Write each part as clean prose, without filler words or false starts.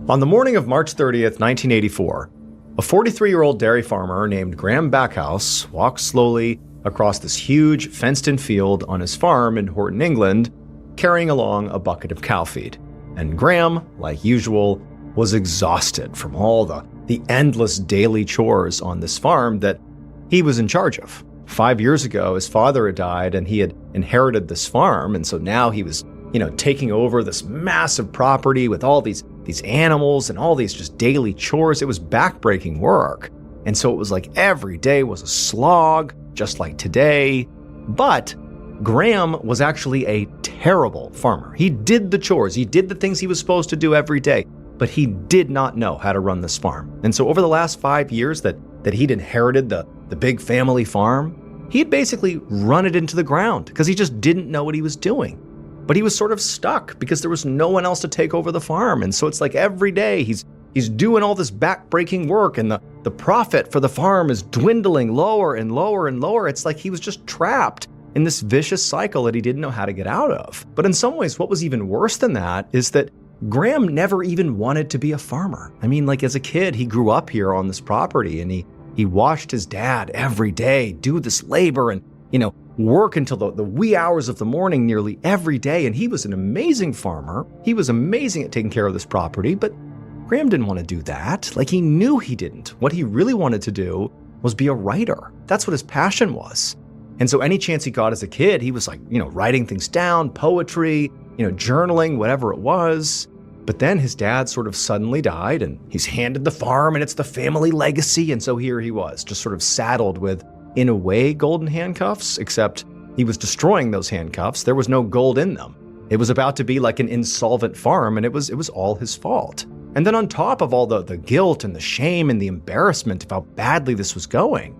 On the morning of March 30th, 1984, a 43-year-old dairy farmer named Graham Backhouse walked slowly across this huge fenced-in field on his farm in Horton, England, carrying along a bucket of cow feed. And Graham, like usual, was exhausted from all the endless daily chores on this farm that he was in charge of. 5 years ago, his father had died and he had inherited this farm, and so now he was, taking over this massive property with all these animals and all these just daily chores. It was backbreaking work. And so it was like every day was a slog, just like today. But Graham was actually a terrible farmer. He did the chores, he did the things he was supposed to do every day, but he did not know how to run this farm. And so over the last 5 years that he'd inherited the big family farm, he had basically run it into the ground because he just didn't know what he was doing. But he was sort of stuck because there was no one else to take over the farm. And so it's like every day he's doing all this backbreaking work and the profit for the farm is dwindling lower and lower and lower. It's like he was just trapped in this vicious cycle that he didn't know how to get out of. But in some ways, what was even worse than that is that Graham never even wanted to be a farmer. I mean, like as a kid, he grew up here on this property and he watched his dad every day do this labor and, work until the wee hours of the morning nearly every day. And he was an amazing farmer. He was amazing at taking care of this property, but Graham didn't want to do that. Like he knew he didn't. What he really wanted to do was be a writer. That's what his passion was. And so any chance he got as a kid, he was like, writing things down, poetry, journaling, whatever it was. But then his dad sort of suddenly died and he's handed the farm and it's the family legacy. And so here he was, just sort of saddled with, in a way, golden handcuffs, except he was destroying those handcuffs. There was no gold in them. It was about to be like an insolvent farm and it was all his fault. And then on top of all the guilt and the shame and the embarrassment of how badly this was going,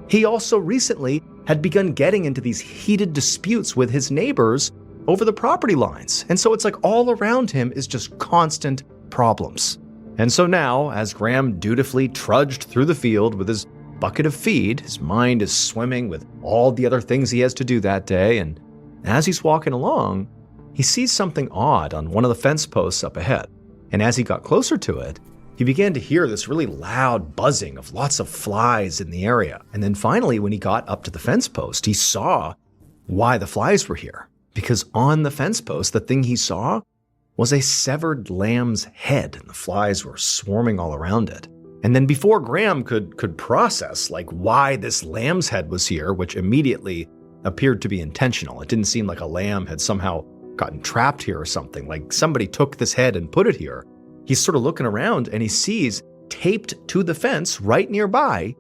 he also recently had begun getting into these heated disputes with his neighbors over the property lines. And so it's like all around him is just constant problems. And so now, as Graham dutifully trudged through the field with his bucket of feed, his mind is swimming with all the other things he has to do that day. And as he's walking along, he sees something odd on one of the fence posts up ahead. And as he got closer to it, he began to hear this really loud buzzing of lots of flies in the area. And then finally, when he got up to the fence post, he saw why the flies were here. Because on the fence post, the thing he saw was a severed lamb's head, and the flies were swarming all around it. And then before Graham could process like why this lamb's head was here, which immediately appeared to be intentional. It didn't seem like a lamb had somehow gotten trapped here or something, like somebody took this head and put it here. He's sort of looking around and he sees taped to the fence right nearby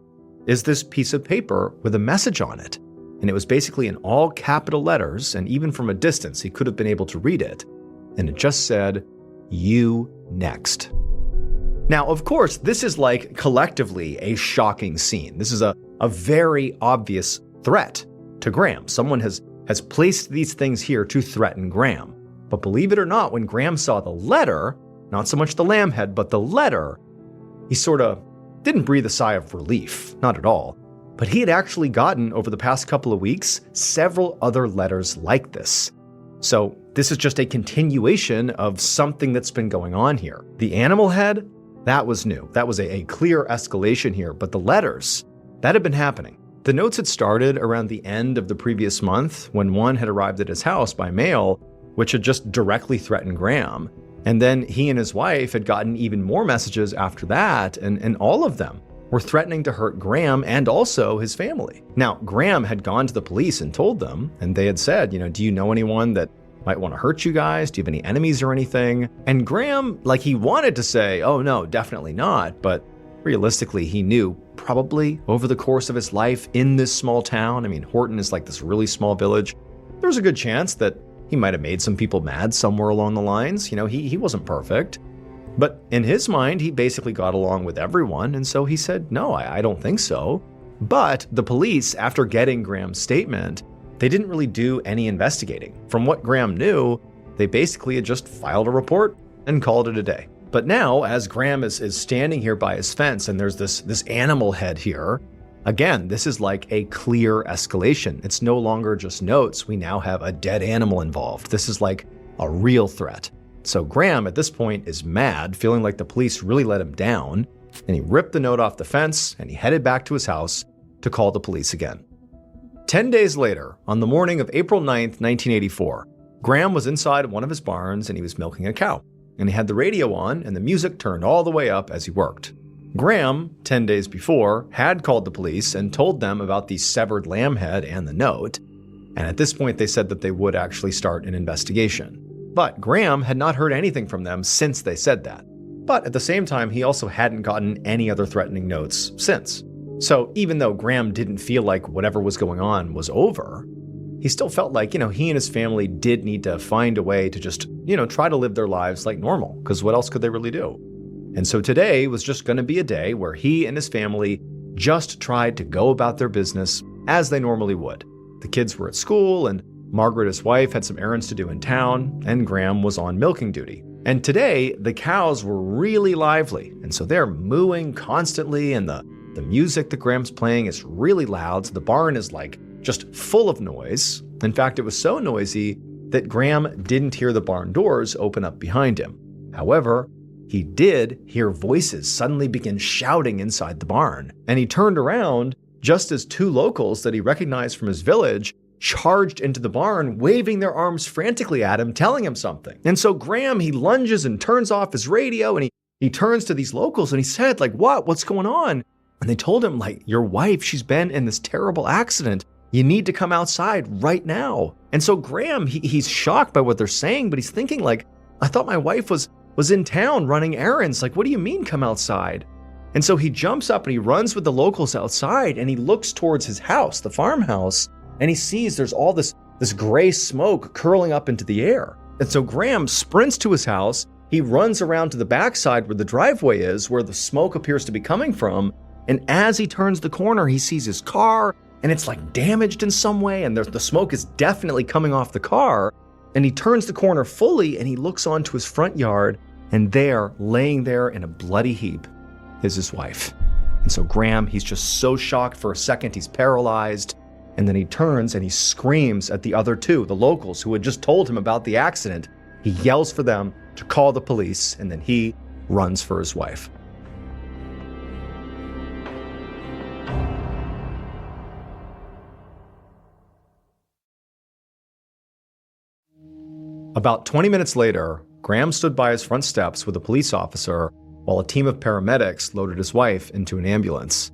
is this piece of paper with a message on it. And it was basically in all capital letters, and even from a distance, he could have been able to read it. And it just said, "You next." Now, of course, this is like collectively a shocking scene. This is a very obvious threat to Graham. Someone has placed these things here to threaten Graham. But believe it or not, when Graham saw the letter, not so much the lamb head, but the letter, he sort of didn't breathe a sigh of relief, not at all. But he had actually gotten, over the past couple of weeks, several other letters like this. So this is just a continuation of something that's been going on here. The animal head, that was new. That was a clear escalation here. But the letters, that had been happening. The notes had started around the end of the previous month when one had arrived at his house by mail, which had just directly threatened Graham. And then he and his wife had gotten even more messages after that, and all of them were threatening to hurt Graham and also his family. Now, Graham had gone to the police and told them, and they had said, do you know anyone that might want to hurt you guys? Do you have any enemies or anything? And Graham, like he wanted to say, oh no, definitely not. But realistically, he knew probably over the course of his life in this small town, Horton is like this really small village, there's a good chance that he might have made some people mad somewhere along the lines. He wasn't perfect. But in his mind, he basically got along with everyone. And so he said, no, I don't think so. But the police, after getting Graham's statement, they didn't really do any investigating. From what Graham knew, they basically had just filed a report and called it a day. But now, as Graham is standing here by his fence and there's this animal head here, again, this is like a clear escalation. It's no longer just notes. We now have a dead animal involved. This is like a real threat. So Graham, at this point, is mad, feeling like the police really let him down, and he ripped the note off the fence and he headed back to his house to call the police again. 10 days later, on the morning of April 9th, 1984, Graham was inside one of his barns and he was milking a cow. And he had the radio on and the music turned all the way up as he worked. Graham, 10 days before, had called the police and told them about the severed lamb head and the note. And at this point, they said that they would actually start an investigation. But Graham had not heard anything from them since they said that. But at the same time, he also hadn't gotten any other threatening notes since. So even though Graham didn't feel like whatever was going on was over, he still felt like, he and his family did need to find a way to just, try to live their lives like normal, because what else could they really do? And so today was just going to be a day where he and his family just tried to go about their business as they normally would. The kids were at school, and Margaret, his wife, had some errands to do in town, and Graham was on milking duty. And today, the cows were really lively, and so they're mooing constantly, and the music that Graham's playing is really loud, so the barn is just full of noise. In fact, it was so noisy that Graham didn't hear the barn doors open up behind him. However, he did hear voices suddenly begin shouting inside the barn, and he turned around just as two locals that he recognized from his village charged into the barn, waving their arms frantically at him, telling him something. And so Graham, he lunges and turns off his radio, and he turns to these locals and he said, what's going on? And they told him, your wife, she's been in this terrible accident. You need to come outside right now. And so Graham, he's shocked by what they're saying, but he's thinking I thought my wife was in town running errands. What do you mean come outside? And so he jumps up and he runs with the locals outside and he looks towards his house, the farmhouse, and he sees there's all this gray smoke curling up into the air. And so Graham sprints to his house. He runs around to the backside where the driveway is, where the smoke appears to be coming from. And as he turns the corner, he sees his car, and it's damaged in some way, and the smoke is definitely coming off the car. And he turns the corner fully, and he looks onto his front yard, and there, laying there in a bloody heap, is his wife. And so Graham, he's just so shocked for a second, he's paralyzed. And then he turns and he screams at the other two, the locals who had just told him about the accident. He yells for them to call the police, and then he runs for his wife. About 20 minutes later, Graham stood by his front steps with a police officer while a team of paramedics loaded his wife into an ambulance.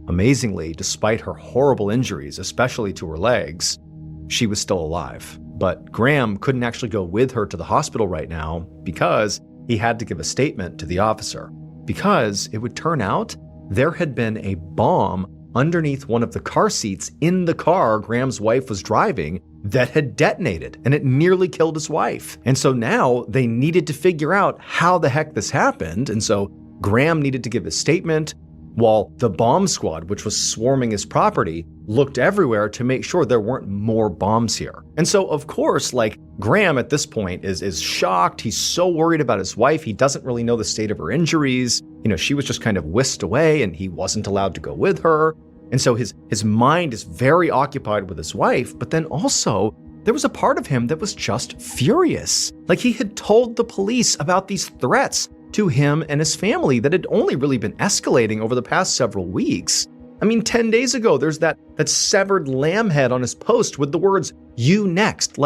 Amazingly, despite her horrible injuries, especially to her legs, she was still alive. But Graham couldn't actually go with her to the hospital right now because he had to give a statement to the officer. Because it would turn out there had been a bomb underneath one of the car seats in the car Graham's wife was driving that had detonated, and it nearly killed his wife. And so now they needed to figure out how the heck this happened, and so Graham needed to give a statement while the bomb squad, which was swarming his property, looked everywhere to make sure there weren't more bombs here. And so, of course, Graham at this point is shocked. He's so worried about his wife. He doesn't really know the state of her injuries. She was just kind of whisked away and he wasn't allowed to go with her. And so his mind is very occupied with his wife, but then also there was a part of him that was just furious. He had told the police about these threats to him and his family that had only really been escalating over the past several weeks. 10 days ago, there's that severed lamb head on his post with the words, "You next."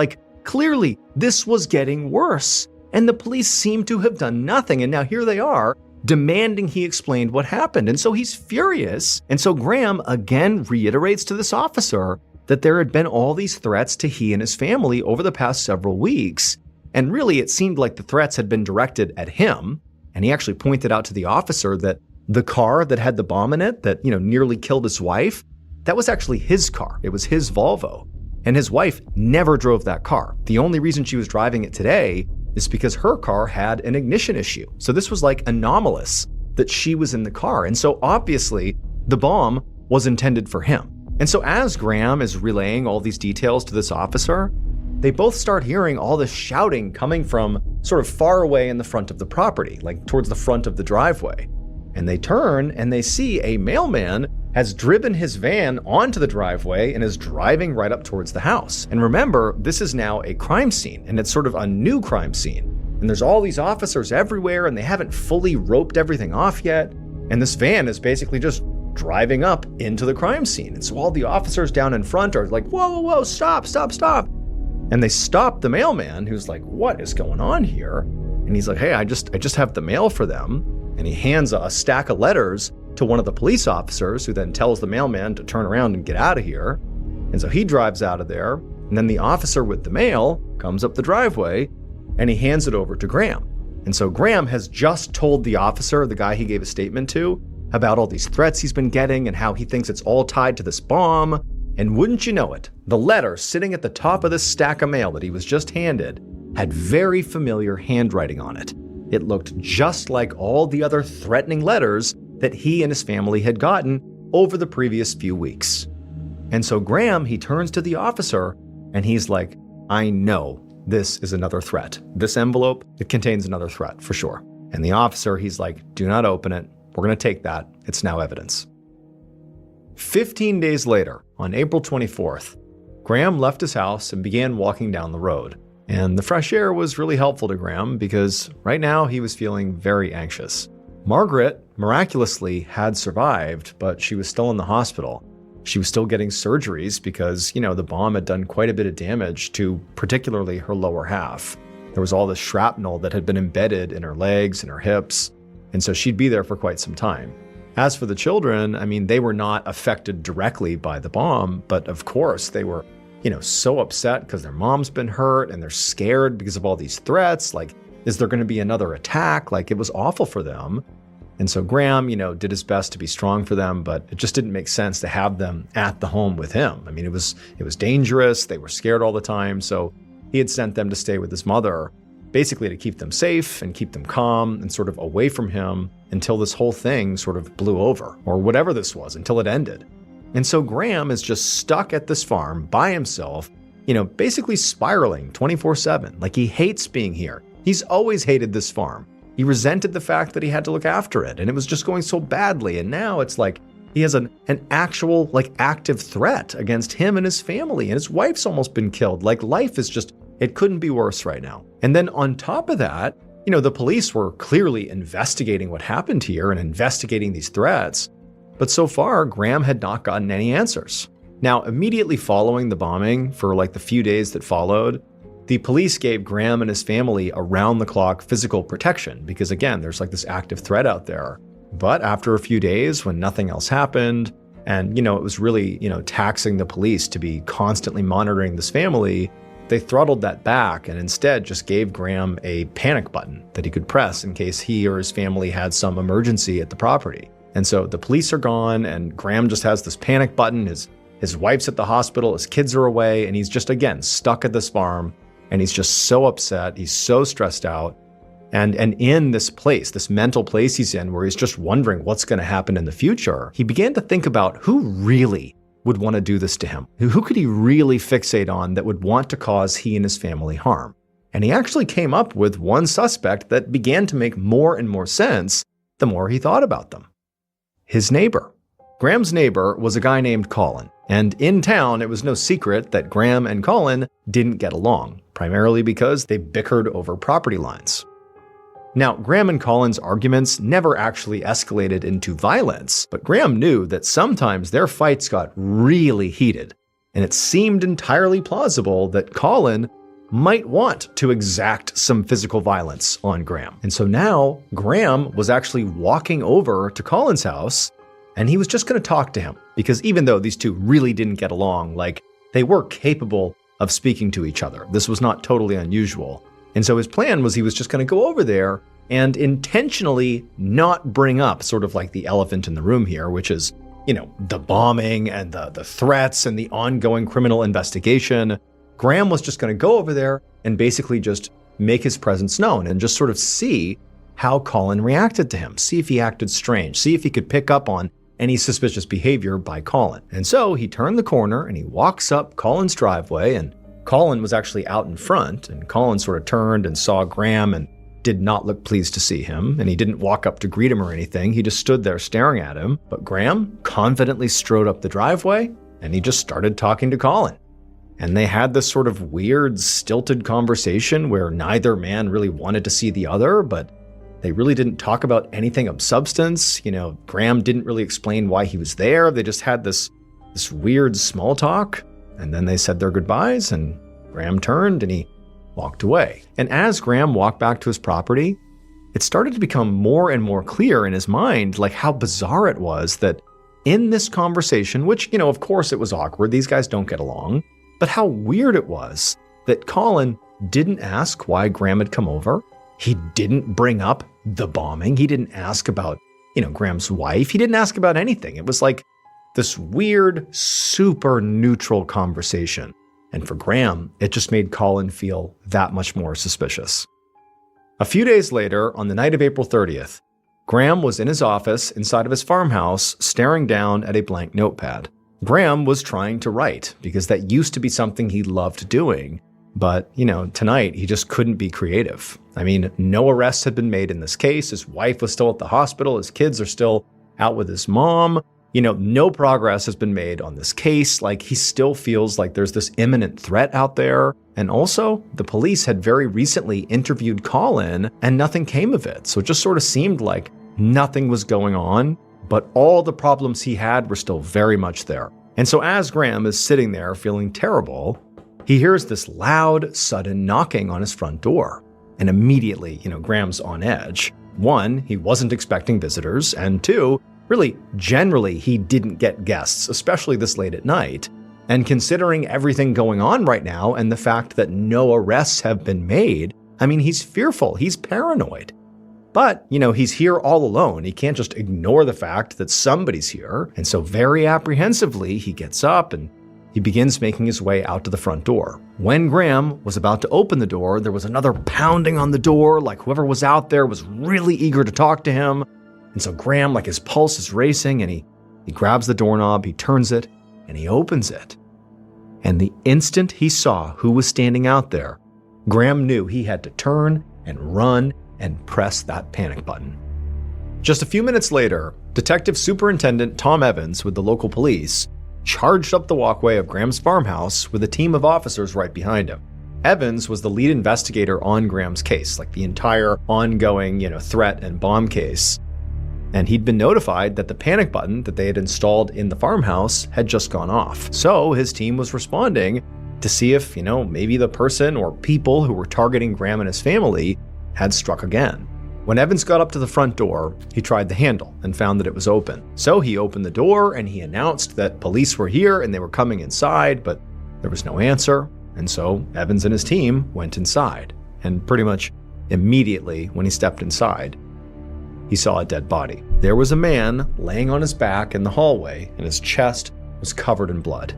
Clearly, this was getting worse. And the police seemed to have done nothing. And now here they are, demanding he explained what happened. And so he's furious. And so Graham again reiterates to this officer that there had been all these threats to he and his family over the past several weeks. And really, it seemed like the threats had been directed at him. And he actually pointed out to the officer that the car that had the bomb in it that, nearly killed his wife, that was actually his car. It was his Volvo. And his wife never drove that car. The only reason she was driving it today is because her car had an ignition issue. So this was anomalous that she was in the car. And so obviously the bomb was intended for him. And so as Graham is relaying all these details to this officer, they both start hearing all this shouting coming from sort of far away in the front of the property, towards the front of the driveway. And they turn and they see a mailman has driven his van onto the driveway and is driving right up towards the house. And remember, this is now a crime scene, and it's sort of a new crime scene. and there's all these officers everywhere, and they haven't fully roped everything off yet. And this van is basically just driving up into the crime scene. And so all the officers down in front are like, whoa, whoa, whoa, stop, stop, stop. And they stop the mailman, who's like, what is going on here? And he's like, hey, I just have the mail for them. And he hands a stack of letters to one of the police officers, who then tells the mailman to turn around and get out of here. And so he drives out of there. And then the officer with the mail comes up the driveway and he hands it over to Graham. And so Graham has just told the officer, the guy he gave a statement to, about all these threats he's been getting and how he thinks it's all tied to this bomb. And wouldn't you know it, the letter sitting at the top of this stack of mail that he was just handed had very familiar handwriting on it. It looked just like all the other threatening letters that he and his family had gotten over the previous few weeks. And so Graham, he turns to the officer and he's like, I know this is another threat. This envelope, it contains another threat for sure. And the officer, he's like, do not open it. We're going to take that. It's now evidence. 15 days later, on April 24th, Graham left his house and began walking down the road. And the fresh air was really helpful to Graham because right now he was feeling very anxious. Margaret miraculously had survived, but she was still in the hospital. She was still getting surgeries because, the bomb had done quite a bit of damage to particularly her lower half. There was all this shrapnel that had been embedded in her legs and her hips, and so she'd be there for quite some time. As for the children, they were not affected directly by the bomb, but of course they were, so upset because their mom's been hurt and they're scared because of all these threats. Like, is there going to be another attack? Like, it was awful for them. And so Graham, did his best to be strong for them, but it just didn't make sense to have them at the home with him. It was dangerous. They were scared all the time. So he had sent them to stay with his mother, basically to keep them safe and keep them calm and sort of away from him until this whole thing sort of blew over, or whatever this was, until it ended. And so Graham is just stuck at this farm by himself, basically spiraling 24/7. Like, he hates being here. He's always hated this farm. He resented the fact that he had to look after it, and it was just going so badly. And now it's like he has an actual, active threat against him and his family, and his wife's almost been killed. Like, life is just, it couldn't be worse right now. And then on top of that, the police were clearly investigating what happened here and investigating these threats. But so far, Graham had not gotten any answers. Now, immediately following the bombing, for the few days that followed, the police gave Graham and his family around-the-clock physical protection because, again, there's this active threat out there. But after a few days, when nothing else happened, and, it was really, taxing the police to be constantly monitoring this family, they throttled that back and instead just gave Graham a panic button that he could press in case he or his family had some emergency at the property. And so the police are gone, and Graham just has this panic button. His wife's at the hospital, his kids are away, and he's just, again, stuck at this farm. And he's just so upset. He's so stressed out. And in this place, this mental place he's in, where he's just wondering what's going to happen in the future, he began to think about who really would want to do this to him. Who could he really fixate on that would want to cause he and his family harm? And he actually came up with one suspect that began to make more and more sense the more he thought about them. His neighbor. Graham's neighbor was a guy named Colin. And in town, it was no secret that Graham and Colin didn't get along, primarily because they bickered over property lines. Now, Graham and Colin's arguments never actually escalated into violence, but Graham knew that sometimes their fights got really heated, and it seemed entirely plausible that Colin might want to exact some physical violence on Graham. And so now, Graham was actually walking over to Colin's house, and he was just going to talk to him, because even though these two really didn't get along, they were capable of speaking to each other. This was not totally unusual. And so his plan was he was just going to go over there and intentionally not bring up sort of the elephant in the room here, which is, the bombing and the threats and the ongoing criminal investigation. Graham was just going to go over there and basically just make his presence known and just sort of see how Colin reacted to him, see if he acted strange, see if he could pick up on any suspicious behavior by Colin. And so he turned the corner and he walks up Colin's driveway, and Colin was actually out in front, and Colin sort of turned and saw Graham and did not look pleased to see him, and he didn't walk up to greet him or anything. He just stood there staring at him. But Graham confidently strode up the driveway and he just started talking to Colin. and they had this sort of weird, stilted conversation where neither man really wanted to see the other, but they really didn't talk about anything of substance. Graham didn't really explain why he was there. They just had this weird small talk, and then they said their goodbyes, and Graham turned and he walked away. And as Graham walked back to his property, it started to become more and more clear in his mind, like how bizarre it was that in this conversation, which, of course it was awkward, these guys don't get along, but how weird it was that Colin didn't ask why Graham had come over. He didn't bring up the bombing. He didn't ask about, Graham's wife. He didn't ask about anything. It was like this weird, super neutral conversation. And for Graham, it just made Colin feel that much more suspicious. A few days later, on the night of April 30th, Graham was in his office inside of his farmhouse, staring down at a blank notepad. Graham was trying to write, because that used to be something he loved doing. But, tonight he just couldn't be creative. I mean, no arrests had been made in this case. His wife was still at the hospital. His kids are still out with his mom. No progress has been made on this case. Like, he still feels like there's this imminent threat out there. And also, the police had very recently interviewed Colin and nothing came of it. So it just sort of seemed like nothing was going on, but all the problems he had were still very much there. And so as Graham is sitting there feeling terrible, he hears this loud, sudden knocking on his front door. And immediately, Graham's on edge. One, he wasn't expecting visitors. And two, really, generally, he didn't get guests, especially this late at night. And considering everything going on right now and the fact that no arrests have been made, I mean, he's fearful, he's paranoid. But, he's here all alone. He can't just ignore the fact that somebody's here. And so very apprehensively, he gets up and he begins making his way out to the front door. When Graham was about to open the door, there was another pounding on the door, like whoever was out there was really eager to talk to him. And so Graham, like his pulse is racing, and he grabs the doorknob, he turns it, and he opens it. And the instant he saw who was standing out there, Graham knew he had to turn and run and press that panic button. Just a few minutes later, Detective Superintendent Tom Evans with the local police charged up the walkway of Graham's farmhouse with a team of officers right behind him. Evans was the lead investigator on Graham's case, like the entire ongoing, threat and bomb case. And he'd been notified that the panic button that they had installed in the farmhouse had just gone off. So his team was responding to see if, maybe the person or people who were targeting Graham and his family had struck again. When Evans got up to the front door, he tried the handle and found that it was open. So he opened the door and he announced that police were here and they were coming inside, but there was no answer. And so Evans and his team went inside. And pretty much immediately when he stepped inside, he saw a dead body. There was a man laying on his back in the hallway and his chest was covered in blood.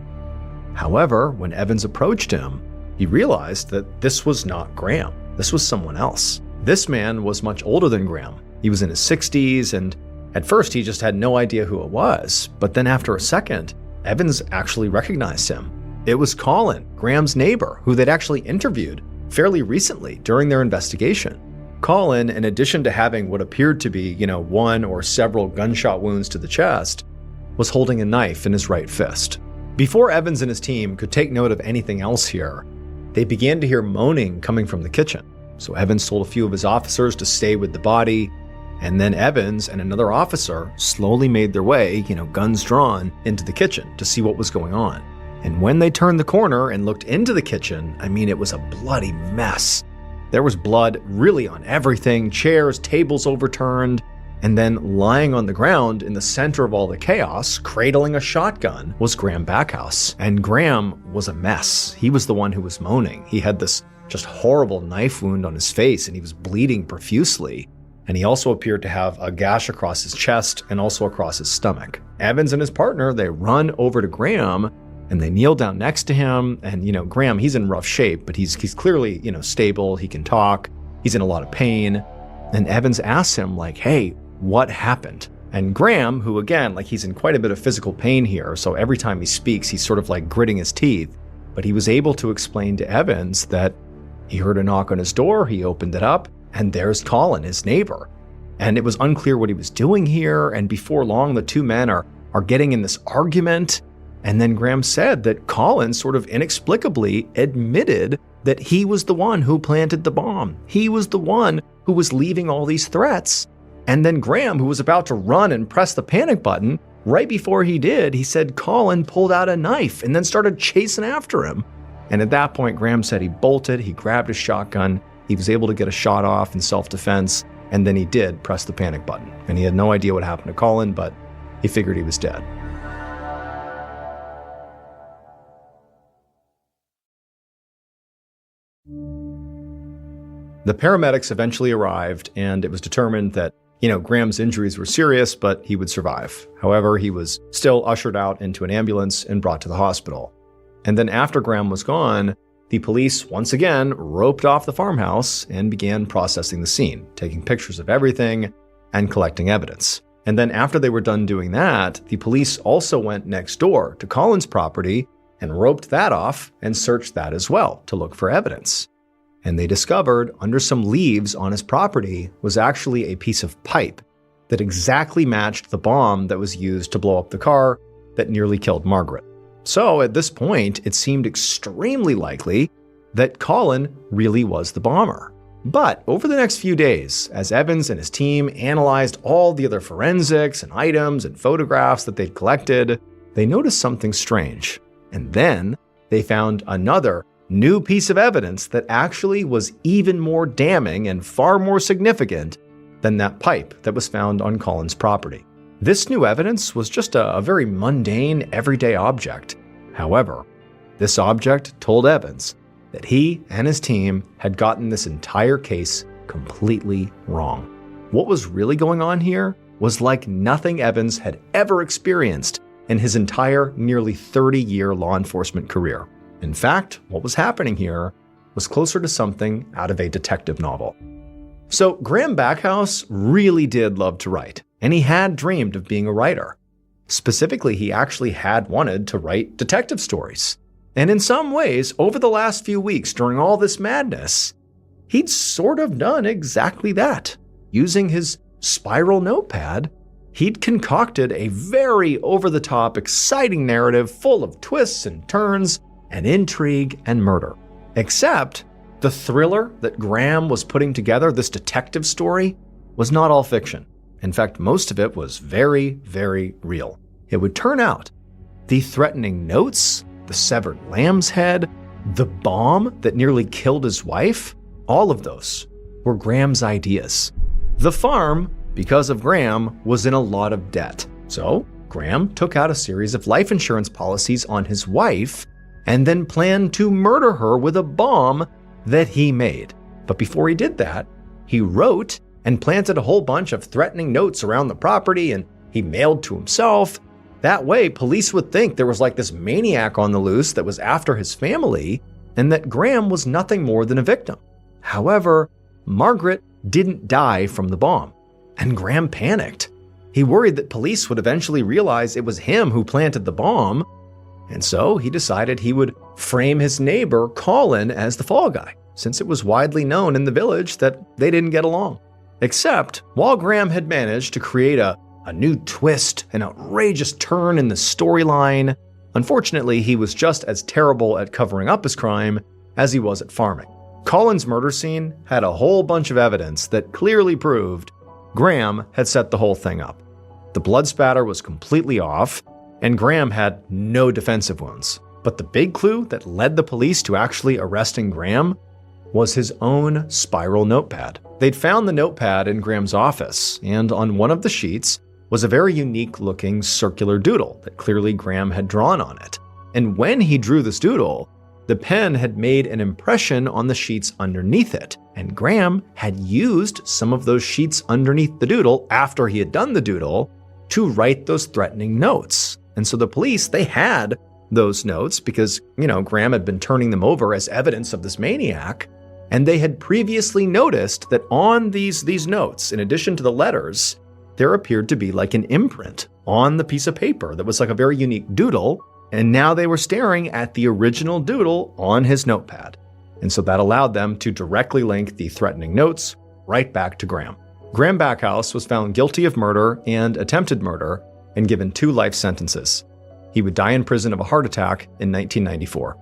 However, when Evans approached him, he realized that this was not Graham. This was someone else. This man was much older than Graham. He was in his 60s, and at first he just had no idea who it was. But then after a second, Evans actually recognized him. It was Colin, Graham's neighbor, who they'd actually interviewed fairly recently during their investigation. Colin, in addition to having what appeared to be, one or several gunshot wounds to the chest, was holding a knife in his right fist. Before Evans and his team could take note of anything else here, they began to hear moaning coming from the kitchen. So Evans told a few of his officers to stay with the body, and then Evans and another officer slowly made their way, guns drawn, into the kitchen to see what was going on. And when they turned the corner and looked into the kitchen, it was a bloody mess. There was blood really on everything, chairs, tables overturned, and then lying on the ground in the center of all the chaos, cradling a shotgun, was Graham Backhouse. And Graham was a mess. He was the one who was moaning. He had this just horrible knife wound on his face and he was bleeding profusely. And he also appeared to have a gash across his chest and also across his stomach. Evans and his partner, they run over to Graham and they kneel down next to him. And, Graham, he's in rough shape, but he's clearly, stable. He can talk. He's in a lot of pain. And Evans asks him, hey, what happened? And Graham, who again, he's in quite a bit of physical pain here. So every time he speaks, he's sort of gritting his teeth. But he was able to explain to Evans that he heard a knock on his door. He opened it up and there's Colin, his neighbor. And it was unclear what he was doing here. And before long, the two men are getting in this argument. And then Graham said that Colin sort of inexplicably admitted that he was the one who planted the bomb. He was the one who was leaving all these threats. And then Graham, who was about to run and press the panic button, right before he did, he said Colin pulled out a knife and then started chasing after him. And at that point, Graham said he bolted, he grabbed his shotgun, he was able to get a shot off in self-defense, and then he did press the panic button. And he had no idea what happened to Colin, but he figured he was dead. The paramedics eventually arrived, and it was determined that, Graham's injuries were serious, but he would survive. However, he was still ushered out into an ambulance and brought to the hospital. And then after Graham was gone, the police once again roped off the farmhouse and began processing the scene, taking pictures of everything and collecting evidence. And then after they were done doing that, the police also went next door to Colin's property and roped that off and searched that as well to look for evidence. And they discovered under some leaves on his property was actually a piece of pipe that exactly matched the bomb that was used to blow up the car that nearly killed Margaret. So at this point, it seemed extremely likely that Colin really was the bomber. But over the next few days, as Evans and his team analyzed all the other forensics and items and photographs that they'd collected, they noticed something strange. And then they found another new piece of evidence that actually was even more damning and far more significant than that pipe that was found on Colin's property. This new evidence was just a very mundane, everyday object. However, this object told Evans that he and his team had gotten this entire case completely wrong. What was really going on here was like nothing Evans had ever experienced in his entire nearly 30-year law enforcement career. In fact, what was happening here was closer to something out of a detective novel. So Graham Backhouse really did love to write, and he had dreamed of being a writer. Specifically, he actually had wanted to write detective stories. And in some ways, over the last few weeks during all this madness, he'd sort of done exactly that. Using his spiral notepad, he'd concocted a very over-the-top, exciting narrative full of twists and turns and intrigue and murder. Except the thriller that Graham was putting together, this detective story, was not all fiction. In fact, most of it was very, very real. It would turn out the threatening notes, the severed lamb's head, the bomb that nearly killed his wife, all of those were Graham's ideas. The farm, because of Graham, was in a lot of debt. So Graham took out a series of life insurance policies on his wife and then planned to murder her with a bomb that he made. But before he did that, he wrote and planted a whole bunch of threatening notes around the property, and he mailed to himself. That way, police would think there was like this maniac on the loose that was after his family, and that Graham was nothing more than a victim. However, Margaret didn't die from the bomb, and Graham panicked. He worried that police would eventually realize it was him who planted the bomb, and so he decided he would frame his neighbor, Colin, as the fall guy, since it was widely known in the village that they didn't get along. Except, while Graham had managed to create a new twist, an outrageous turn in the storyline, unfortunately, he was just as terrible at covering up his crime as he was at farming. Colin's murder scene had a whole bunch of evidence that clearly proved Graham had set the whole thing up. The blood spatter was completely off, and Graham had no defensive wounds. But the big clue that led the police to actually arresting Graham was his own spiral notepad. They'd found the notepad in Graham's office, and on one of the sheets was a very unique-looking circular doodle that clearly Graham had drawn on it. And when he drew this doodle, the pen had made an impression on the sheets underneath it, and Graham had used some of those sheets underneath the doodle after he had done the doodle to write those threatening notes. And so the police, they had those notes because, Graham had been turning them over as evidence of this maniac. And they had previously noticed that on these notes, in addition to the letters, there appeared to be like an imprint on the piece of paper that was like a very unique doodle. And now they were staring at the original doodle on his notepad. And so that allowed them to directly link the threatening notes right back to Graham. Graham Backhouse was found guilty of murder and attempted murder and given 2 life sentences. He would die in prison of a heart attack in 1994.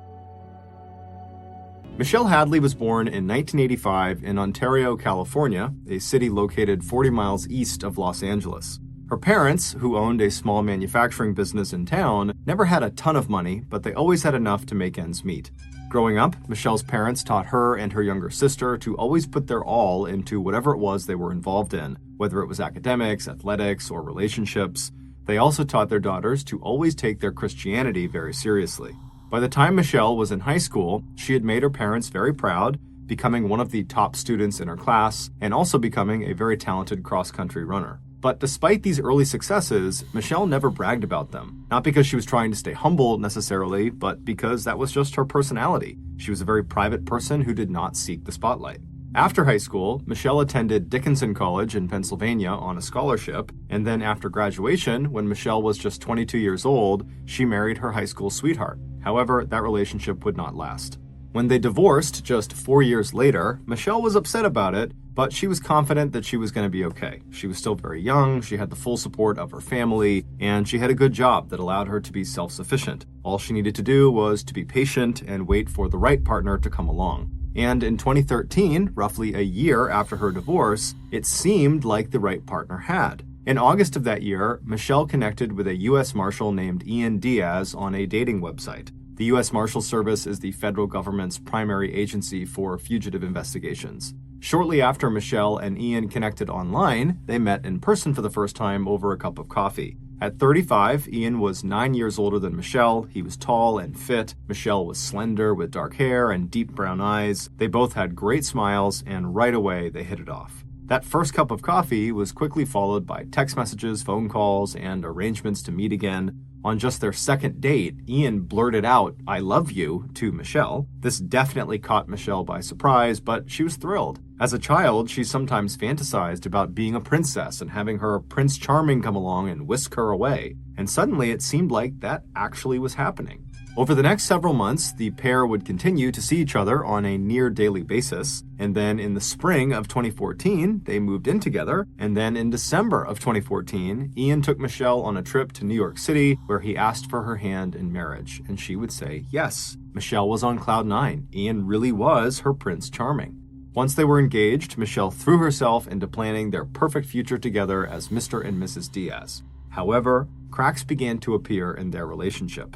Michelle Hadley was born in 1985 in Ontario, California, a city located 40 miles east of Los Angeles. Her parents, who owned a small manufacturing business in town, never had a ton of money, but they always had enough to make ends meet. Growing up, Michelle's parents taught her and her younger sister to always put their all into whatever it was they were involved in, whether it was academics, athletics, or relationships. They also taught their daughters to always take their Christianity very seriously. By the time Michelle was in high school, she had made her parents very proud, becoming one of the top students in her class, and also becoming a very talented cross-country runner. But despite these early successes, Michelle never bragged about them. Not because she was trying to stay humble necessarily, but because that was just her personality. She was a very private person who did not seek the spotlight. After high school, Michelle attended Dickinson College in Pennsylvania on a scholarship, and then after graduation, when Michelle was just 22 years old, she married her high school sweetheart. However, that relationship would not last. When they divorced just 4 years later, Michelle was upset about it, but she was confident that she was going to be okay. She was still very young, she had the full support of her family, and she had a good job that allowed her to be self-sufficient. All she needed to do was to be patient and wait for the right partner to come along. And in 2013, roughly a year after her divorce, it seemed like the right partner had. In August of that year, Michelle connected with a U.S. Marshal named Ian Diaz on a dating website. The U.S. Marshal Service is the federal government's primary agency for fugitive investigations. Shortly after Michelle and Ian connected online, they met in person for the first time over a cup of coffee. At 35, Ian was 9 years older than Michelle. He was tall and fit. Michelle was slender with dark hair and deep brown eyes. They both had great smiles, and right away they hit it off. That first cup of coffee was quickly followed by text messages, phone calls, and arrangements to meet again. On just their second date, Ian blurted out, "I love you," to Michelle. This definitely caught Michelle by surprise, but she was thrilled. As a child, she sometimes fantasized about being a princess and having her Prince Charming come along and whisk her away. And suddenly it seemed like that actually was happening. Over the next several months, the pair would continue to see each other on a near daily basis, and then in the spring of 2014, they moved in together, and then in December of 2014, Ian took Michelle on a trip to New York City where he asked for her hand in marriage, and she would say yes. Michelle was on cloud nine. Ian really was her Prince Charming. Once they were engaged, Michelle threw herself into planning their perfect future together as Mr. and Mrs. Diaz. However, cracks began to appear in their relationship.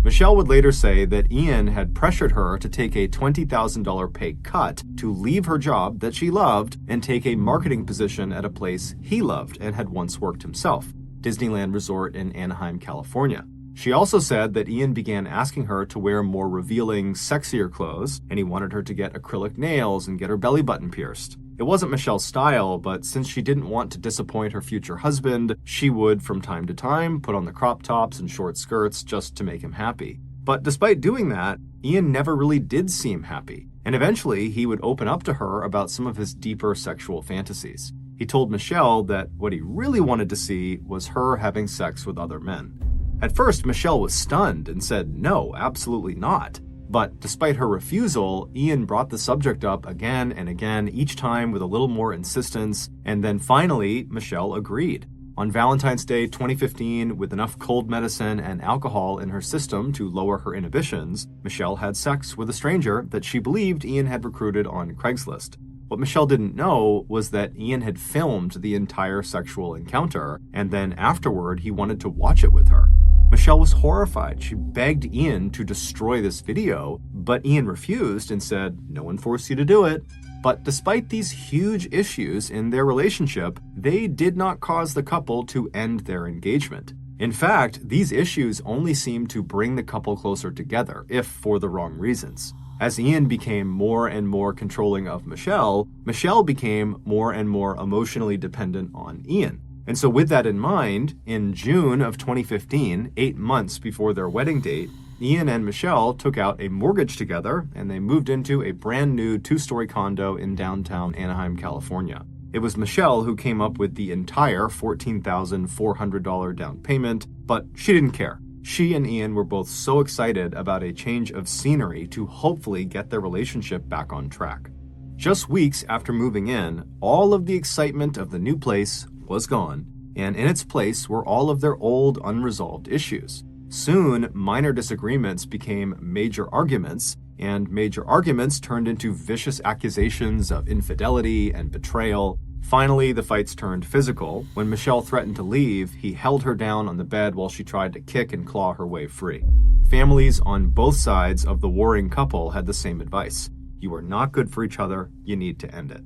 Michelle would later say that Ian had pressured her to take a $20,000 pay cut to leave her job that she loved and take a marketing position at a place he loved and had once worked himself, Disneyland Resort in Anaheim, California. She also said that Ian began asking her to wear more revealing, sexier clothes, and he wanted her to get acrylic nails and get her belly button pierced. It wasn't Michelle's style, but since she didn't want to disappoint her future husband, she would, from time to time, put on the crop tops and short skirts just to make him happy. But despite doing that, Ian never really did seem happy, and eventually he would open up to her about some of his deeper sexual fantasies. He told Michelle that what he really wanted to see was her having sex with other men. At first, Michelle was stunned and said, "No, absolutely not." But despite her refusal, Ian brought the subject up again and again, each time with a little more insistence, and then finally, Michelle agreed. On Valentine's Day 2015, with enough cold medicine and alcohol in her system to lower her inhibitions, Michelle had sex with a stranger that she believed Ian had recruited on Craigslist. What Michelle didn't know was that Ian had filmed the entire sexual encounter, and then afterward, he wanted to watch it with her. Michelle was horrified. She begged Ian to destroy this video, but Ian refused and said, "No one forced you to do it." But despite these huge issues in their relationship, they did not cause the couple to end their engagement. In fact, these issues only seemed to bring the couple closer together, if for the wrong reasons. As Ian became more and more controlling of Michelle, Michelle became more and more emotionally dependent on Ian. And so with that in mind, in June of 2015, 8 months before their wedding date, Ian and Michelle took out a mortgage together and they moved into a brand new 2-story condo in downtown Anaheim, California. It was Michelle who came up with the entire $14,400 down payment, but she didn't care. She and Ian were both so excited about a change of scenery to hopefully get their relationship back on track. Just weeks after moving in, all of the excitement of the new place was gone, and in its place were all of their old unresolved issues. Soon, minor disagreements became major arguments, and major arguments turned into vicious accusations of infidelity and betrayal. Finally, the fights turned physical. When Michelle threatened to leave, he held her down on the bed while she tried to kick and claw her way free. Families on both sides of the warring couple had the same advice. You are not good for each other, you need to end it.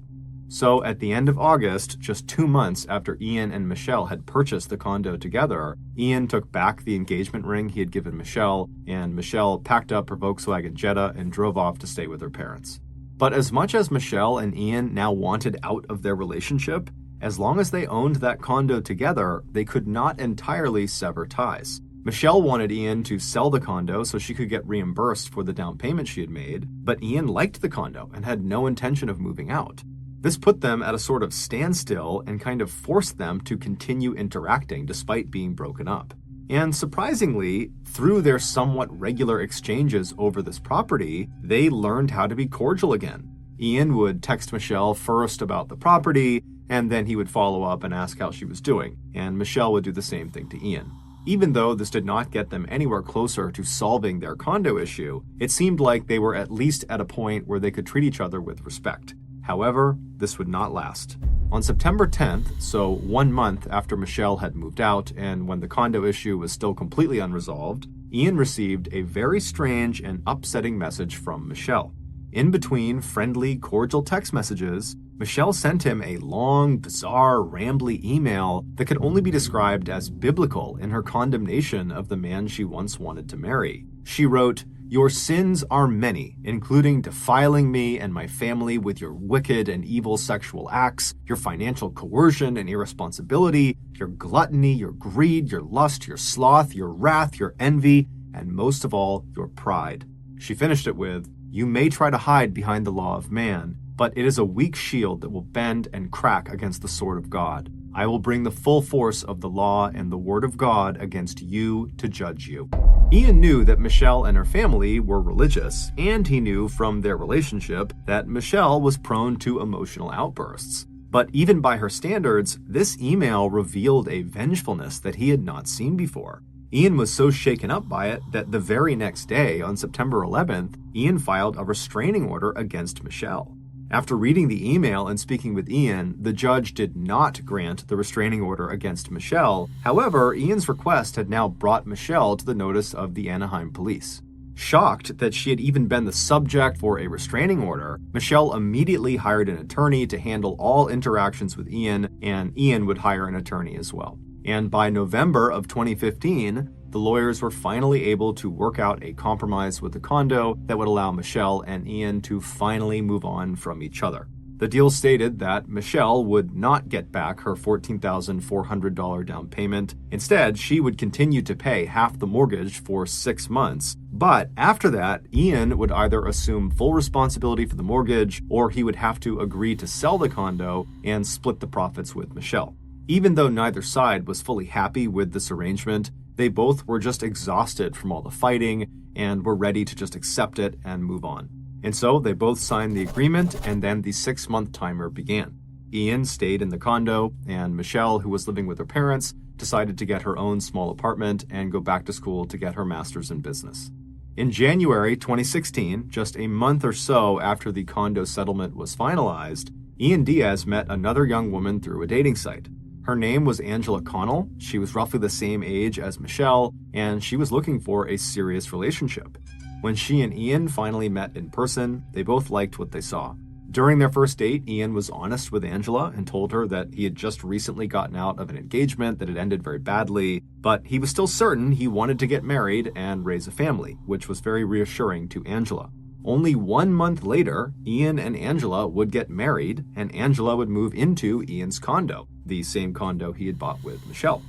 So at the end of August, just 2 months after Ian and Michelle had purchased the condo together, Ian took back the engagement ring he had given Michelle, and Michelle packed up her Volkswagen Jetta and drove off to stay with her parents. But as much as Michelle and Ian now wanted out of their relationship, as long as they owned that condo together, they could not entirely sever ties. Michelle wanted Ian to sell the condo so she could get reimbursed for the down payment she had made, but Ian liked the condo and had no intention of moving out. This put them at a sort of standstill and kind of forced them to continue interacting despite being broken up. And surprisingly, through their somewhat regular exchanges over this property, they learned how to be cordial again. Ian would text Michelle first about the property, and then he would follow up and ask how she was doing, and Michelle would do the same thing to Ian. Even though this did not get them anywhere closer to solving their condo issue, it seemed like they were at least at a point where they could treat each other with respect. However, this would not last. On September 10th, so 1 month after Michelle had moved out and when the condo issue was still completely unresolved, Ian received a very strange and upsetting message from Michelle. In between friendly, cordial text messages, Michelle sent him a long, bizarre, rambly email that could only be described as biblical in her condemnation of the man she once wanted to marry. She wrote, "Your sins are many, including defiling me and my family with your wicked and evil sexual acts, your financial coercion and irresponsibility, your gluttony, your greed, your lust, your sloth, your wrath, your envy, and most of all, your pride." She finished it with, "You may try to hide behind the law of man, but it is a weak shield that will bend and crack against the sword of God. I will bring the full force of the law and the word of God against you to judge you." Ian knew that Michelle and her family were religious, and he knew from their relationship that Michelle was prone to emotional outbursts. But even by her standards, this email revealed a vengefulness that he had not seen before. Ian was so shaken up by it that the very next day, on September 11th, Ian filed a restraining order against Michelle. After reading the email and speaking with Ian, the judge did not grant the restraining order against Michelle. However, Ian's request had now brought Michelle to the notice of the Anaheim police. Shocked that she had even been the subject for a restraining order, Michelle immediately hired an attorney to handle all interactions with Ian, and Ian would hire an attorney as well. And by November of 2015, the lawyers were finally able to work out a compromise with the condo that would allow Michelle and Ian to finally move on from each other. The deal stated that Michelle would not get back her $14,400 down payment. Instead, she would continue to pay half the mortgage for 6 months. But after that, Ian would either assume full responsibility for the mortgage, or he would have to agree to sell the condo and split the profits with Michelle. Even though neither side was fully happy with this arrangement, they both were just exhausted from all the fighting and were ready to just accept it and move on. And so they both signed the agreement, and then the 6-month timer began. Ian stayed in the condo, and Michelle, who was living with her parents, decided to get her own small apartment and go back to school to get her master's in business. In January 2016, just a month or so after the condo settlement was finalized, Ian Diaz met another young woman through a dating site. Her name was Angela Connell. She was roughly the same age as Michelle, and she was looking for a serious relationship. When she and Ian finally met in person, they both liked what they saw. During their first date, Ian was honest with Angela and told her that he had just recently gotten out of an engagement that had ended very badly, but he was still certain he wanted to get married and raise a family, which was very reassuring to Angela. Only 1 month later, Ian and Angela would get married, and Angela would move into Ian's condo, the same condo he had bought with Michelle.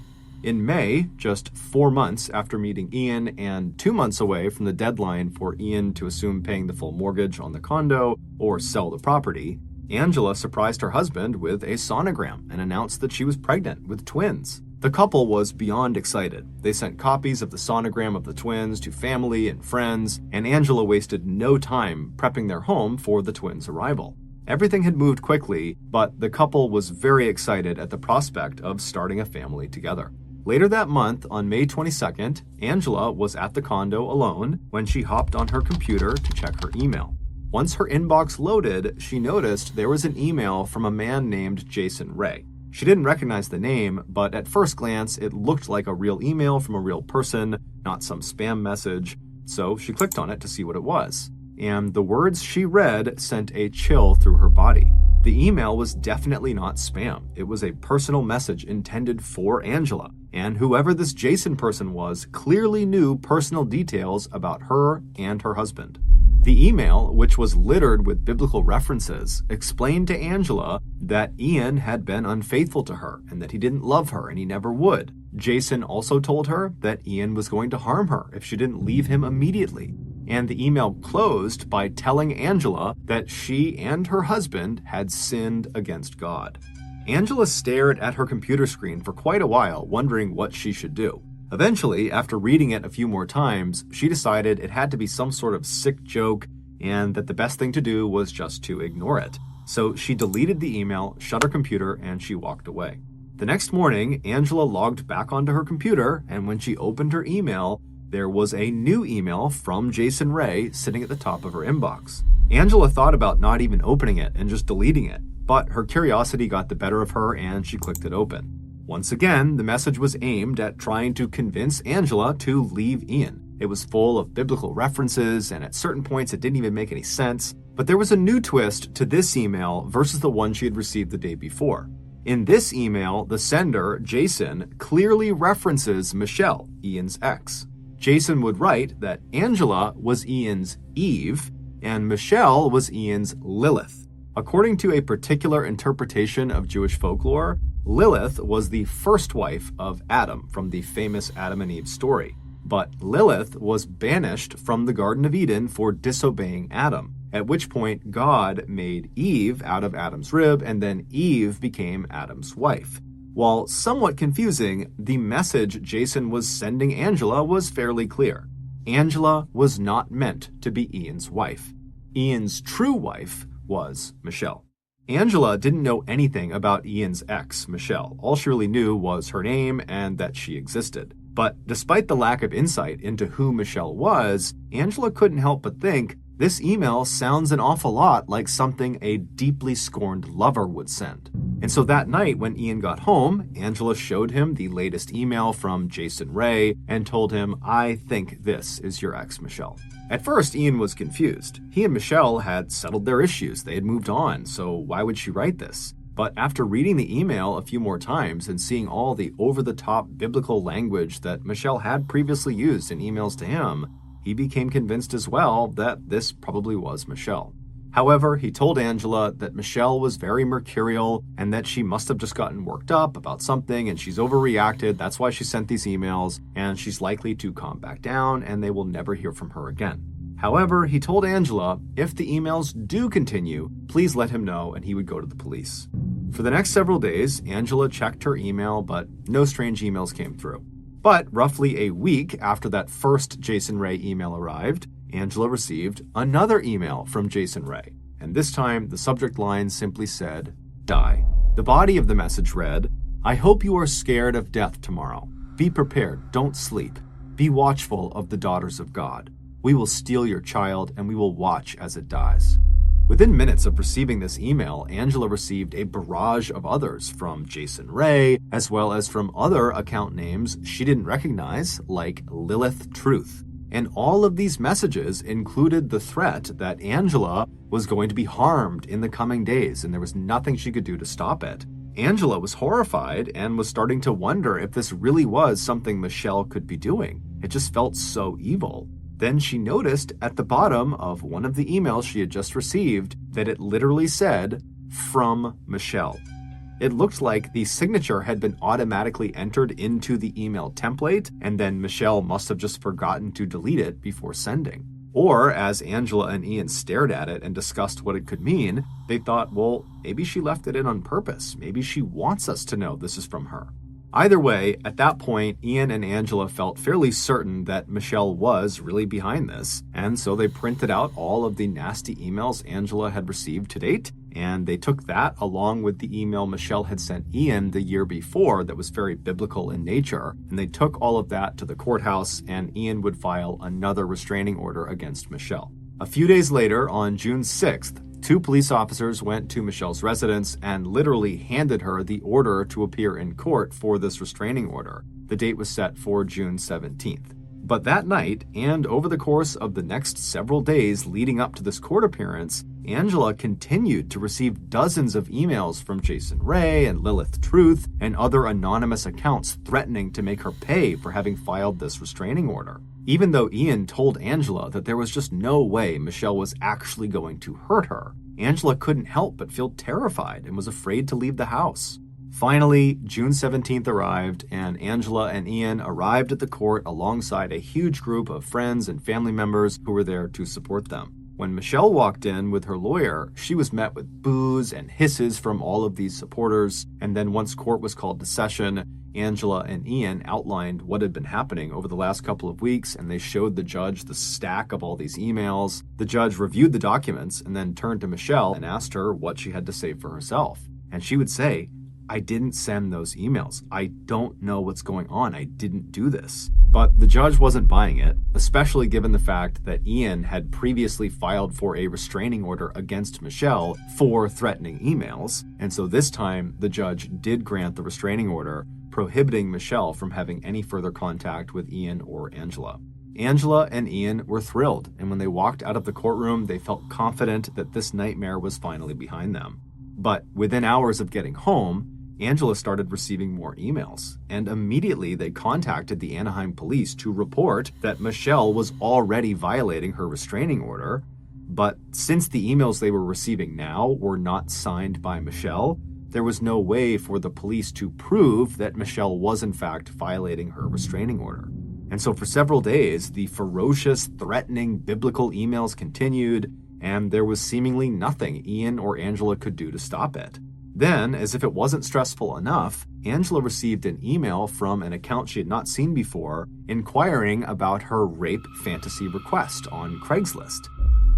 In May, just 4 months after meeting Ian and 2 months away from the deadline for Ian to assume paying the full mortgage on the condo or sell the property, Angela surprised her husband with a sonogram and announced that she was pregnant with twins. The couple was beyond excited. They sent copies of the sonogram of the twins to family and friends, and Angela wasted no time prepping their home for the twins' arrival. Everything had moved quickly, but the couple was very excited at the prospect of starting a family together. Later that month, on May 22nd, Angela was at the condo alone when she hopped on her computer to check her email. Once her inbox loaded, she noticed there was an email from a man named Jason Ray. She didn't recognize the name, but at first glance, it looked like a real email from a real person, not some spam message, so she clicked on it to see what it was. And the words she read sent a chill through her body. The email was definitely not spam. It was a personal message intended for Angela, and whoever this Jason person was clearly knew personal details about her and her husband. The email, which was littered with biblical references, explained to Angela that Ian had been unfaithful to her and that he didn't love her and he never would. Jason also told her that Ian was going to harm her if she didn't leave him immediately. And the email closed by telling Angela that she and her husband had sinned against God. Angela stared at her computer screen for quite a while, wondering what she should do. Eventually, after reading it a few more times, she decided it had to be some sort of sick joke and that the best thing to do was just to ignore it. So she deleted the email, shut her computer, and she walked away. The next morning, Angela logged back onto her computer, and when she opened her email, there was a new email from Jason Ray sitting at the top of her inbox. Angela thought about not even opening it and just deleting it, but her curiosity got the better of her and she clicked it open. Once again, the message was aimed at trying to convince Angela to leave Ian. It was full of biblical references, and at certain points it didn't even make any sense. But there was a new twist to this email versus the one she had received the day before. In this email, the sender, Jason, clearly references Michelle, Ian's ex. Jason would write that Angela was Ian's Eve, and Michelle was Ian's Lilith. According to a particular interpretation of Jewish folklore, Lilith was the first wife of Adam from the famous Adam and Eve story. But Lilith was banished from the Garden of Eden for disobeying Adam, at which point God made Eve out of Adam's rib, and then Eve became Adam's wife. While somewhat confusing, the message Jason was sending Angela was fairly clear. Angela was not meant to be Ian's wife. Ian's true wife was Michelle. Angela didn't know anything about Ian's ex, Michelle. All she really knew was her name and that she existed. But despite the lack of insight into who Michelle was, Angela couldn't help but think, this email sounds an awful lot like something a deeply scorned lover would send. And so that night when Ian got home, Angela showed him the latest email from Jason Ray and told him, I think this is your ex, Michelle. At first, Ian was confused. He and Michelle had settled their issues. They had moved on, so why would she write this? But after reading the email a few more times and seeing all the over-the-top biblical language that Michelle had previously used in emails to him, he became convinced as well that this probably was Michelle. However, he told Angela that Michelle was very mercurial and that she must have just gotten worked up about something and she's overreacted. That's why she sent these emails, and she's likely to calm back down and they will never hear from her again. However, he told Angela if the emails do continue, please let him know and he would go to the police. For the next several days, Angela checked her email, but no strange emails came through. But roughly a week after that first Jason Ray email arrived, Angela received another email from Jason Ray, and this time the subject line simply said, die. The body of the message read, I hope you are scared of death tomorrow. Be prepared, don't sleep. Be watchful of the daughters of God. We will steal your child and we will watch as it dies. Within minutes of receiving this email, Angela received a barrage of others from Jason Ray, as well as from other account names she didn't recognize, like Lilith Truth. And all of these messages included the threat that Angela was going to be harmed in the coming days, and there was nothing she could do to stop it. Angela was horrified and was starting to wonder if this really was something Michelle could be doing. It just felt so evil. Then she noticed at the bottom of one of the emails she had just received that it literally said, from Michelle. It looked like the signature had been automatically entered into the email template, and then Michelle must have just forgotten to delete it before sending. Or, as Angela and Ian stared at it and discussed what it could mean, they thought, well, maybe she left it in on purpose. Maybe she wants us to know this is from her. Either way, at that point, Ian and Angela felt fairly certain that Michelle was really behind this, and so they printed out all of the nasty emails Angela had received to date, And they took that along with the email Michelle had sent Ian the year before that was very biblical in nature. And they took all of that to the courthouse, and Ian would file another restraining order against Michelle. A few days later, on June 6th, 2 police officers went to Michelle's residence and literally handed her the order to appear in court for this restraining order. The date was set for June 17th. But that night, and over the course of the next several days leading up to this court appearance, Angela continued to receive dozens of emails from Jason Ray and Lilith Truth and other anonymous accounts threatening to make her pay for having filed this restraining order. Even though Ian told Angela that there was just no way Michelle was actually going to hurt her, Angela couldn't help but feel terrified and was afraid to leave the house. Finally, June 17th arrived, and Angela and Ian arrived at the court alongside a huge group of friends and family members who were there to support them. When Michelle walked in with her lawyer, she was met with boos and hisses from all of these supporters, and then once court was called to session, Angela and Ian outlined what had been happening over the last couple of weeks, and they showed the judge the stack of all these emails. The judge reviewed the documents and then turned to Michelle and asked her what she had to say for herself. And she would say, "I didn't send those emails. I don't know what's going on. I didn't do this." But the judge wasn't buying it, especially given the fact that Ian had previously filed for a restraining order against Michelle for threatening emails. And so this time, the judge did grant the restraining order, prohibiting Michelle from having any further contact with Ian or Angela. Angela and Ian were thrilled, and when they walked out of the courtroom, they felt confident that this nightmare was finally behind them. But within hours of getting home, Angela started receiving more emails, and immediately they contacted the Anaheim police to report that Michelle was already violating her restraining order. But since the emails they were receiving now were not signed by Michelle, there was no way for the police to prove that Michelle was in fact violating her restraining order. And so for several days, the ferocious, threatening, biblical emails continued, and there was seemingly nothing Ian or Angela could do to stop it. Then, as if it wasn't stressful enough, Angela received an email from an account she had not seen before, inquiring about her rape fantasy request on Craigslist.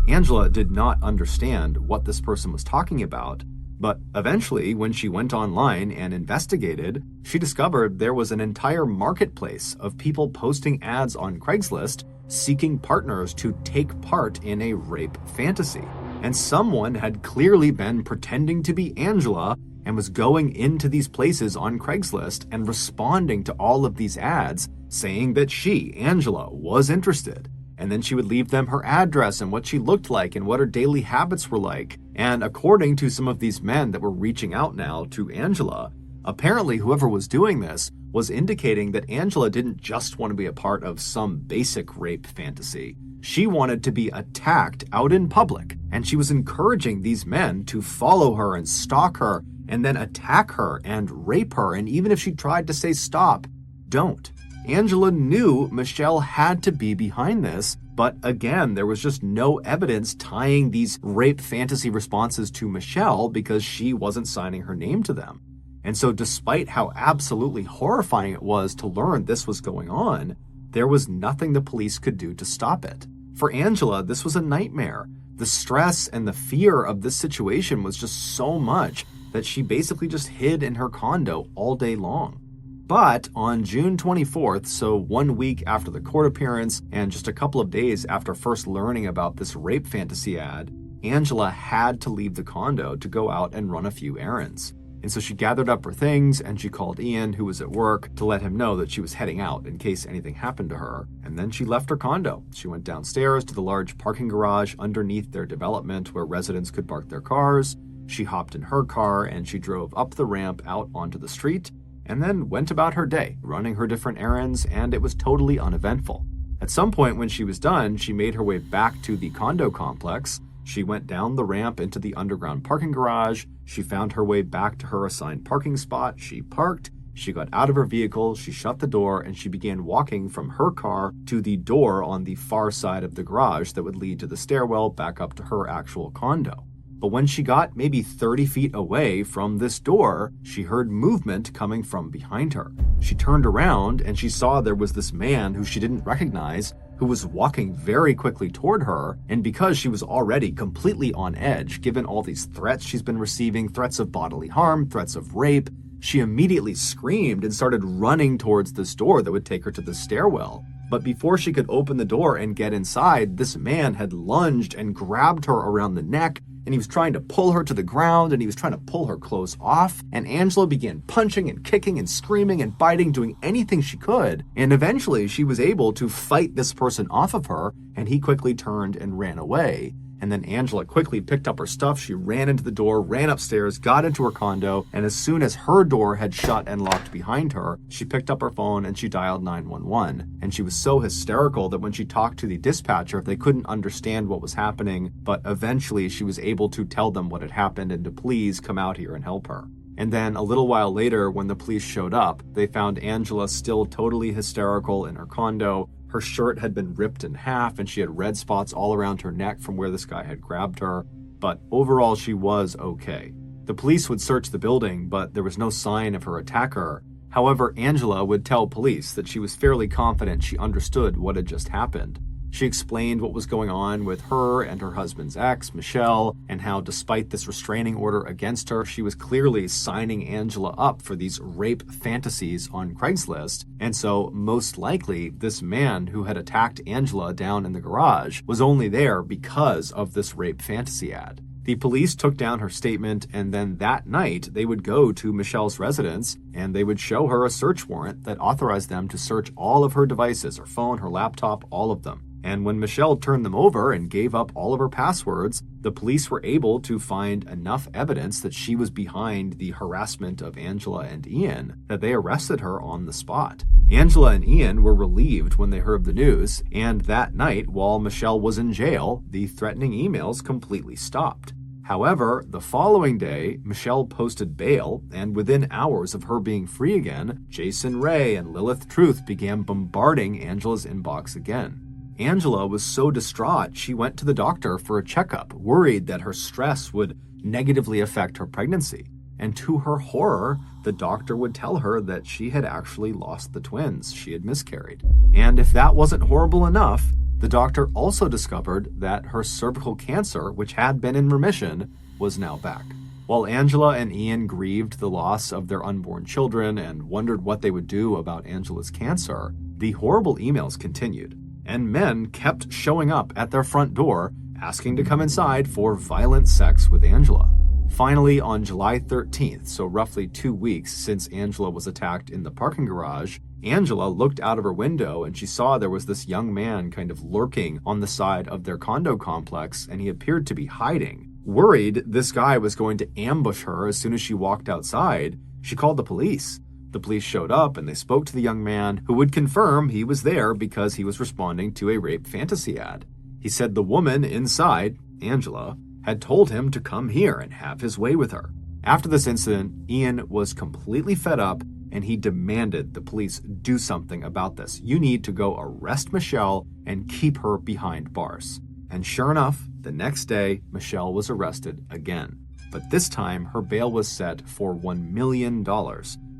Angela did not understand what this person was talking about, but eventually, when she went online and investigated, she discovered there was an entire marketplace of people posting ads on Craigslist seeking partners to take part in a rape fantasy. And someone had clearly been pretending to be Angela and was going into these places on Craigslist and responding to all of these ads saying that she, Angela, was interested. And then she would leave them her address and what she looked like and what her daily habits were like. And according to some of these men that were reaching out now to Angela, apparently whoever was doing this was indicating that Angela didn't just want to be a part of some basic rape fantasy. She wanted to be attacked out in public, and she was encouraging these men to follow her and stalk her and then attack her and rape her. And even if she tried to say stop, don't. Angela knew Michelle had to be behind this, but again, there was just no evidence tying these rape fantasy responses to Michelle because she wasn't signing her name to them. And so despite how absolutely horrifying it was to learn this was going on, there was nothing the police could do to stop it. For Angela, this was a nightmare. The stress and the fear of this situation was just so much that she basically just hid in her condo all day long. But on June 24th, so 1 week after the court appearance and just a couple of days after first learning about this rape fantasy ad, Angela had to leave the condo to go out and run a few errands. And so she gathered up her things and she called Ian, who was at work, to let him know that she was heading out in case anything happened to her. And then she left her condo. She went downstairs to the large parking garage underneath their development where residents could park their cars. She hopped in her car and she drove up the ramp out onto the street and then went about her day, running her different errands, and it was totally uneventful. At some point when she was done, she made her way back to the condo complex. She went down the ramp into the underground parking garage. She found her way back to her assigned parking spot. She parked. She got out of her vehicle. She shut the door and she began walking from her car to the door on the far side of the garage that would lead to the stairwell back up to her actual condo. But when she got maybe 30 feet away from this door, she heard movement coming from behind her. She turned around and she saw there was this man who she didn't recognize who was walking very quickly toward her, and because she was already completely on edge, given all these threats she's been receiving, threats of bodily harm, threats of rape, she immediately screamed and started running towards this door that would take her to the stairwell. But before she could open the door and get inside, this man had lunged and grabbed her around the neck, and he was trying to pull her to the ground, and he was trying to pull her clothes off. And Angela began punching and kicking and screaming and biting, doing anything she could. And eventually she was able to fight this person off of her, and he quickly turned and ran away. And then Angela quickly picked up her stuff. She ran into the door, ran upstairs, got into her condo, and as soon as her door had shut and locked behind her, she picked up her phone and she dialed 911. And she was so hysterical that when she talked to the dispatcher, they couldn't understand what was happening, but eventually she was able to tell them what had happened and to please come out here and help her. And then a little while later, when the police showed up, they found Angela still totally hysterical in her condo. Her shirt had been ripped in half and she had red spots all around her neck from where this guy had grabbed her. But overall, she was okay. The police would search the building, but there was no sign of her attacker. However, Angela would tell police that she was fairly confident she understood what had just happened. She explained what was going on with her and her husband's ex, Michelle, and how despite this restraining order against her, she was clearly signing Angela up for these rape fantasies on Craigslist. And so most likely this man who had attacked Angela down in the garage was only there because of this rape fantasy ad. The police took down her statement, and then that night they would go to Michelle's residence and they would show her a search warrant that authorized them to search all of her devices, her phone, her laptop, all of them. And when Michelle turned them over and gave up all of her passwords, the police were able to find enough evidence that she was behind the harassment of Angela and Ian that they arrested her on the spot. Angela and Ian were relieved when they heard the news, and that night, while Michelle was in jail, the threatening emails completely stopped. However, the following day, Michelle posted bail, and within hours of her being free again, Jason Ray and Lilith Truth began bombarding Angela's inbox again. Angela was so distraught, she went to the doctor for a checkup, worried that her stress would negatively affect her pregnancy. And to her horror, the doctor would tell her that she had actually lost the twins. She had miscarried. And if that wasn't horrible enough, the doctor also discovered that her cervical cancer, which had been in remission, was now back. While Angela and Ian grieved the loss of their unborn children and wondered what they would do about Angela's cancer, the horrible emails continued. And men kept showing up at their front door, asking to come inside for violent sex with Angela. Finally, on July 13th, so roughly 2 weeks since Angela was attacked in the parking garage, Angela looked out of her window and she saw there was this young man kind of lurking on the side of their condo complex, and he appeared to be hiding. Worried this guy was going to ambush her as soon as she walked outside, she called the police. The police showed up and they spoke to the young man, who would confirm he was there because he was responding to a rape fantasy ad. He said the woman inside, Angela, had told him to come here and have his way with her. After this incident, Ian was completely fed up and he demanded the police do something about this. You need to go arrest Michelle and keep her behind bars. And sure enough, the next day, Michelle was arrested again. But this time, her bail was set for $1 million,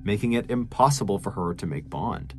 making it impossible for her to make bond.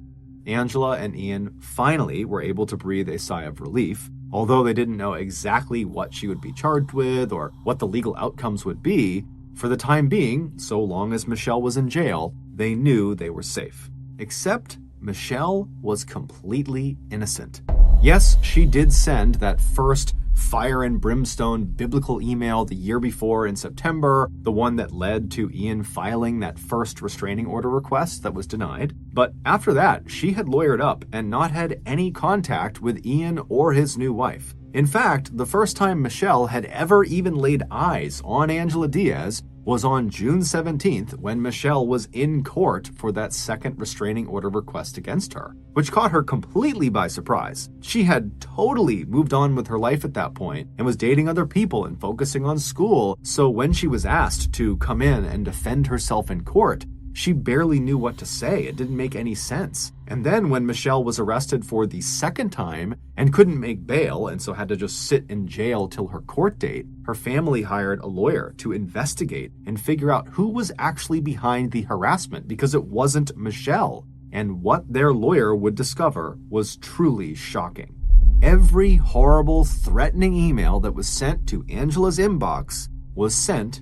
Angela and Ian finally were able to breathe a sigh of relief, although they didn't know exactly what she would be charged with or what the legal outcomes would be. For the time being, so long as Michelle was in jail, they knew they were safe. Except Michelle was completely innocent. Yes, she did send that first fire and brimstone biblical email the year before in September, the one that led to Ian filing that first restraining order request that was denied. But after that, she had lawyered up and not had any contact with Ian or his new wife. In fact, the first time Michelle had ever even laid eyes on Angela Diaz was on June 17th when Michelle was in court for that second restraining order request against her, which caught her completely by surprise. She had totally moved on with her life at that point and was dating other people and focusing on school, so when she was asked to come in and defend herself in court, she barely knew what to say. It didn't make any sense. And then when Michelle was arrested for the second time and couldn't make bail and so had to just sit in jail till her court date, her family hired a lawyer to investigate and figure out who was actually behind the harassment, because it wasn't Michelle. And what their lawyer would discover was truly shocking. Every horrible, threatening email that was sent to Angela's inbox was sent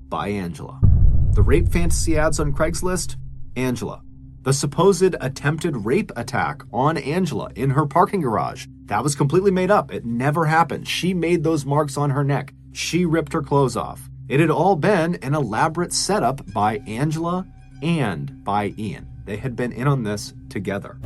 by Angela. The rape fantasy ads on Craigslist? Angela. The supposed attempted rape attack on Angela in her parking garage? That was completely made up. It never happened. She made those marks on her neck. She ripped her clothes off. It had all been an elaborate setup by Angela and by Ian. They had been in on this together.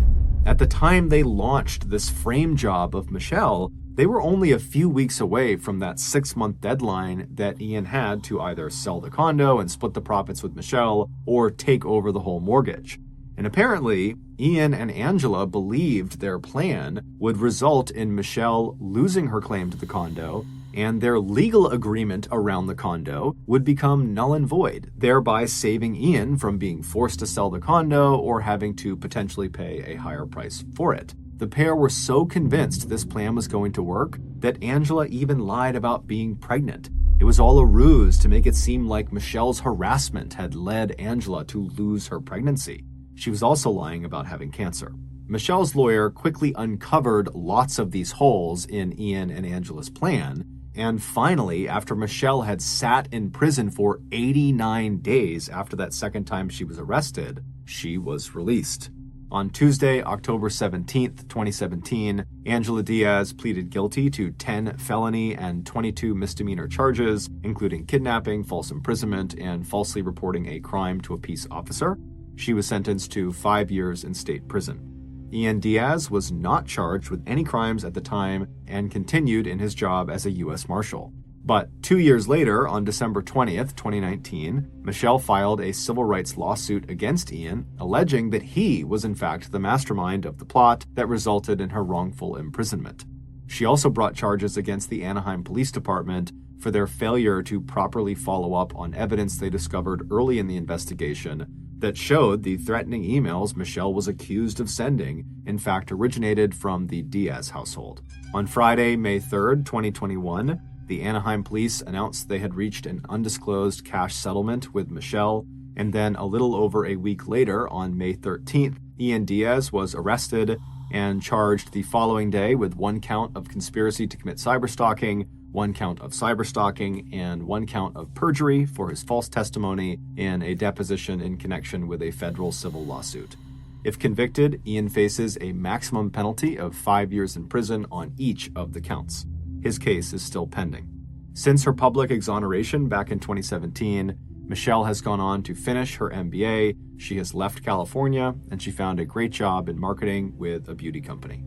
At the time they launched this frame job of Michelle, they were only a few weeks away from that 6-month deadline that Ian had to either sell the condo and split the profits with Michelle or take over the whole mortgage. And apparently, Ian and Angela believed their plan would result in Michelle losing her claim to the condo, and their legal agreement around the condo would become null and void, thereby saving Ian from being forced to sell the condo or having to potentially pay a higher price for it. The pair were so convinced this plan was going to work that Angela even lied about being pregnant. It was all a ruse to make it seem like Michelle's harassment had led Angela to lose her pregnancy. She was also lying about having cancer. Michelle's lawyer quickly uncovered lots of these holes in Ian and Angela's plan, and finally, after Michelle had sat in prison for 89 days after that second time she was arrested, she was released. On Tuesday, October 17th, 2017, Angela Diaz pleaded guilty to 10 felony and 22 misdemeanor charges, including kidnapping, false imprisonment, and falsely reporting a crime to a peace officer. She was sentenced to 5 years in state prison. Ian Diaz was not charged with any crimes at the time and continued in his job as a U.S. Marshal. But 2 years later, on December 20th, 2019, Michelle filed a civil rights lawsuit against Ian, alleging that he was in fact the mastermind of the plot that resulted in her wrongful imprisonment. She also brought charges against the Anaheim Police Department for their failure to properly follow up on evidence they discovered early in the investigation that showed the threatening emails Michelle was accused of sending, in fact, originated from the Diaz household. On Friday, May 3rd, 2021, the Anaheim police announced they had reached an undisclosed cash settlement with Michelle, and then a little over a week later, on May 13th, Ian Diaz was arrested and charged the following day with 1 count of conspiracy to commit cyberstalking, 1 count of cyberstalking, and 1 count of perjury for his false testimony in a deposition in connection with a federal civil lawsuit. If convicted, Ian faces a maximum penalty of 5 years in prison on each of the counts. His case is still pending. Since her public exoneration back in 2017, Michelle has gone on to finish her MBA, she has left California, and she found a great job in marketing with a beauty company.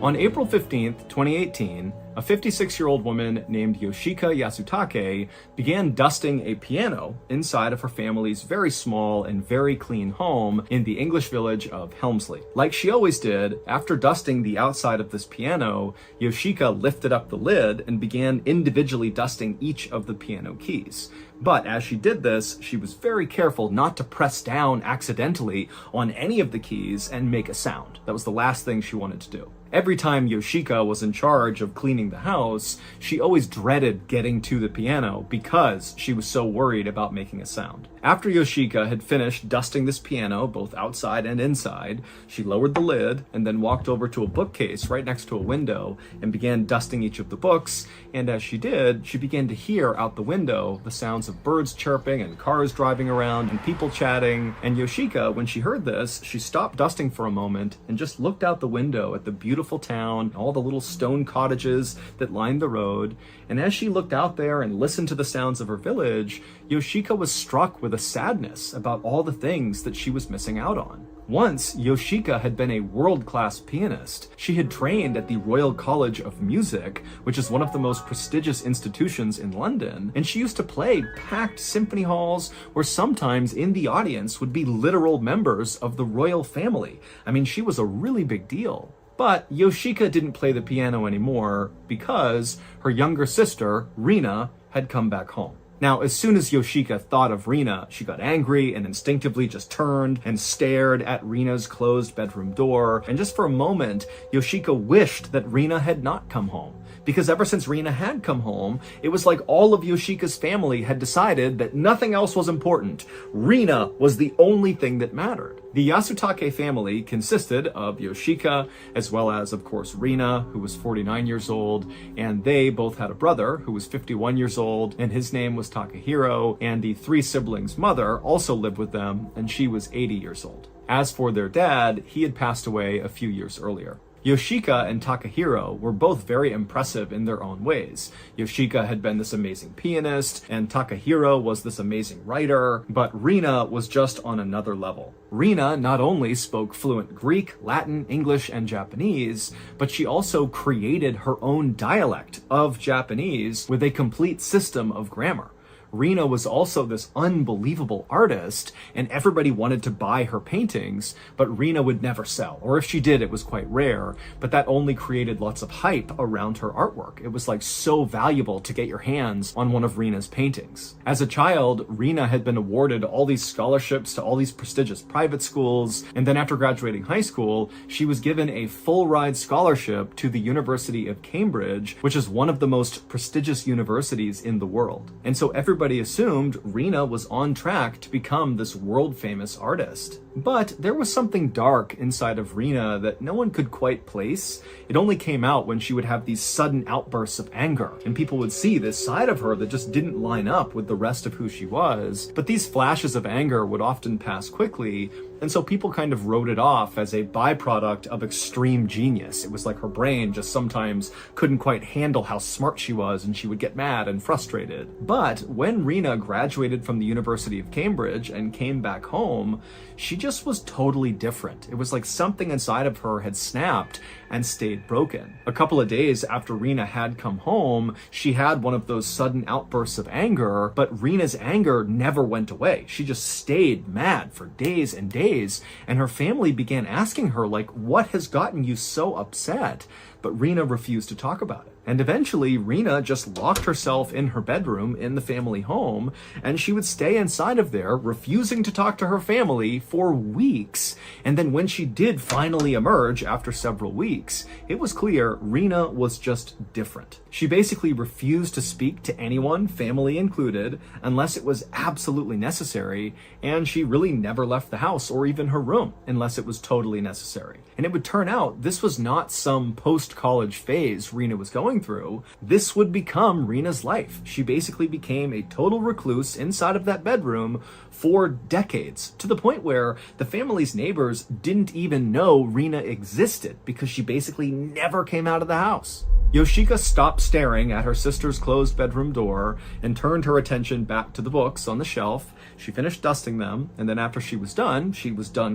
On April 15th, 2018, a 56-year-old woman named Yoshika Yasutake began dusting a piano inside of her family's very small and very clean home in the English village of Helmsley. Like she always did, after dusting the outside of this piano, Yoshika lifted up the lid and began individually dusting each of the piano keys. But as she did this, she was very careful not to press down accidentally on any of the keys and make a sound. That was the last thing she wanted to do. Every time Yoshika was in charge of cleaning the house, she always dreaded getting to the piano because she was so worried about making a sound. After Yoshika had finished dusting this piano, both outside and inside, she lowered the lid and then walked over to a bookcase right next to a window and began dusting each of the books. And as she did, she began to hear out the window the sounds of birds chirping and cars driving around and people chatting. And Yoshika, when she heard this, she stopped dusting for a moment and just looked out the window at the beautiful town, all the little stone cottages that lined the road. And as she looked out there and listened to the sounds of her village, Yoshika was struck with a sadness about all the things that she was missing out on. Once, Yoshika had been a world-class pianist. She had trained at the Royal College of Music, which is one of the most prestigious institutions in London, and she used to play packed symphony halls where sometimes in the audience would be literal members of the royal family. I mean, she was a really big deal. But Yoshika didn't play the piano anymore because her younger sister, Rina, had come back home. Now, as soon as Yoshika thought of Rina, she got angry and instinctively just turned and stared at Rina's closed bedroom door. And just for a moment, Yoshika wished that Rina had not come home, because ever since Rina had come home, it was like all of Yoshika's family had decided that nothing else was important. Rina was the only thing that mattered. The Yasutake family consisted of Yoshika, as well as, of course, Rina, who was 49 years old, and they both had a brother who was 51 years old, and his name was Takahiro, and the three siblings' mother also lived with them, and she was 80 years old. As for their dad, he had passed away a few years earlier. Yoshika and Takahiro were both very impressive in their own ways. Yoshika had been this amazing pianist, and Takahiro was this amazing writer, but Rina was just on another level. Rina not only spoke fluent Greek, Latin, English, and Japanese, but she also created her own dialect of Japanese with a complete system of grammar. Rina was also this unbelievable artist, and everybody wanted to buy her paintings, but Rina would never sell. Or if she did, it was quite rare, but that only created lots of hype around her artwork. It was like so valuable to get your hands on one of Rina's paintings. As a child, Rina had been awarded all these scholarships to all these prestigious private schools, and then after graduating high school, she was given a full-ride scholarship to the University of Cambridge, which is one of the most prestigious universities in the world. And so everybody assumed Rina was on track to become this world-famous artist. But there was something dark inside of Rina that no one could quite place. It only came out when she would have these sudden outbursts of anger, and people would see this side of her that just didn't line up with the rest of who she was. But these flashes of anger would often pass quickly, and so people kind of wrote it off as a byproduct of extreme genius. It was like her brain just sometimes couldn't quite handle how smart she was, and she would get mad and frustrated. But when Rina graduated from the University of Cambridge and came back home, she just was totally different. It was like something inside of her had snapped and stayed broken. A couple of days after Rina had come home, she had one of those sudden outbursts of anger, but Rina's anger never went away. She just stayed mad for days and days, and her family began asking her, like, what has gotten you so upset? But Rina refused to talk about it. And eventually, Rina just locked herself in her bedroom in the family home, and she would stay inside of there, refusing to talk to her family for weeks. And then when she did finally emerge after several weeks, it was clear Rina was just different. She basically refused to speak to anyone, family included, unless it was absolutely necessary, and she really never left the house or even her room unless it was totally necessary. And it would turn out this was not some post-college phase Rina was going through. This would become Rina's life. She basically became a total recluse inside of that bedroom for decades, to the point where the family's neighbors didn't even know Rina existed because she basically never came out of the house. Yoshika stopped staring at her sister's closed bedroom door and turned her attention back to the books on the shelf. She finished dusting them, and then after she was done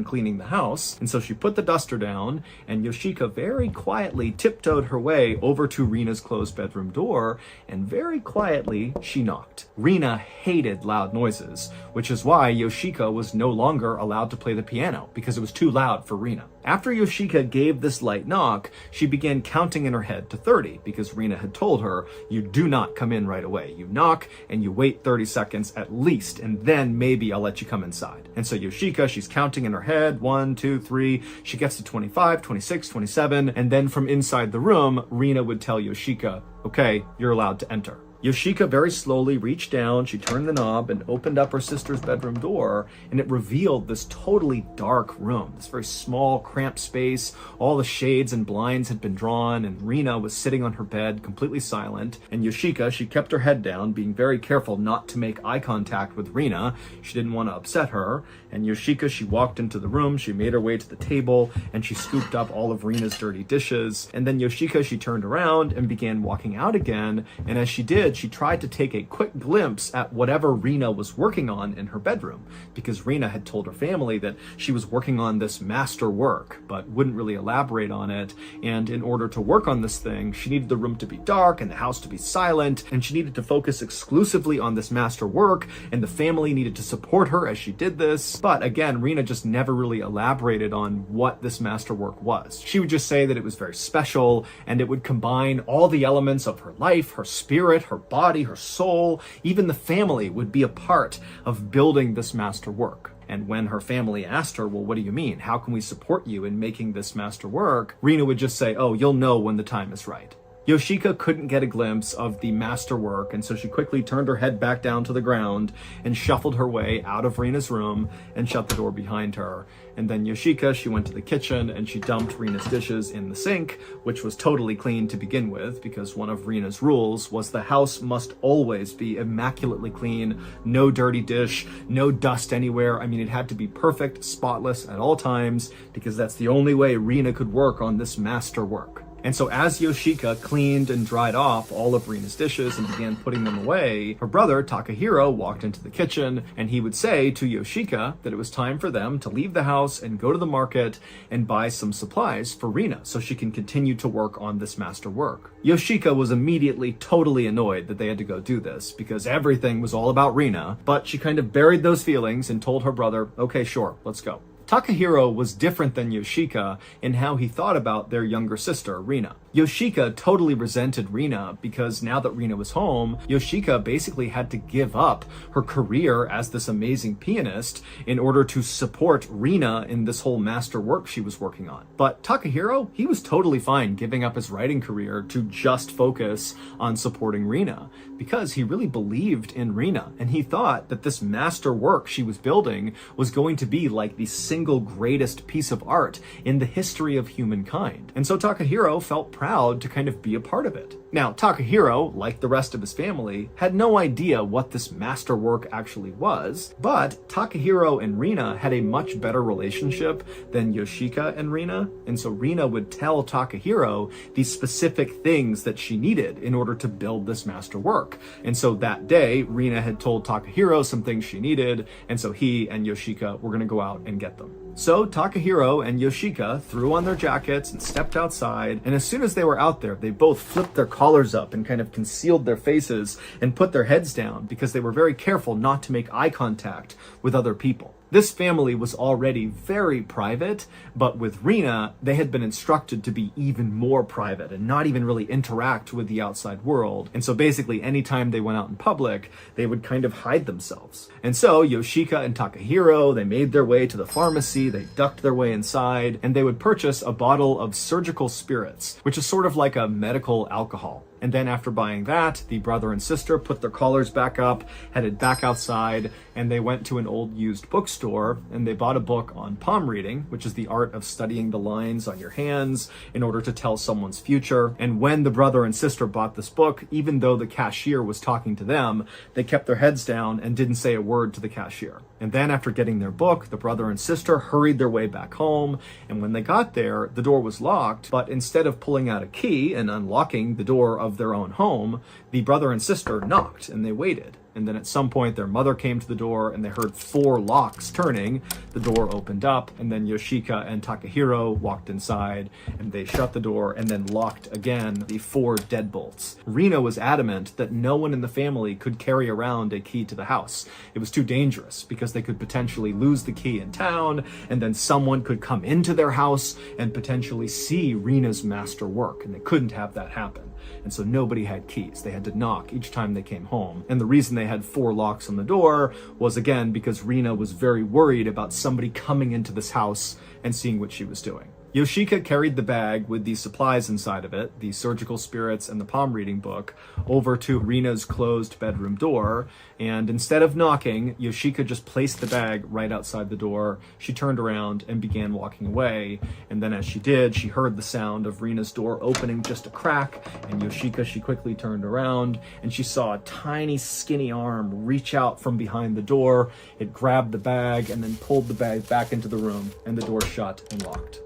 cleaning the house, and so she put the duster down, and Yoshika very quietly tiptoed her way over to Rina's closed bedroom door, and very quietly she knocked. Rina hated loud noises, which is why Yoshika was no longer allowed to play the piano, because it was too loud for Rina. After Yoshika gave this light knock, she began counting in her head to 30, because Rina had told her, you do not come in right away. You knock, and you wait 30 seconds at least, and then maybe I'll let you come inside. And so Yoshika, she's counting in her head, 1, 2, 3, she gets to 25, 26, 27, and then from inside the room, Rina would tell Yoshika, okay, you're allowed to enter. Yoshika very slowly reached down, she turned the knob and opened up her sister's bedroom door, and it revealed this totally dark room, this very small, cramped space. All the shades and blinds had been drawn, and Rina was sitting on her bed, completely silent. And Yoshika, she kept her head down, being very careful not to make eye contact with Rina. She didn't want to upset her. And Yoshika, she walked into the room, she made her way to the table, and she scooped up all of Rina's dirty dishes. And then Yoshika, she turned around and began walking out again, and as she did, she tried to take a quick glimpse at whatever Rina was working on in her bedroom, because Rina had told her family that she was working on this master work, but wouldn't really elaborate on it. And in order to work on this thing, she needed the room to be dark and the house to be silent, and she needed to focus exclusively on this master work, and the family needed to support her as she did this. But again, Rina just never really elaborated on what this masterwork was. She would just say that it was very special, and it would combine all the elements of her life, her spirit, her body, her soul. Even the family would be a part of building this masterwork. And when her family asked her, well, what do you mean? How can we support you in making this masterwork? Rina would just say, oh, you'll know when the time is right. Yoshika couldn't get a glimpse of the masterwork, and so she quickly turned her head back down to the ground and shuffled her way out of Rina's room and shut the door behind her. And then Yoshika, she went to the kitchen and she dumped Rina's dishes in the sink, which was totally clean to begin with, because one of Rina's rules was the house must always be immaculately clean, no dirty dish, no dust anywhere. I mean, it had to be perfect, spotless at all times, because that's the only way Rina could work on this masterwork. And so as Yoshika cleaned and dried off all of Rina's dishes and began putting them away, her brother Takahiro walked into the kitchen, and he would say to Yoshika that it was time for them to leave the house and go to the market and buy some supplies for Rina so she can continue to work on this master work. Yoshika was immediately totally annoyed that they had to go do this because everything was all about Rina, but she kind of buried those feelings and told her brother, okay, sure, let's go. Takahiro was different than Yoshika in how he thought about their younger sister, Rina. Yoshika totally resented Rina because now that Rina was home, Yoshika basically had to give up her career as this amazing pianist in order to support Rina in this whole master work she was working on. But Takahiro, he was totally fine giving up his writing career to just focus on supporting Rina because he really believed in Rina, and he thought that this master work she was building was going to be like the single greatest piece of art in the history of humankind. And so Takahiro felt proud to kind of be a part of it. Now, Takahiro, like the rest of his family, had no idea what this masterwork actually was, but Takahiro and Rina had a much better relationship than Yoshika and Rina, and so Rina would tell Takahiro the specific things that she needed in order to build this masterwork. And so that day, Rina had told Takahiro some things she needed, and so he and Yoshika were going to go out and get them. So Takahiro and Yoshika threw on their jackets and stepped outside, and as soon as they were out there, they both flipped their collars up and kind of concealed their faces and put their heads down because they were very careful not to make eye contact with other people. This family was already very private, but with Rina, they had been instructed to be even more private and not even really interact with the outside world. And so basically, anytime they went out in public, they would kind of hide themselves. And so Yoshika and Takahiro, they made their way to the pharmacy, they ducked their way inside, and they would purchase a bottle of surgical spirits, which is sort of like a medical alcohol. And then after buying that, the brother and sister put their collars back up, headed back outside, and they went to an old used bookstore and they bought a book on palm reading, which is the art of studying the lines on your hands in order to tell someone's future. And when the brother and sister bought this book, even though the cashier was talking to them, they kept their heads down and didn't say a word to the cashier. And then after getting their book, the brother and sister hurried their way back home. And when they got there, the door was locked, but instead of pulling out a key and unlocking the door of their own home, the brother and sister knocked and they waited. And then at some point their mother came to the door and they heard 4 locks turning. The door opened up and then Yoshika and Takahiro walked inside and they shut the door and then locked again the 4 deadbolts. Rina was adamant that no one in the family could carry around a key to the house. It was too dangerous because they could potentially lose the key in town and then someone could come into their house and potentially see Rina's master work, and they couldn't have that happen. And so nobody had keys. They had to knock each time they came home. And the reason they had 4 locks on the door was, again, because Rina was very worried about somebody coming into this house and seeing what she was doing. Yoshika carried the bag with the supplies inside of it, the surgical spirits and the palm reading book, over to Rina's closed bedroom door. And instead of knocking, Yoshika just placed the bag right outside the door. She turned around and began walking away. And then as she did, she heard the sound of Rina's door opening just a crack. And Yoshika, she quickly turned around and she saw a tiny skinny arm reach out from behind the door. It grabbed the bag and then pulled the bag back into the room, and the door shut and locked.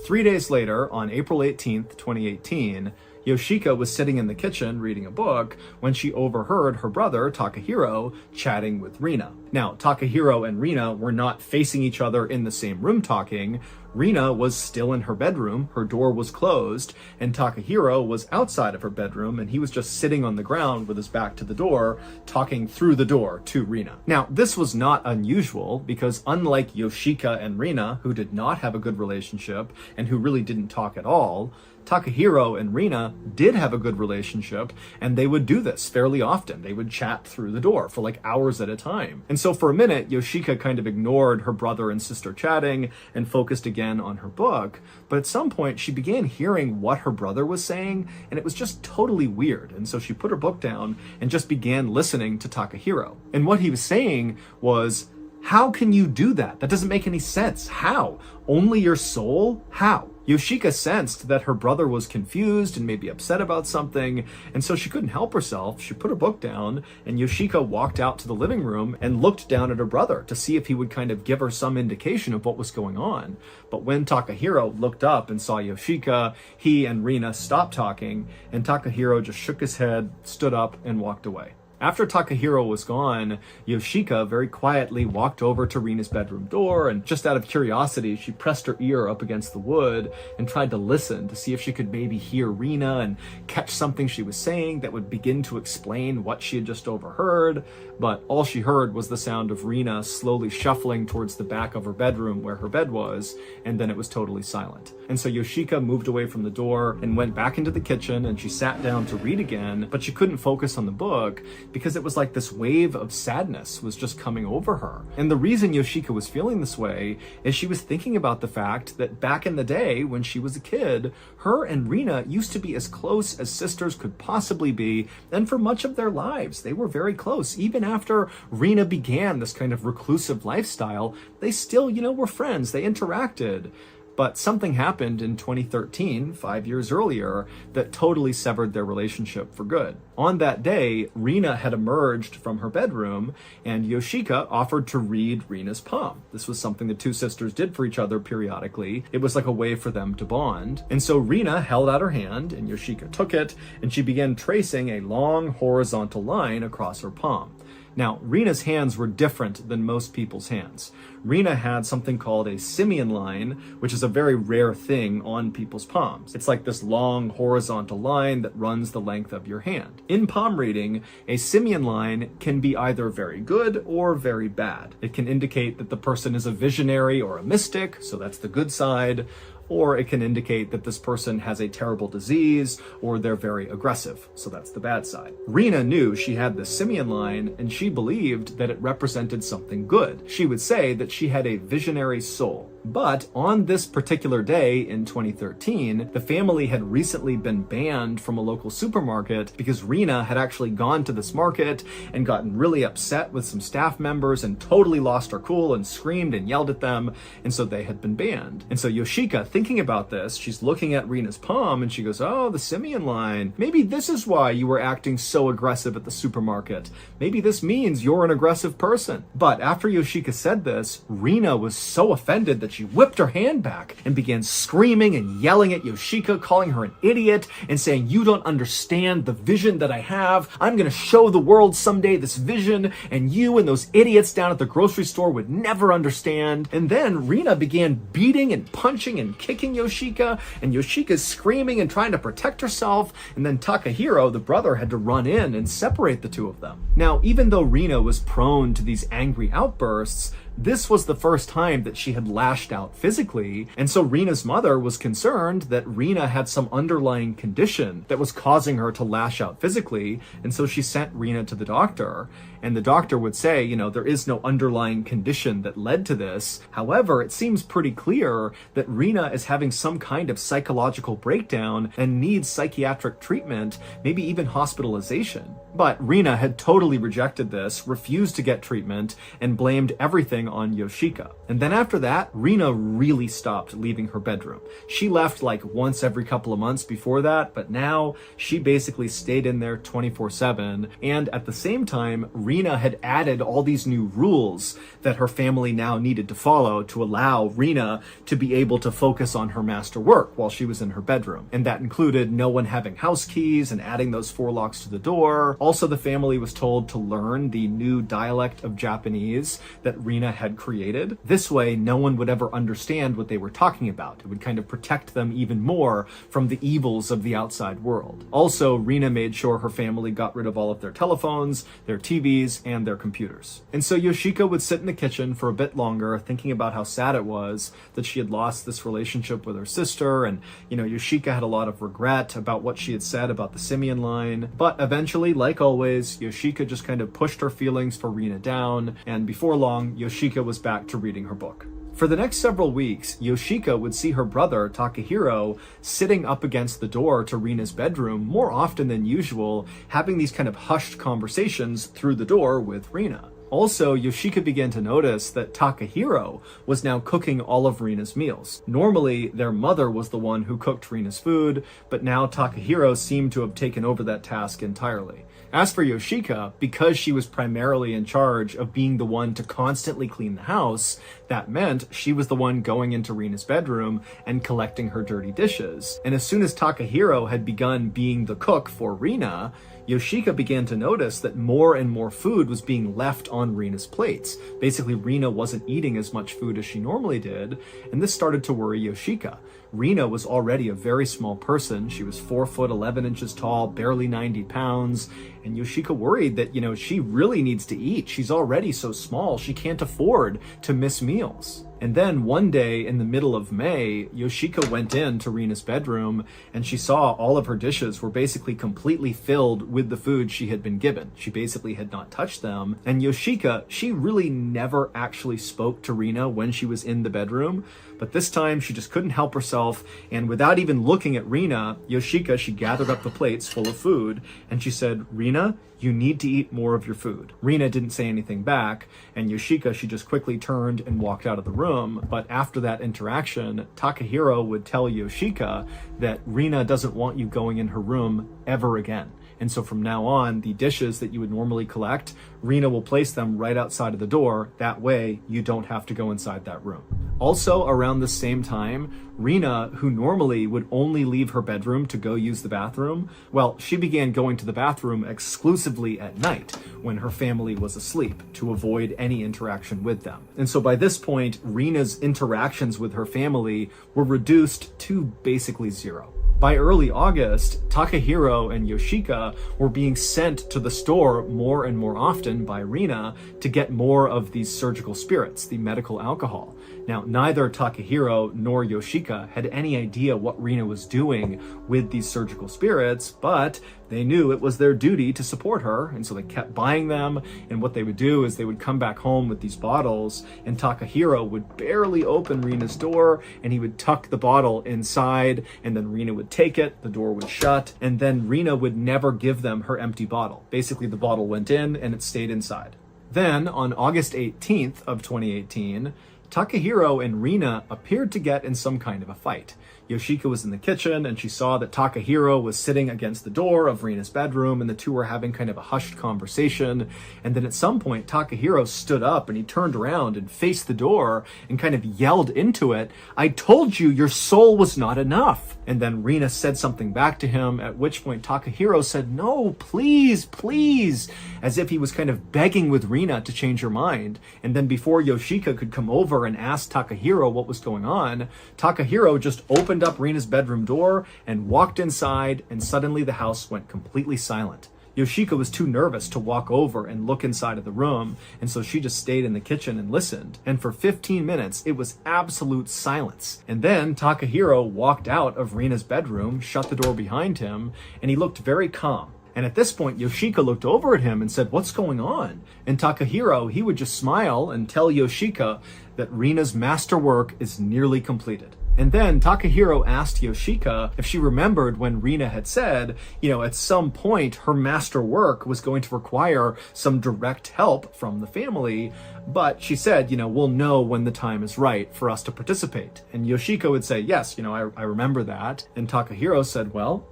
Three days later, on April 18th, 2018, Yoshika was sitting in the kitchen reading a book when she overheard her brother, Takahiro, chatting with Rina. Now, Takahiro and Rina were not facing each other in the same room talking. Rina was still in her bedroom, her door was closed, and Takahiro was outside of her bedroom, and he was just sitting on the ground with his back to the door, talking through the door to Rina. Now, this was not unusual, because unlike Yoshika and Rina, who did not have a good relationship, and who really didn't talk at all, Takahiro and Rina did have a good relationship, and they would do this fairly often. They would chat through the door for like hours at a time. And so for a minute, Yoshika kind of ignored her brother and sister chatting and focused again on her book. But at some point, she began hearing what her brother was saying, and it was just totally weird. And so she put her book down and just began listening to Takahiro. And what he was saying was, how can you do that? That doesn't make any sense. How? Only your soul? How? Yoshika sensed that her brother was confused and maybe upset about something, and so she couldn't help herself. She put her book down, and Yoshika walked out to the living room and looked down at her brother to see if he would kind of give her some indication of what was going on. But when Takahiro looked up and saw Yoshika, he and Rina stopped talking, and Takahiro just shook his head, stood up, and walked away. After Takahiro was gone, Yoshika very quietly walked over to Rina's bedroom door, and just out of curiosity, she pressed her ear up against the wood and tried to listen to see if she could maybe hear Rina and catch something she was saying that would begin to explain what she had just overheard. But all she heard was the sound of Rina slowly shuffling towards the back of her bedroom where her bed was, and then it was totally silent. And so Yoshika moved away from the door and went back into the kitchen, and she sat down to read again, but she couldn't focus on the book because it was like this wave of sadness was just coming over her. And the reason Yoshika was feeling this way is she was thinking about the fact that back in the day when she was a kid, her and Rina used to be as close as sisters could possibly be, and for much of their lives they were very close. Even after Rina began this kind of reclusive lifestyle, they still, were friends, they interacted. But something happened in 2013, 5 years earlier, that totally severed their relationship for good. On that day, Rina had emerged from her bedroom, and Yoshika offered to read Rina's palm. This was something the two sisters did for each other periodically. It was like a way for them to bond. And so Rina held out her hand, and Yoshika took it, and she began tracing a long horizontal line across her palm. Now, Rina's hands were different than most people's hands. Rina had something called a simian line, which is a very rare thing on people's palms. It's like this long horizontal line that runs the length of your hand. In palm reading, a simian line can be either very good or very bad. It can indicate that the person is a visionary or a mystic, so that's the good side, or it can indicate that this person has a terrible disease or they're very aggressive, so that's the bad side. Rina knew she had the simian line, and she believed that it represented something good. She would say that she had a visionary soul. But on this particular day in 2013, the family had recently been banned from a local supermarket because Rina had actually gone to this market and gotten really upset with some staff members and totally lost her cool and screamed and yelled at them, and so they had been banned. And so Yoshika, thinking about this, she's looking at Rina's palm and she goes, oh, the simian line. Maybe this is why you were acting so aggressive at the supermarket. Maybe this means you're an aggressive person. But after Yoshika said this, Rina was so offended that she whipped her hand back and began screaming and yelling at Yoshika, calling her an idiot and saying, you don't understand the vision that I have. I'm going to show the world someday this vision, and you and those idiots down at the grocery store would never understand. And then Rina began beating and punching and kicking Yoshika, and Yoshika's screaming and trying to protect herself. And then Takahiro, the brother, had to run in and separate the two of them. Now, even though Rina was prone to these angry outbursts, this was the first time that she had lashed out physically, and so Rina's mother was concerned that Rina had some underlying condition that was causing her to lash out physically, and so she sent Rina to the doctor. And the doctor would say, there is no underlying condition that led to this. However, it seems pretty clear that Rina is having some kind of psychological breakdown and needs psychiatric treatment, maybe even hospitalization. But Rina had totally rejected this, refused to get treatment, and blamed everything on Yoshika. And then after that, Rina really stopped leaving her bedroom. She left like once every couple of months before that, but now she basically stayed in there 24/7. And at the same time, Rina had added all these new rules that her family now needed to follow to allow Rina to be able to focus on her master work while she was in her bedroom. And that included no one having house keys and adding those 4 locks to the door. Also, the family was told to learn the new dialect of Japanese that Rina had created. This way, no one would ever understand what they were talking about. It would kind of protect them even more from the evils of the outside world. Also, Rina made sure her family got rid of all of their telephones, their TVs, TVs and their computers. And so Yoshika would sit in the kitchen for a bit longer, thinking about how sad it was that she had lost this relationship with her sister. And, Yoshika had a lot of regret about what she had said about the Simeon line. But eventually, like always, Yoshika just kind of pushed her feelings for Rina down. And before long, Yoshika was back to reading her book. For the next several weeks, Yoshika would see her brother, Takahiro, sitting up against the door to Rina's bedroom more often than usual, having these kind of hushed conversations through the door with Rina. Also, Yoshika began to notice that Takahiro was now cooking all of Rina's meals. Normally, their mother was the one who cooked Rina's food, but now Takahiro seemed to have taken over that task entirely. As for Yoshika, because she was primarily in charge of being the one to constantly clean the house, that meant she was the one going into Rina's bedroom and collecting her dirty dishes. And as soon as Takahiro had begun being the cook for Rina, Yoshika began to notice that more and more food was being left on Rina's plates. Basically, Rina wasn't eating as much food as she normally did, and this started to worry Yoshika. Rina was already a very small person. She was 4 foot 11 inches tall, barely 90 pounds, and Yoshika worried that, she really needs to eat. She's already so small, she can't afford to miss meals. And then one day in the middle of May, Yoshika went into Rina's bedroom and she saw all of her dishes were basically completely filled with the food she had been given. She basically had not touched them. And Yoshika, she really never actually spoke to Rina when she was in the bedroom. But this time she just couldn't help herself. And without even looking at Rina, Yoshika, she gathered up the plates full of food and she said, "Rina, you need to eat more of your food." Rina didn't say anything back, and Yoshika, she just quickly turned and walked out of the room. But after that interaction, Takahiro would tell Yoshika that Rina doesn't want you going in her room ever again. And so from now on, the dishes that you would normally collect, Rina will place them right outside of the door. That way, you don't have to go inside that room. Also, around the same time, Rina, who normally would only leave her bedroom to go use the bathroom, well, she began going to the bathroom exclusively at night when her family was asleep to avoid any interaction with them. And so by this point, Rina's interactions with her family were reduced to basically zero. By early August, Takahiro and Yoshika were being sent to the store more and more often by Rina to get more of these surgical spirits, the medical alcohol. Now, neither Takahiro nor Yoshika had any idea what Rina was doing with these surgical spirits, but they knew it was their duty to support her, and so they kept buying them. And what they would do is they would come back home with these bottles, and Takahiro would barely open Rina's door, and he would tuck the bottle inside, and then Rina would take it, the door would shut, and then Rina would never give them her empty bottle. Basically, the bottle went in, and it stayed inside. Then, on August 18th of 2018, Takahiro and Rina appeared to get in some kind of a fight. Yoshika was in the kitchen and she saw that Takahiro was sitting against the door of Rina's bedroom and the two were having kind of a hushed conversation. And then at some point, Takahiro stood up and he turned around and faced the door and kind of yelled into it, "I told you your soul was not enough." And then Rina said something back to him, at which point Takahiro said, "No, please, please," as if he was kind of begging with Rina to change her mind. And then before Yoshika could come over and ask Takahiro what was going on, Takahiro just opened up Rina's bedroom door and walked inside, and suddenly the house went completely silent. Yoshika was too nervous to walk over and look inside of the room, and so she just stayed in the kitchen and listened. And for 15 minutes, it was absolute silence. And then Takahiro walked out of Rina's bedroom, shut the door behind him, and he looked very calm. And at this point, Yoshika looked over at him and said, "What's going on?" And Takahiro, he would just smile and tell Yoshika that Rina's masterwork is nearly completed. And then Takahiro asked Yoshika if she remembered when Rina had said, at some point her masterwork was going to require some direct help from the family. But she said, we'll know when the time is right for us to participate. And Yoshika would say, "Yes, I remember that." And Takahiro said, "Well,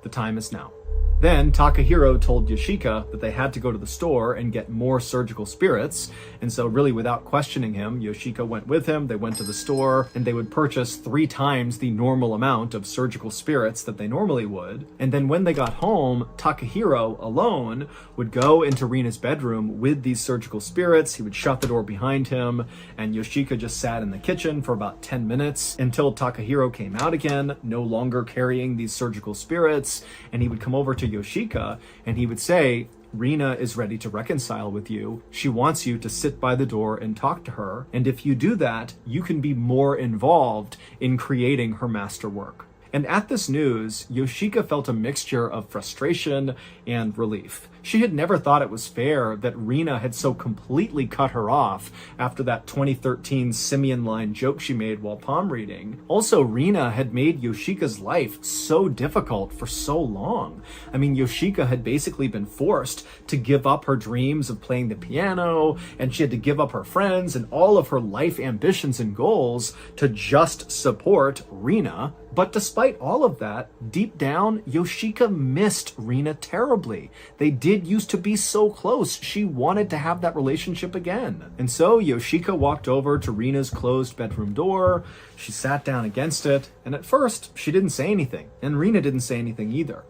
the time is now." Then Takahiro told Yoshika that they had to go to the store and get more surgical spirits. And so really without questioning him, Yoshika went with him. They went to the store and they would purchase 3 times the normal amount of surgical spirits that they normally would. And then when they got home, Takahiro alone would go into Rina's bedroom with these surgical spirits. He would shut the door behind him and Yoshika just sat in the kitchen for about 10 minutes until Takahiro came out again, no longer carrying these surgical spirits. And he would come over over to Yoshika and he would say, Rina is ready to reconcile with you. She wants you to sit by the door and talk to her. And if you do that, you can be more involved in creating her masterwork. And at this news, Yoshika felt a mixture of frustration and relief. She had never thought it was fair that Rina had so completely cut her off after that 2013 simian line joke she made while palm reading. Also, Rina had made Yoshika's life so difficult for so long. I mean, Yoshika had basically been forced to give up her dreams of playing the piano, and she had to give up her friends and all of her life ambitions and goals to just support Rina. But despite all of that, deep down, Yoshika missed Rina terribly. They did used to be so close. She wanted to have that relationship again. And so Yoshika walked over to Rina's closed bedroom door. She sat down against it, and at first, she didn't say anything, and Rina didn't say anything either.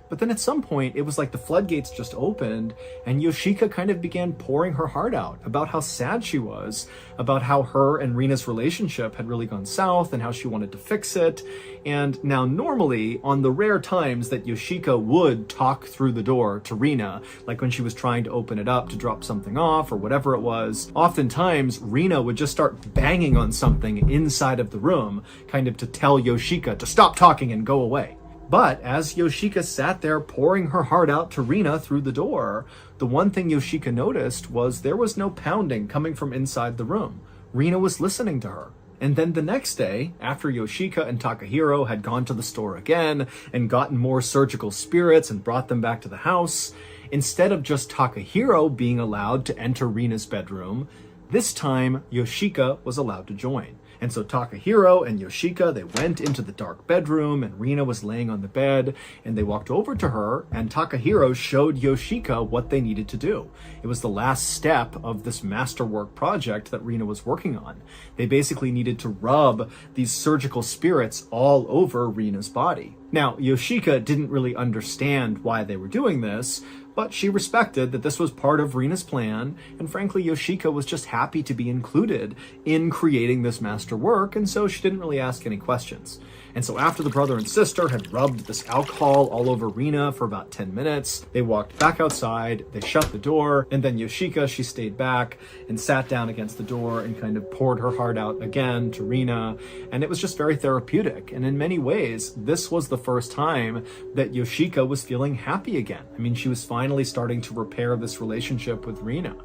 But then at some point, it was like the floodgates just opened, and Yoshika kind of began pouring her heart out about how sad she was, about how her and Rina's relationship had really gone south and how she wanted to fix it. And now normally, on the rare times that Yoshika would talk through the door to Rina, like when she was trying to open it up to drop something off or whatever it was, oftentimes Rina would just start banging on something inside of the room, kind of to tell Yoshika to stop talking and go away. But as Yoshika sat there pouring her heart out to Rina through the door, the one thing Yoshika noticed was there was no pounding coming from inside the room. Rina was listening to her. And then the next day, after Yoshika and Takahiro had gone to the store again and gotten more surgical spirits and brought them back to the house, instead of just Takahiro being allowed to enter Rina's bedroom, this time Yoshika was allowed to join. And so Takahiro and Yoshika, they went into the dark bedroom and Rina was laying on the bed and they walked over to her and Takahiro showed Yoshika what they needed to do. It was the last step of this masterwork project that Rina was working on. They basically needed to rub these surgical spirits all over Rina's body. Now, Yoshika didn't really understand why they were doing this, but she respected that this was part of Rina's plan, and frankly, Yoshika was just happy to be included in creating this master work, and so she didn't really ask any questions. And so after the brother and sister had rubbed this alcohol all over Rina for about 10 minutes, they walked back outside, they shut the door, and then Yoshika, she stayed back and sat down against the door and kind of poured her heart out again to Rina, and it was just very therapeutic. And in many ways, this was the first time that Yoshika was feeling happy again. I mean, she was finally starting to repair this relationship with Rina.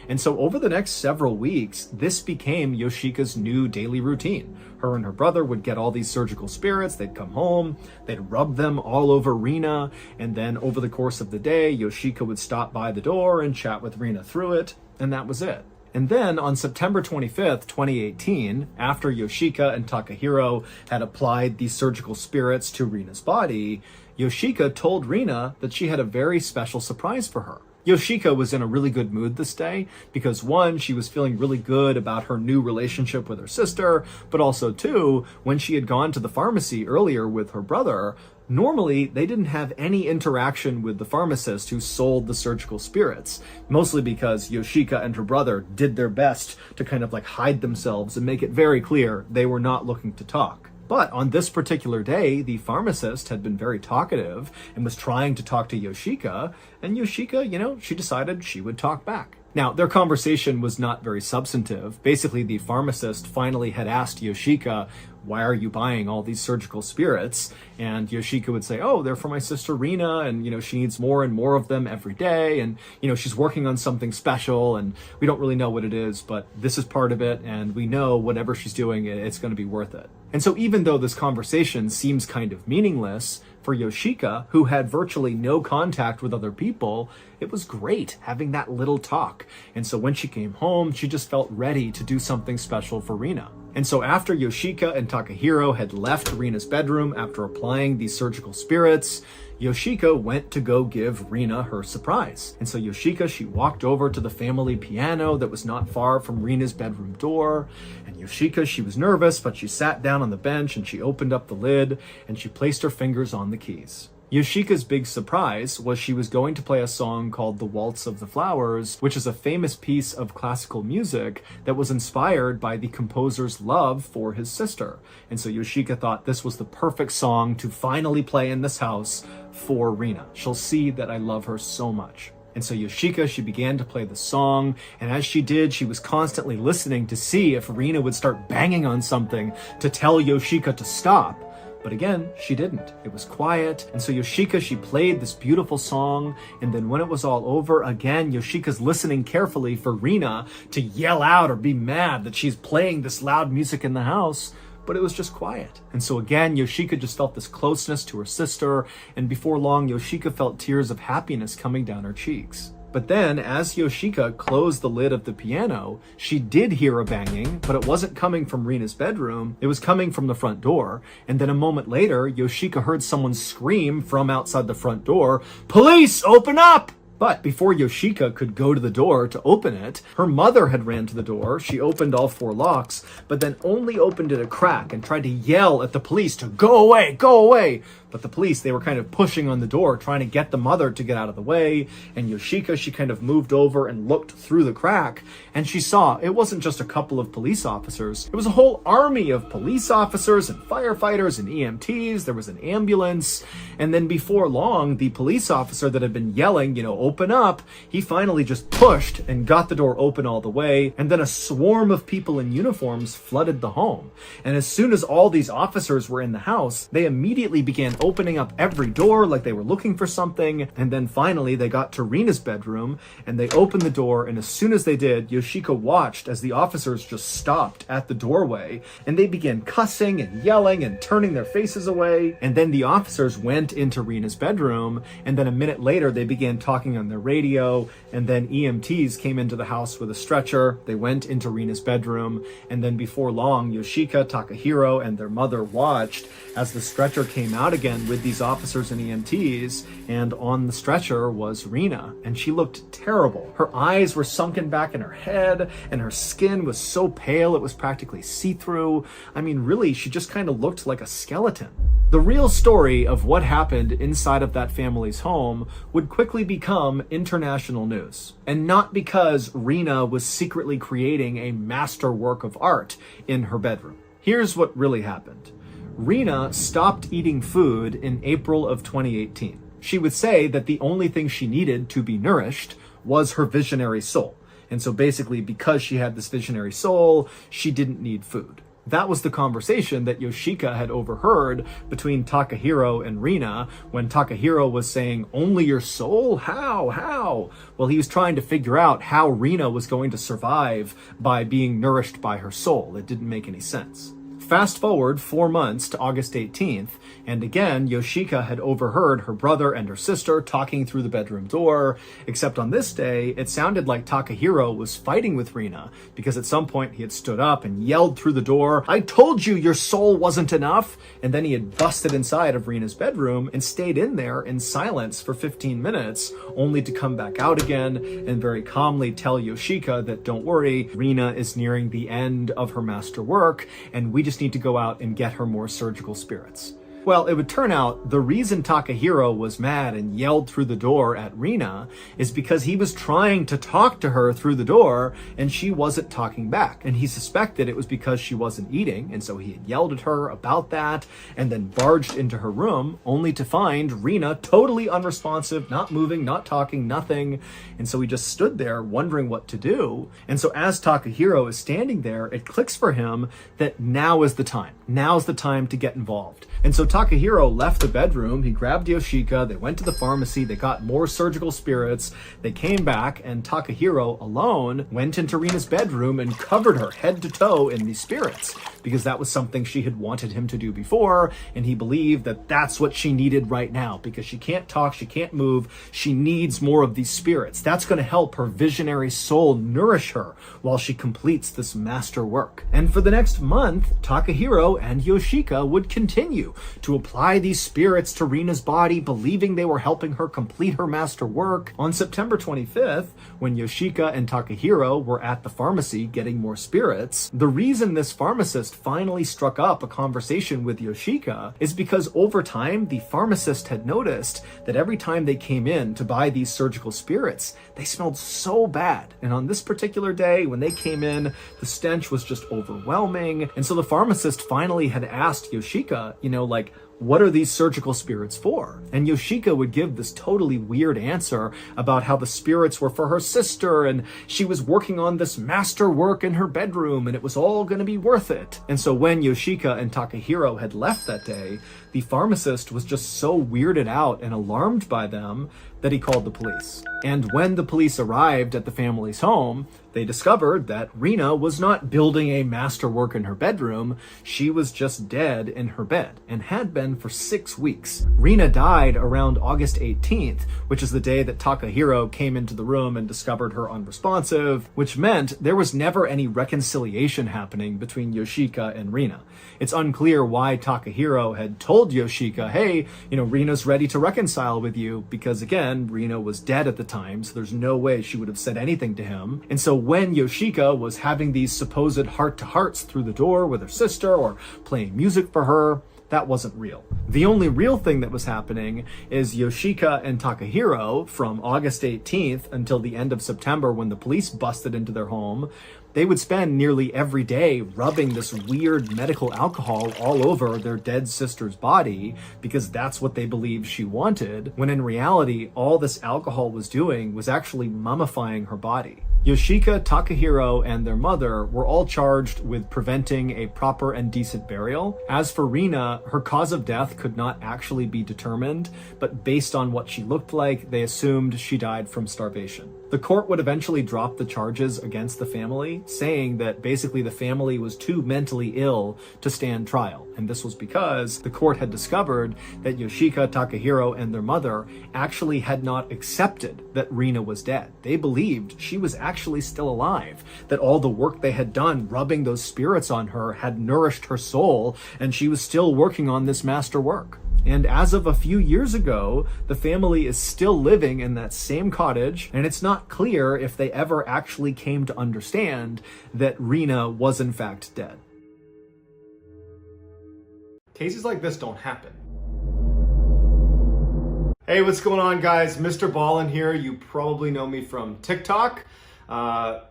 And so over the next several weeks, this became Yoshika's new daily routine. Her and her brother would get all these surgical spirits, they'd come home, they'd rub them all over Rina, and then over the course of the day, Yoshika would stop by the door and chat with Rina through it, and that was it. And then on September 25th, 2018, after Yoshika and Takahiro had applied these surgical spirits to Rina's body, Yoshika told Rina that she had a very special surprise for her. Yoshika was in a really good mood this day because one, she was feeling really good about her new relationship with her sister, but also two, when she had gone to the pharmacy earlier with her brother, normally they didn't have any interaction with the pharmacist who sold the surgical spirits, mostly because Yoshika and her brother did their best to kind of like hide themselves and make it very clear they were not looking to talk. But on this particular day, the pharmacist had been very talkative and was trying to talk to Yoshika, and Yoshika, she decided she would talk back. Now, their conversation was not very substantive. Basically, the pharmacist finally had asked Yoshika, why are you buying all these surgical spirits? And Yoshika would say, oh, they're for my sister Rina, and, she needs more and more of them every day, and, she's working on something special, and we don't really know what it is, but this is part of it, and we know whatever she's doing, it's going to be worth it. And so even though this conversation seems kind of meaningless, for Yoshika, who had virtually no contact with other people, it was great having that little talk. And so when she came home, she just felt ready to do something special for Rina. And so after Yoshika and Takahiro had left Rina's bedroom after applying these surgical spirits, Yoshika went to go give Rina her surprise. And so Yoshika, she walked over to the family piano that was not far from Rina's bedroom door. And Yoshika, she was nervous, but she sat down on the bench and she opened up the lid and she placed her fingers on the keys. Yoshika's big surprise was she was going to play a song called The Waltz of the Flowers, which is a famous piece of classical music that was inspired by the composer's love for his sister. And so Yoshika thought this was the perfect song to finally play in this house for Rina. She'll see that I love her so much. And so Yoshika, she began to play the song, and as she did, she was constantly listening to see if Rina would start banging on something to tell Yoshika to stop. But again, she didn't. It was quiet. And so Yoshika, she played this beautiful song. And then when it was all over, again, Yoshika's listening carefully for Rina to yell out or be mad that she's playing this loud music in the house. But it was just quiet. And so again, Yoshika just felt this closeness to her sister. And before long, Yoshika felt tears of happiness coming down her cheeks. But then, as Yoshika closed the lid of the piano, she did hear a banging, but it wasn't coming from Rina's bedroom. It was coming from the front door. And then a moment later, Yoshika heard someone scream from outside the front door, "Police, open up!" But before Yoshika could go to the door to open it, her mother had ran to the door. She opened all 4 locks, but then only opened it a crack and tried to yell at the police to go away, go away. But the police, they were kind of pushing on the door, trying to get the mother to get out of the way. And Yoshika, she kind of moved over and looked through the crack, and she saw it wasn't just a couple of police officers. It was a whole army of police officers and firefighters and EMTs. There was an ambulance. And then before long, the police officer that had been yelling, open up, he finally just pushed and got the door open all the way. And then a swarm of people in uniforms flooded the home. And as soon as all these officers were in the house, they immediately began opening up every door like they were looking for something. And then finally they got to Rina's bedroom and they opened the door. And as soon as they did, Yoshika watched as the officers just stopped at the doorway and they began cussing and yelling and turning their faces away. And then the officers went into Rina's bedroom. And then a minute later, they began talking on their radio. And then EMTs came into the house with a stretcher. They went into Rina's bedroom. And then before long, Yoshika, Takahiro, and their mother watched as the stretcher came out again with these officers and EMTs, and on the stretcher was Rina, and she looked terrible. Her eyes were sunken back in her head, and her skin was so pale it was practically see-through. I mean, really, she just kind of looked like a skeleton. The real story of what happened inside of that family's home would quickly become international news. And not because Rina was secretly creating a masterwork of art in her bedroom. Here's what really happened. Rina stopped eating food in April of 2018. She would say that the only thing she needed to be nourished was her visionary soul. And so basically, because she had this visionary soul, she didn't need food. That was the conversation that Yoshika had overheard between Takahiro and Rina when Takahiro was saying, "Only your soul? How? Well, he was trying to figure out how Rina was going to survive by being nourished by her soul. It didn't make any sense. Fast forward 4 months to August 18th, and again, Yoshika had overheard her brother and her sister talking through the bedroom door, except on this day, it sounded like Takahiro was fighting with Rina, because at some point he had stood up and yelled through the door, "I told you your soul wasn't enough!" And then he had busted inside of Rina's bedroom and stayed in there in silence for 15 minutes, only to come back out again and very calmly tell Yoshika that, "Don't worry, Rina is nearing the end of her master work, and we just need to go out and get her more surgical spirits." Well, it would turn out the reason Takahiro was mad and yelled through the door at Rina is because he was trying to talk to her through the door and she wasn't talking back. And he suspected it was because she wasn't eating, and so he had yelled at her about that and then barged into her room only to find Rina totally unresponsive, not moving, not talking, nothing. And so he just stood there wondering what to do. And so as Takahiro is standing there, it clicks for him that now is the time. Now's the time to get involved. And so Takahiro left the bedroom, he grabbed Yoshika, they went to the pharmacy, they got more surgical spirits, they came back, and Takahiro alone went into Rina's bedroom and covered her head to toe in these spirits, because that was something she had wanted him to do before, and he believed that that's what she needed right now, because she can't talk, she can't move, she needs more of these spirits. That's going to help her visionary soul nourish her while she completes this master work. And for the next month, Takahiro and Yoshika would continue to apply these spirits to Rina's body, believing they were helping her complete her master work. On September 25th, when Yoshika and Takahiro were at the pharmacy getting more spirits, the reason this pharmacist finally struck up a conversation with Yoshika is because over time, the pharmacist had noticed that every time they came in to buy these surgical spirits, they smelled so bad. And on this particular day, when they came in, the stench was just overwhelming. And so the pharmacist finally had asked Yoshika, like, what are these surgical spirits for? And Yoshika would give this totally weird answer about how the spirits were for her sister and she was working on this master work in her bedroom and it was all going to be worth it. And so when Yoshika and Takahiro had left that day, the pharmacist was just so weirded out and alarmed by them that he called the police. And when the police arrived at the family's home, they discovered that Rina was not building a masterwork in her bedroom, she was just dead in her bed, and had been for 6 weeks. Rina died around August 18th, which is the day that Takahiro came into the room and discovered her unresponsive, which meant there was never any reconciliation happening between Yoshika and Rina. It's unclear why Takahiro had told Yoshika, hey, Rina's ready to reconcile with you, because again, Rina was dead at the time, so there's no way she would have said anything to him. And so when Yoshika was having these supposed heart-to-hearts through the door with her sister or playing music for her, that wasn't real. The only real thing that was happening is Yoshika and Takahiro, from August 18th until the end of September when the police busted into their home, they would spend nearly every day rubbing this weird medical alcohol all over their dead sister's body because that's what they believed she wanted, when in reality, all this alcohol was doing was actually mummifying her body. Yoshika, Takahiro, and their mother were all charged with preventing a proper and decent burial. As for Rina, her cause of death could not actually be determined, but based on what she looked like, they assumed she died from starvation. The court would eventually drop the charges against the family, saying that basically the family was too mentally ill to stand trial. And this was because the court had discovered that Yoshika, Takahiro, and their mother actually had not accepted that Rina was dead. They believed she was actually still alive, that all the work they had done rubbing those spirits on her had nourished her soul, and she was still working on this master work. And as of a few years ago, the family is still living in that same cottage, and it's not clear if they ever actually came to understand that Rina was in fact dead. Cases like this don't happen. Hey, what's going on, guys? MrBallen here. You probably know me from TikTok.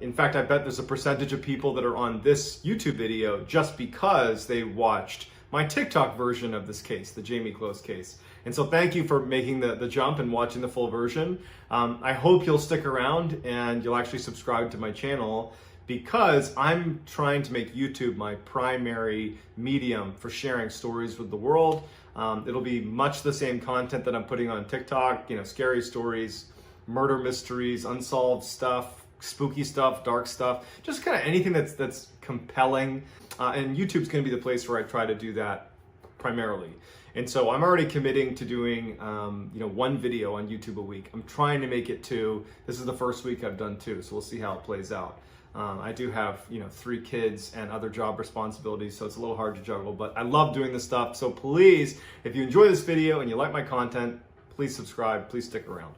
In fact, I bet there's a percentage of people that are on this YouTube video just because they watched my TikTok version of this case, the Jamie Close case. And so thank you for making the jump and watching the full version. I hope you'll stick around and you'll actually subscribe to my channel, because I'm trying to make YouTube my primary medium for sharing stories with the world. It'll be much the same content that I'm putting on TikTok, scary stories, murder mysteries, unsolved stuff, spooky stuff, dark stuff, just kind of anything that's compelling. And YouTube's going to be the place where I try to do that primarily. And so I'm already committing to doing, one video on YouTube a week. I'm trying to make it 2. This is the first week I've done 2, so we'll see how it plays out. I do have, 3 kids and other job responsibilities, so it's a little hard to juggle, but I love doing this stuff. So please, if you enjoy this video and you like my content, please subscribe, please stick around.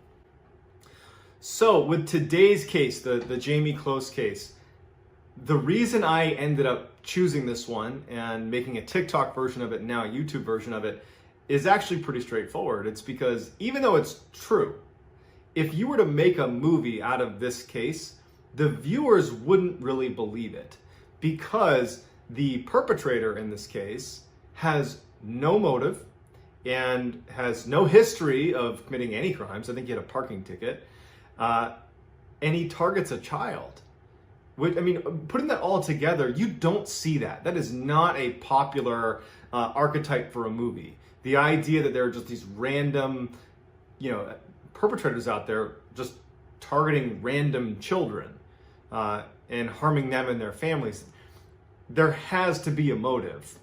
So with today's case, the Jamie Close case, the reason I ended up choosing this one and making a TikTok version of it, now a YouTube version of it, is actually pretty straightforward. It's because even though it's true, if you were to make a movie out of this case, the viewers wouldn't really believe it, because the perpetrator in this case has no motive and has no history of committing any crimes. I think he had a parking ticket. And he targets a child. Putting that all together, you don't see that. That is not a popular archetype for a movie. The idea that there are just these random, perpetrators out there just targeting random children and harming them and their families. There has to be a motive,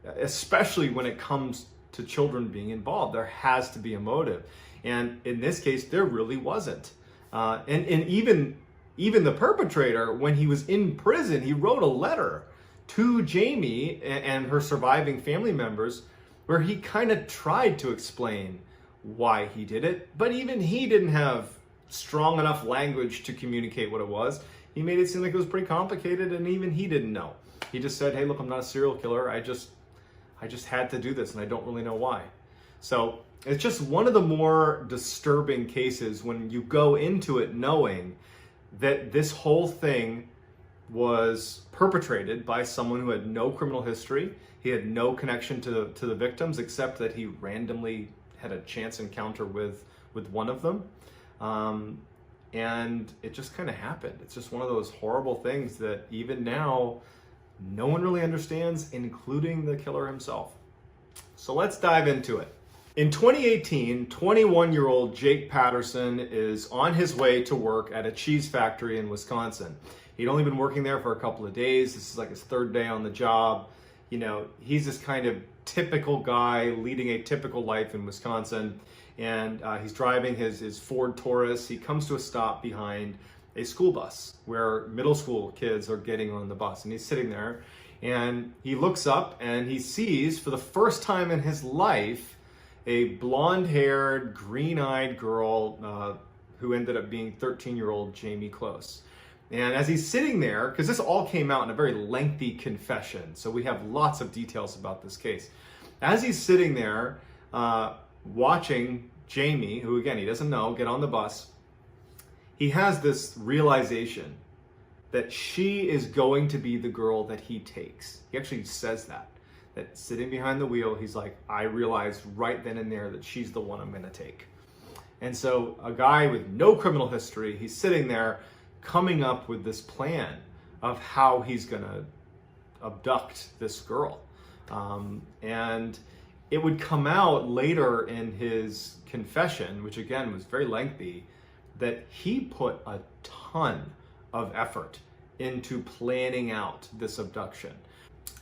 especially when it comes to children being involved. There has to be a motive. And in this case, there really wasn't. And even the perpetrator, when he was in prison, he wrote a letter to Jamie and her surviving family members where he kind of tried to explain why he did it, but even he didn't have strong enough language to communicate what it was. He made it seem like it was pretty complicated, and even he didn't know. He just said, hey, look, I'm not a serial killer. I just had to do this, and I don't really know why. So it's just one of the more disturbing cases when you go into it knowing that this whole thing was perpetrated by someone who had no criminal history. He had no connection to the victims, except that he randomly had a chance encounter with one of them. And it just kind of happened. It's just one of those horrible things that even now, no one really understands, including the killer himself. So let's dive into it. In 2018, 21-year-old Jake Patterson is on his way to work at a cheese factory in Wisconsin. He'd only been working there for a couple of days. This is like his third day on the job. You know, he's this kind of typical guy leading a typical life in Wisconsin. And he's driving his Ford Taurus. He comes to a stop behind a school bus where middle school kids are getting on the bus. And he's sitting there and he looks up and he sees for the first time in his life a blonde-haired, green-eyed girl who ended up being 13-year-old Jamie Close. And as he's sitting there, because this all came out in a very lengthy confession, so we have lots of details about this case. As he's sitting there watching Jamie, who again, he doesn't know, get on the bus, he has this realization that she is going to be the girl that he takes. He actually says that sitting behind the wheel, he's like, I realized right then and there that she's the one I'm gonna take. And so a guy with no criminal history, he's sitting there coming up with this plan of how he's gonna abduct this girl. And it would come out later in his confession, which again was very lengthy, that he put a ton of effort into planning out this abduction.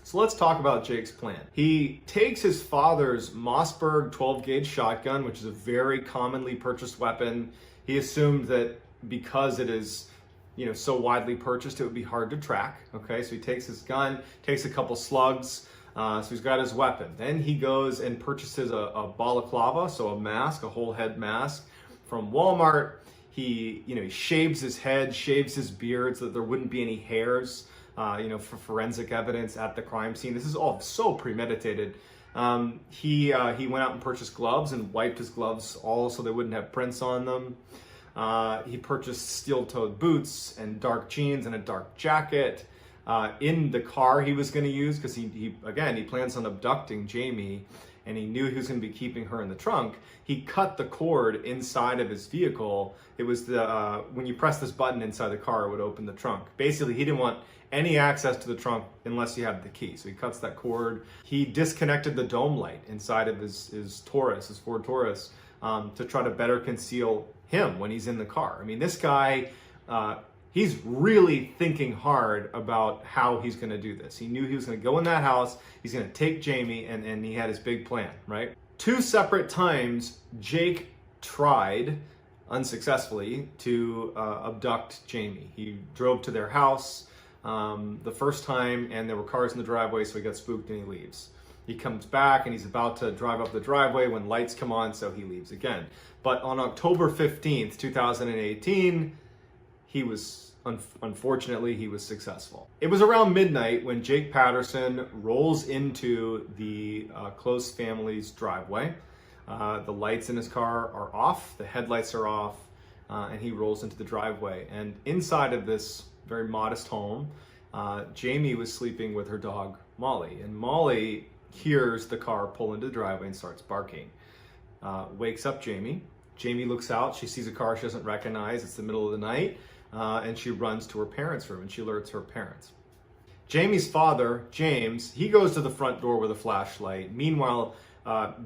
So let's talk about Jake's plan. He takes his father's Mossberg 12-gauge shotgun, which is a very commonly purchased weapon. He assumed that because it is, you know, so widely purchased, it would be hard to track. Okay, so he takes his gun, takes a couple slugs, so he's got his weapon. Then he goes and purchases a balaclava, so a mask, a whole head mask from Walmart. He shaves his head, shaves his beard so that there wouldn't be any hairs, for forensic evidence at the crime scene. This is all so premeditated. He went out and purchased gloves and wiped his gloves all so they wouldn't have prints on them. He purchased steel-toed boots and dark jeans and a dark jacket. In the car he was going to use, because he plans on abducting Jamie, and he knew he was going to be keeping her in the trunk. He cut the cord inside of his vehicle. It was when you press this button inside the car, it would open the trunk. Basically, he didn't want any access to the trunk unless you have the key. So he cuts that cord. He disconnected the dome light inside of his Taurus, his Ford Taurus, to try to better conceal him when he's in the car. I mean, this guy, he's really thinking hard about how he's going to do this. He knew he was going to go in that house, he's going to take Jamie, and he had his big plan, right? 2 separate times, Jake tried, unsuccessfully, to abduct Jamie. He drove to their house the first time, and there were cars in the driveway, so he got spooked and he leaves. He comes back and he's about to drive up the driveway when lights come on, so he leaves again. But on October 15th, 2018, unfortunately, he was successful. It was around midnight when Jake Patterson rolls into the Close family's driveway. The lights in his car are off, the headlights are off, and he rolls into the driveway. And inside of this very modest home, Jamie was sleeping with her dog, Molly. And Molly hears the car pull into the driveway and starts barking. Wakes up Jamie. Jamie looks out, she sees a car she doesn't recognize, it's the middle of the night. And she runs to her parents' room and she alerts her parents. Jamie's father, James, he goes to the front door with a flashlight. Meanwhile,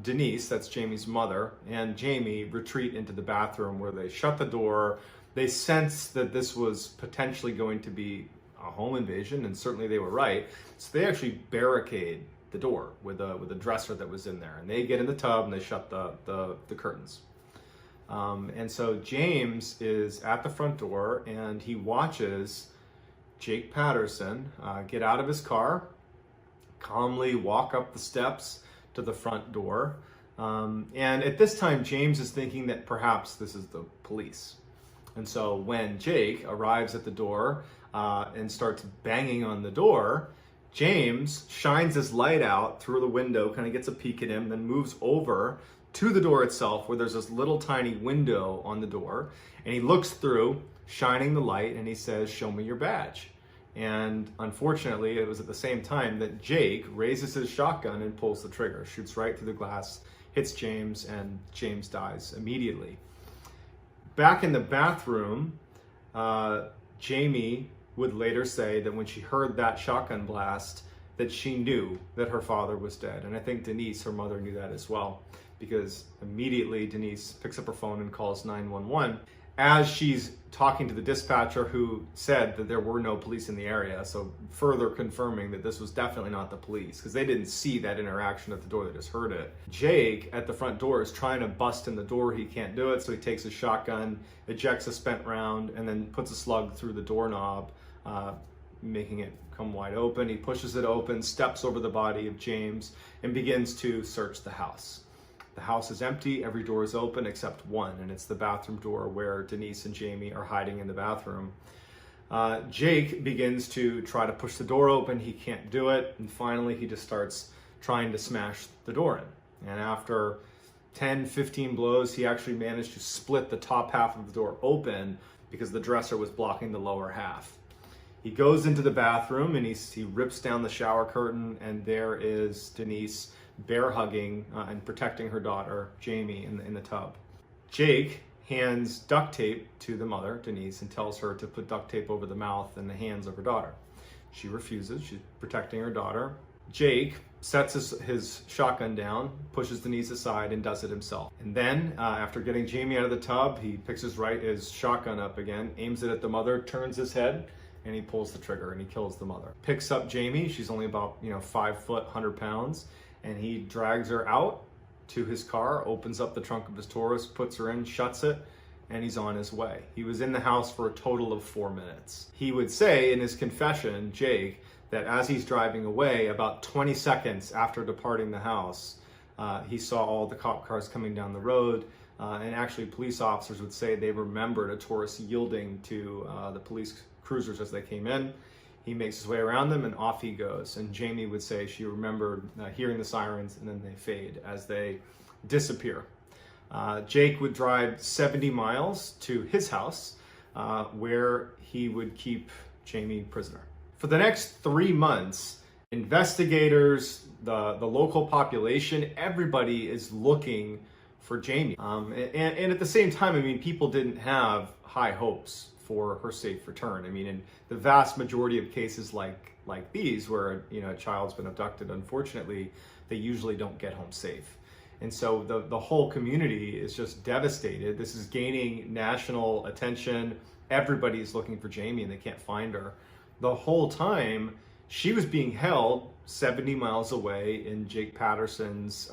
Denise, that's Jamie's mother, and Jamie retreat into the bathroom where they shut the door. They sense that this was potentially going to be a home invasion, and certainly they were right. So they actually barricade the door with a dresser that was in there. And they get in the tub and they shut the curtains. And so James is at the front door and he watches Jake Patterson get out of his car, calmly walk up the steps to the front door. And at this time, James is thinking that perhaps this is the police. And so when Jake arrives at the door and starts banging on the door, James shines his light out through the window, kind of gets a peek at him, then moves over to the door itself where there's this little tiny window on the door. And he looks through, shining the light, and he says, "Show me your badge." And unfortunately, it was at the same time that Jake raises his shotgun and pulls the trigger, shoots right through the glass, hits James, and James dies immediately. Back in the bathroom, Jamie would later say that when she heard that shotgun blast, that she knew that her father was dead. And I think Denise, her mother, knew that as well, because immediately Denise picks up her phone and calls 911 as she's talking to the dispatcher, who said that there were no police in the area. So further confirming that this was definitely not the police, because they didn't see that interaction at the door, they just heard it. Jake at the front door is trying to bust in the door. He can't do it, so he takes his shotgun, ejects a spent round, and then puts a slug through the doorknob, making it come wide open. He pushes it open, steps over the body of James, and begins to search the house. The house is empty, every door is open except one, and it's the bathroom door where Denise and Jamie are hiding in the bathroom. Jake begins to try to push the door open. He can't do it, and finally he just starts trying to smash the door in. And after 10, 15 blows, he actually managed to split the top half of the door open because the dresser was blocking the lower half. He goes into the bathroom and he rips down the shower curtain, and there is Denise bear hugging and protecting her daughter, Jamie, in the tub. Jake hands duct tape to the mother, Denise, and tells her to put duct tape over the mouth and the hands of her daughter. She refuses. She's protecting her daughter. Jake sets his shotgun down, pushes Denise aside, and does it himself. And then, after getting Jamie out of the tub, he picks his shotgun up again, aims it at the mother, turns his head, and he pulls the trigger and he kills the mother. Picks up Jamie. She's only about 5 foot, 100 pounds. And he drags her out to his car, opens up the trunk of his Taurus, puts her in, shuts it, and he's on his way. He was in the house for a total of 4 minutes. He would say in his confession, Jake, that as he's driving away, about 20 seconds after departing the house, he saw all the cop cars coming down the road. And actually, police officers would say they remembered a Taurus yielding to the police cruisers as they came in. He makes his way around them and off he goes. And Jamie would say she remembered hearing the sirens, and then they fade as they disappear. Jake would drive 70 miles to his house where he would keep Jamie prisoner. For the next 3 months, investigators, the local population, everybody is looking for Jamie. And at the same time, people didn't have high hopes for her safe return. In the vast majority of cases like these, where a child's been abducted, unfortunately, they usually don't get home safe. And so the whole community is just devastated. This is gaining national attention. Everybody's looking for Jamie and they can't find her. The whole time, she was being held 70 miles away in Jake Patterson's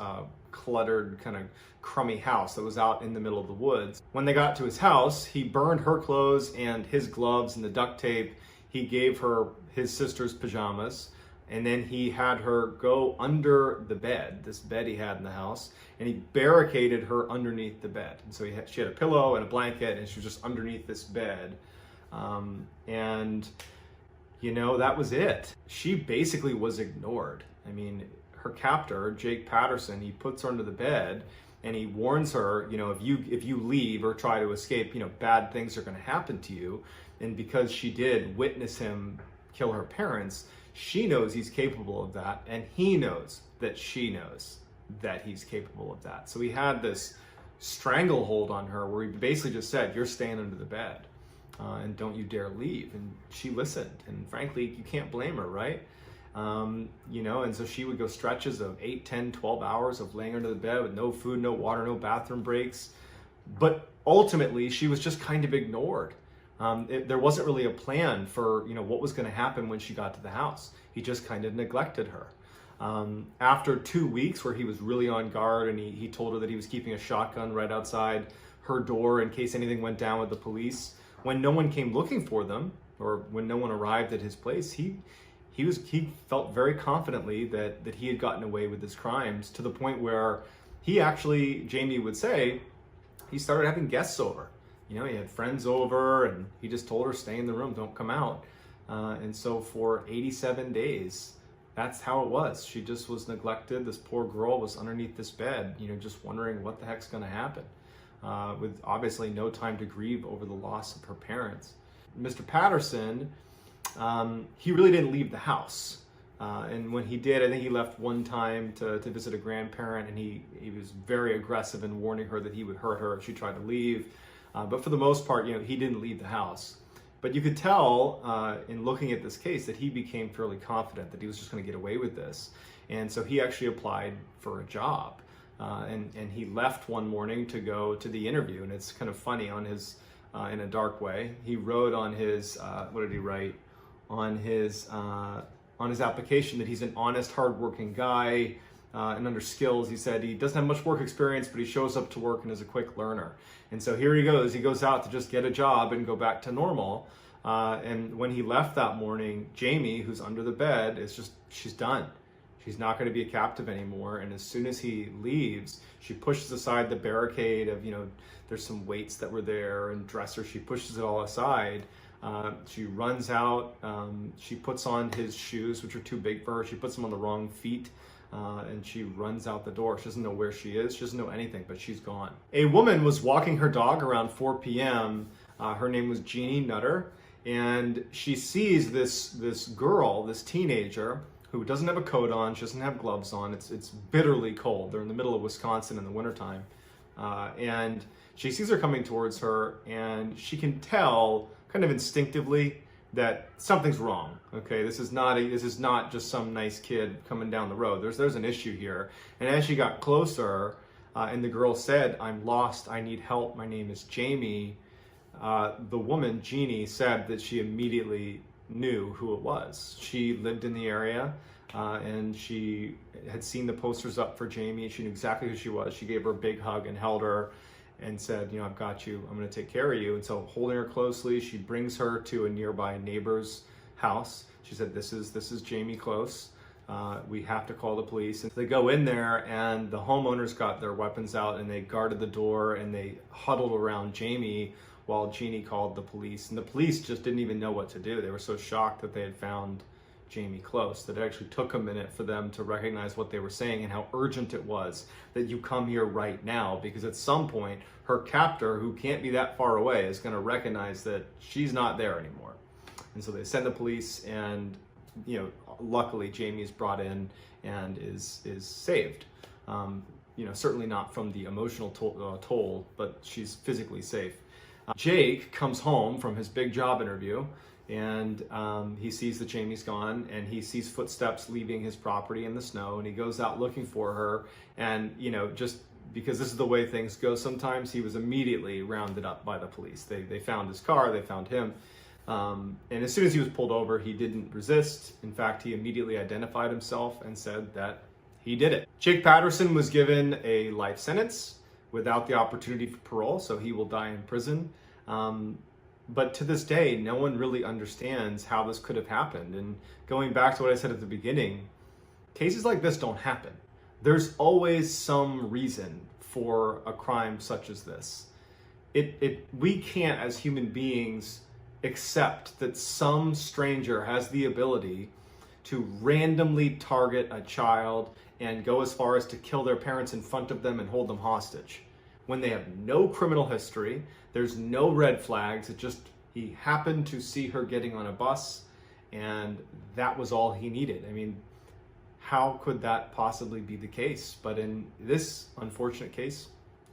cluttered, kind of crummy house that was out in the middle of the woods. When they got to his house, he burned her clothes and his gloves and the duct tape. He gave her his sister's pajamas, and then he had her go under the bed, this bed he had in the house, and he barricaded her underneath the bed. And so she had a pillow and a blanket, and she was just underneath this bed. That was it. She basically was ignored. Her captor, Jake Patterson, he puts her under the bed and he warns her, if you leave or try to escape, bad things are going to happen to you. And because she did witness him kill her parents, she knows he's capable of that, and he knows that she knows that he's capable of that. So he had this stranglehold on her where he basically just said, "You're staying under the bed, and don't you dare leave." And she listened, and frankly, you can't blame her, right? And so she would go stretches of 8, 10, 12 hours of laying under the bed with no food, no water, no bathroom breaks. But ultimately, she was just kind of ignored. There wasn't really a plan for, what was going to happen when she got to the house. He just kind of neglected her. After 2 weeks where he was really on guard, and he told her that he was keeping a shotgun right outside her door in case anything went down with the police, when no one came looking for them, or when no one arrived at his place, he he felt very confidently that he had gotten away with his crimes, to the point where he actually, Jamie would say, he started having guests over. You know, he had friends over, and he just told her, stay in the room, don't come out. And so for 87 days, that's how it was. She just was neglected. This poor girl was underneath this bed, you know, just wondering what the heck's gonna happen, with obviously no time to grieve over the loss of her parents. Mr. Patterson, he really didn't leave the house. And when he did, I think he left one time to visit a grandparent, and he was very aggressive in warning her that he would hurt her if she tried to leave. But for the most part, you know, he didn't leave the house. But you could tell in looking at this case that he became fairly confident that he was just going to get away with this. And so he actually applied for a job. And he left one morning to go to the interview. And it's kind of funny, on his, in a dark way, he wrote on his, what did he write? On his application that he's an honest, hardworking guy. And under skills, he said he doesn't have much work experience, but he shows up to work and is a quick learner. And so here he goes out to just get a job and go back to normal. And when he left that morning, Jamie, who's under the bed, she's done. She's not going to be a captive anymore. And as soon as he leaves, she pushes aside the barricade of, you know, there's some weights that were there and dressers. She pushes it all aside. She runs out. She puts on his shoes, which are too big for her. She puts them on the wrong feet. And she runs out the door. She doesn't know where she is. She doesn't know anything, but she's gone. A woman was walking her dog around 4 p.m. Her name was Jeannie Nutter. And she sees this girl, this teenager, who doesn't have a coat on. She doesn't have gloves on. It's bitterly cold. They're in the middle of Wisconsin in the wintertime. And she sees her coming towards her, and she can tell kind of instinctively that something's wrong. Okay, this is not just some nice kid coming down the road. There's an issue here. And as she got closer, and the girl said, "I'm lost. I need help. My name is Jamie." The woman, Jeannie, said that she immediately knew who it was. She lived in the area, and she had seen the posters up for Jamie. She knew exactly who she was. She gave her a big hug and held her and said, you know, I've got you, I'm gonna take care of you. And so holding her closely, she brings her to a nearby neighbor's house. She said, this is Jamie Close. We have to call the police. And they go in there, and the homeowners got their weapons out, and they guarded the door, and they huddled around Jamie while Jeannie called the police. And the police just didn't even know what to do. They were so shocked that they had found Jamie Close that it actually took a minute for them to recognize what they were saying and how urgent it was that you come here right now, because at some point her captor, who can't be that far away, is going to recognize that she's not there anymore. And so they send the police, and you know, luckily Jamie is brought in and is saved. You know, certainly not from the emotional toll, but she's physically safe. Jake comes home from his big job interview, and he sees that Jamie's gone, and he sees footsteps leaving his property in the snow, and he goes out looking for her. And you know, just because this is the way things go sometimes, he was immediately rounded up by the police. They found his car, they found him, and as soon as he was pulled over, he didn't resist. In fact, he immediately identified himself and said that he did it. Jake Patterson was given a life sentence without the opportunity for parole, so he will die in prison. But to this day, no one really understands how this could have happened. And going back to what I said at the beginning, cases like this don't happen. There's always some reason for a crime such as this. We can't, as human beings, accept that some stranger has the ability to randomly target a child and go as far as to kill their parents in front of them and hold them hostage when they have no criminal history. There's no red flags. It just, he happened to see her getting on a bus, and that was all he needed. I mean, how could that possibly be the case? But in this unfortunate case,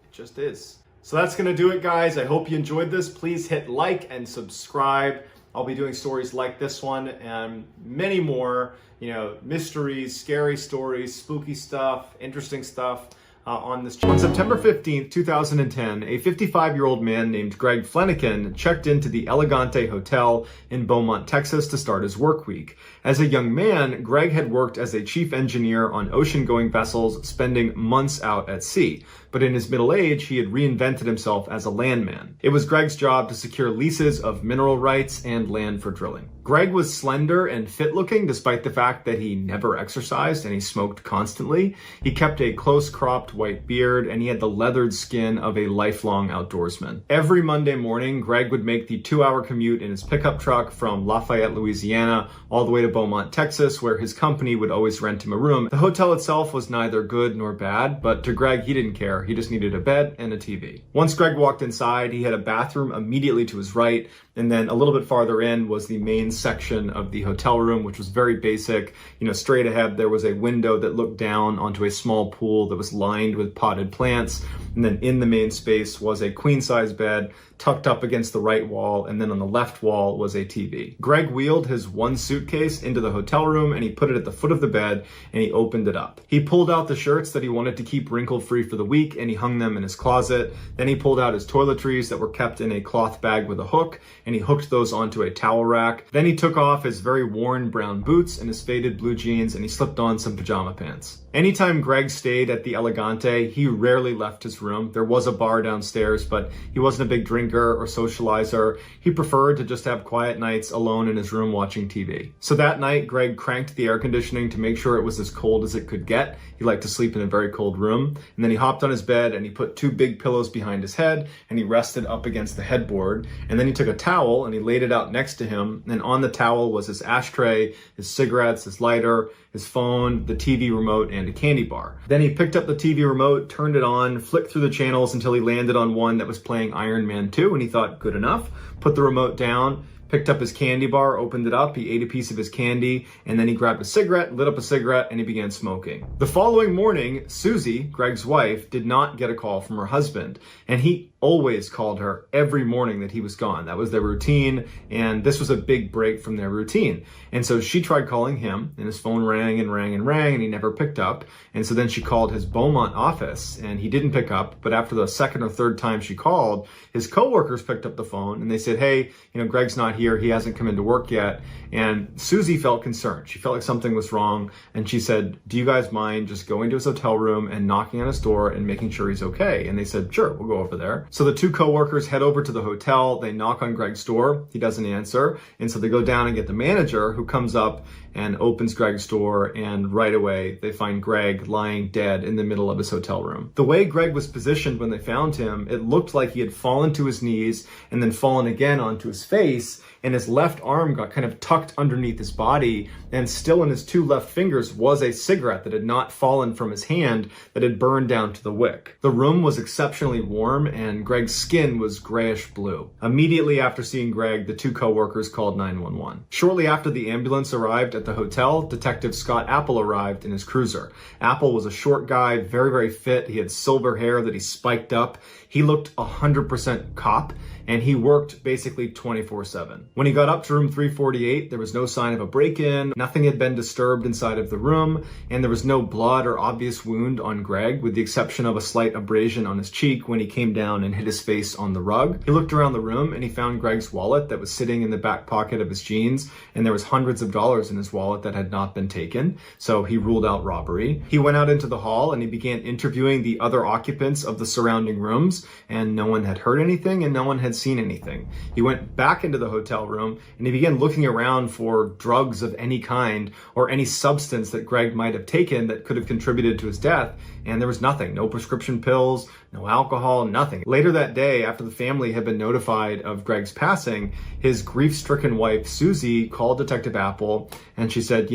it just is. So that's gonna do it, guys. I hope you enjoyed this. Please hit like and subscribe. I'll be doing stories like this one and many more, you know, mysteries, scary stories, spooky stuff, interesting stuff on this channel. On September 15th, 2010, a 55-year-old man named Greg Flanagan checked into the Elegante Hotel in Beaumont, Texas to start his work week. As a young man, Greg had worked as a chief engineer on ocean-going vessels, spending months out at sea. But in his middle age, he had reinvented himself as a landman. It was Greg's job to secure leases of mineral rights and land for drilling. Greg was slender and fit-looking despite the fact that he never exercised and he smoked constantly. He kept a close-cropped white beard and he had the leathered skin of a lifelong outdoorsman. Every Monday morning, Greg would make the 2-hour commute in his pickup truck from Lafayette, Louisiana, all the way to Beaumont, Texas, where his company would always rent him a room. The hotel itself was neither good nor bad, but to Greg, he didn't care. He just needed a bed and a TV. Once Greg walked inside, he had a bathroom immediately to his right, and then a little bit farther in was the main section of the hotel room, which was very basic. Straight ahead, there was a window that looked down onto a small pool that was lined with potted plants. And then in the main space was a queen-size bed tucked up against the right wall, and then on the left wall was a TV. Greg wheeled his one suitcase into the hotel room and he put it at the foot of the bed and he opened it up. He pulled out the shirts that he wanted to keep wrinkle-free for the week and he hung them in his closet. Then he pulled out his toiletries that were kept in a cloth bag with a hook and he hooked those onto a towel rack. Then he took off his very worn brown boots and his faded blue jeans and he slipped on some pajama pants. Anytime Greg stayed at the Elegante, he rarely left his room. There was a bar downstairs, but he wasn't a big drinker or socializer. He preferred to just have quiet nights alone in his room watching TV. So that night, Greg cranked the air conditioning to make sure it was as cold as it could get. He liked to sleep in a very cold room. And then he hopped on his bed and he put 2 big pillows behind his head and he rested up against the headboard. And then he took a towel and he laid it out next to him. And on the towel was his ashtray, his cigarettes, his lighter, his phone, the TV remote, and a candy bar. Then he picked up the TV remote, turned it on, flicked through the channels until he landed on one that was playing Iron Man 2, and he thought, good enough, put the remote down, picked up his candy bar, opened it up, he ate a piece of his candy, and then he grabbed a cigarette, lit up a cigarette, and he began smoking. The following morning, Susie, Greg's wife, did not get a call from her husband, and he always called her every morning that he was gone. That was their routine, and this was a big break from their routine. And so she tried calling him, and his phone rang and rang and rang, and he never picked up. And so then she called his Beaumont office, and he didn't pick up. But after the second or third time she called, his coworkers picked up the phone, and they said, hey, Greg's not here. He hasn't come into work yet. And Susie felt concerned. She felt like something was wrong. And she said, do you guys mind just going to his hotel room and knocking on his door and making sure he's okay? And they said, sure, we'll go over there. So the 2 coworkers head over to the hotel. They knock on Greg's door. He doesn't answer. And so they go down and get the manager, who comes up and opens Greg's door. And right away, they find Greg lying dead in the middle of his hotel room. The way Greg was positioned when they found him, it looked like he had fallen to his knees and then fallen again onto his face. And his left arm got kind of tucked underneath his body, and still in his 2 left fingers was a cigarette that had not fallen from his hand that had burned down to the wick. The room was exceptionally warm, and Greg's skin was grayish blue. Immediately after seeing Greg, the 2 coworkers called 911. Shortly after the ambulance arrived at the hotel, Detective Scott Apple arrived in his cruiser. Apple was a short guy, very, very fit. He had silver hair that he spiked up. He looked 100% cop, and he worked basically 24/7. When he got up to room 348, there was no sign of a break-in, nothing had been disturbed inside of the room, and there was no blood or obvious wound on Greg, with the exception of a slight abrasion on his cheek when he came down and hit his face on the rug. He looked around the room and he found Greg's wallet that was sitting in the back pocket of his jeans, and there was hundreds of dollars in his wallet that had not been taken, so he ruled out robbery. He went out into the hall and he began interviewing the other occupants of the surrounding rooms, and no one had heard anything and no one had seen anything. He went back into the hotel room and he began looking around for drugs of any kind or any substance that Greg might have taken that could have contributed to his death, and there was nothing. No prescription pills, no alcohol, nothing. Later that day, after the family had been notified of Greg's passing, his grief-stricken wife, Susie, called Detective Apple, and she said,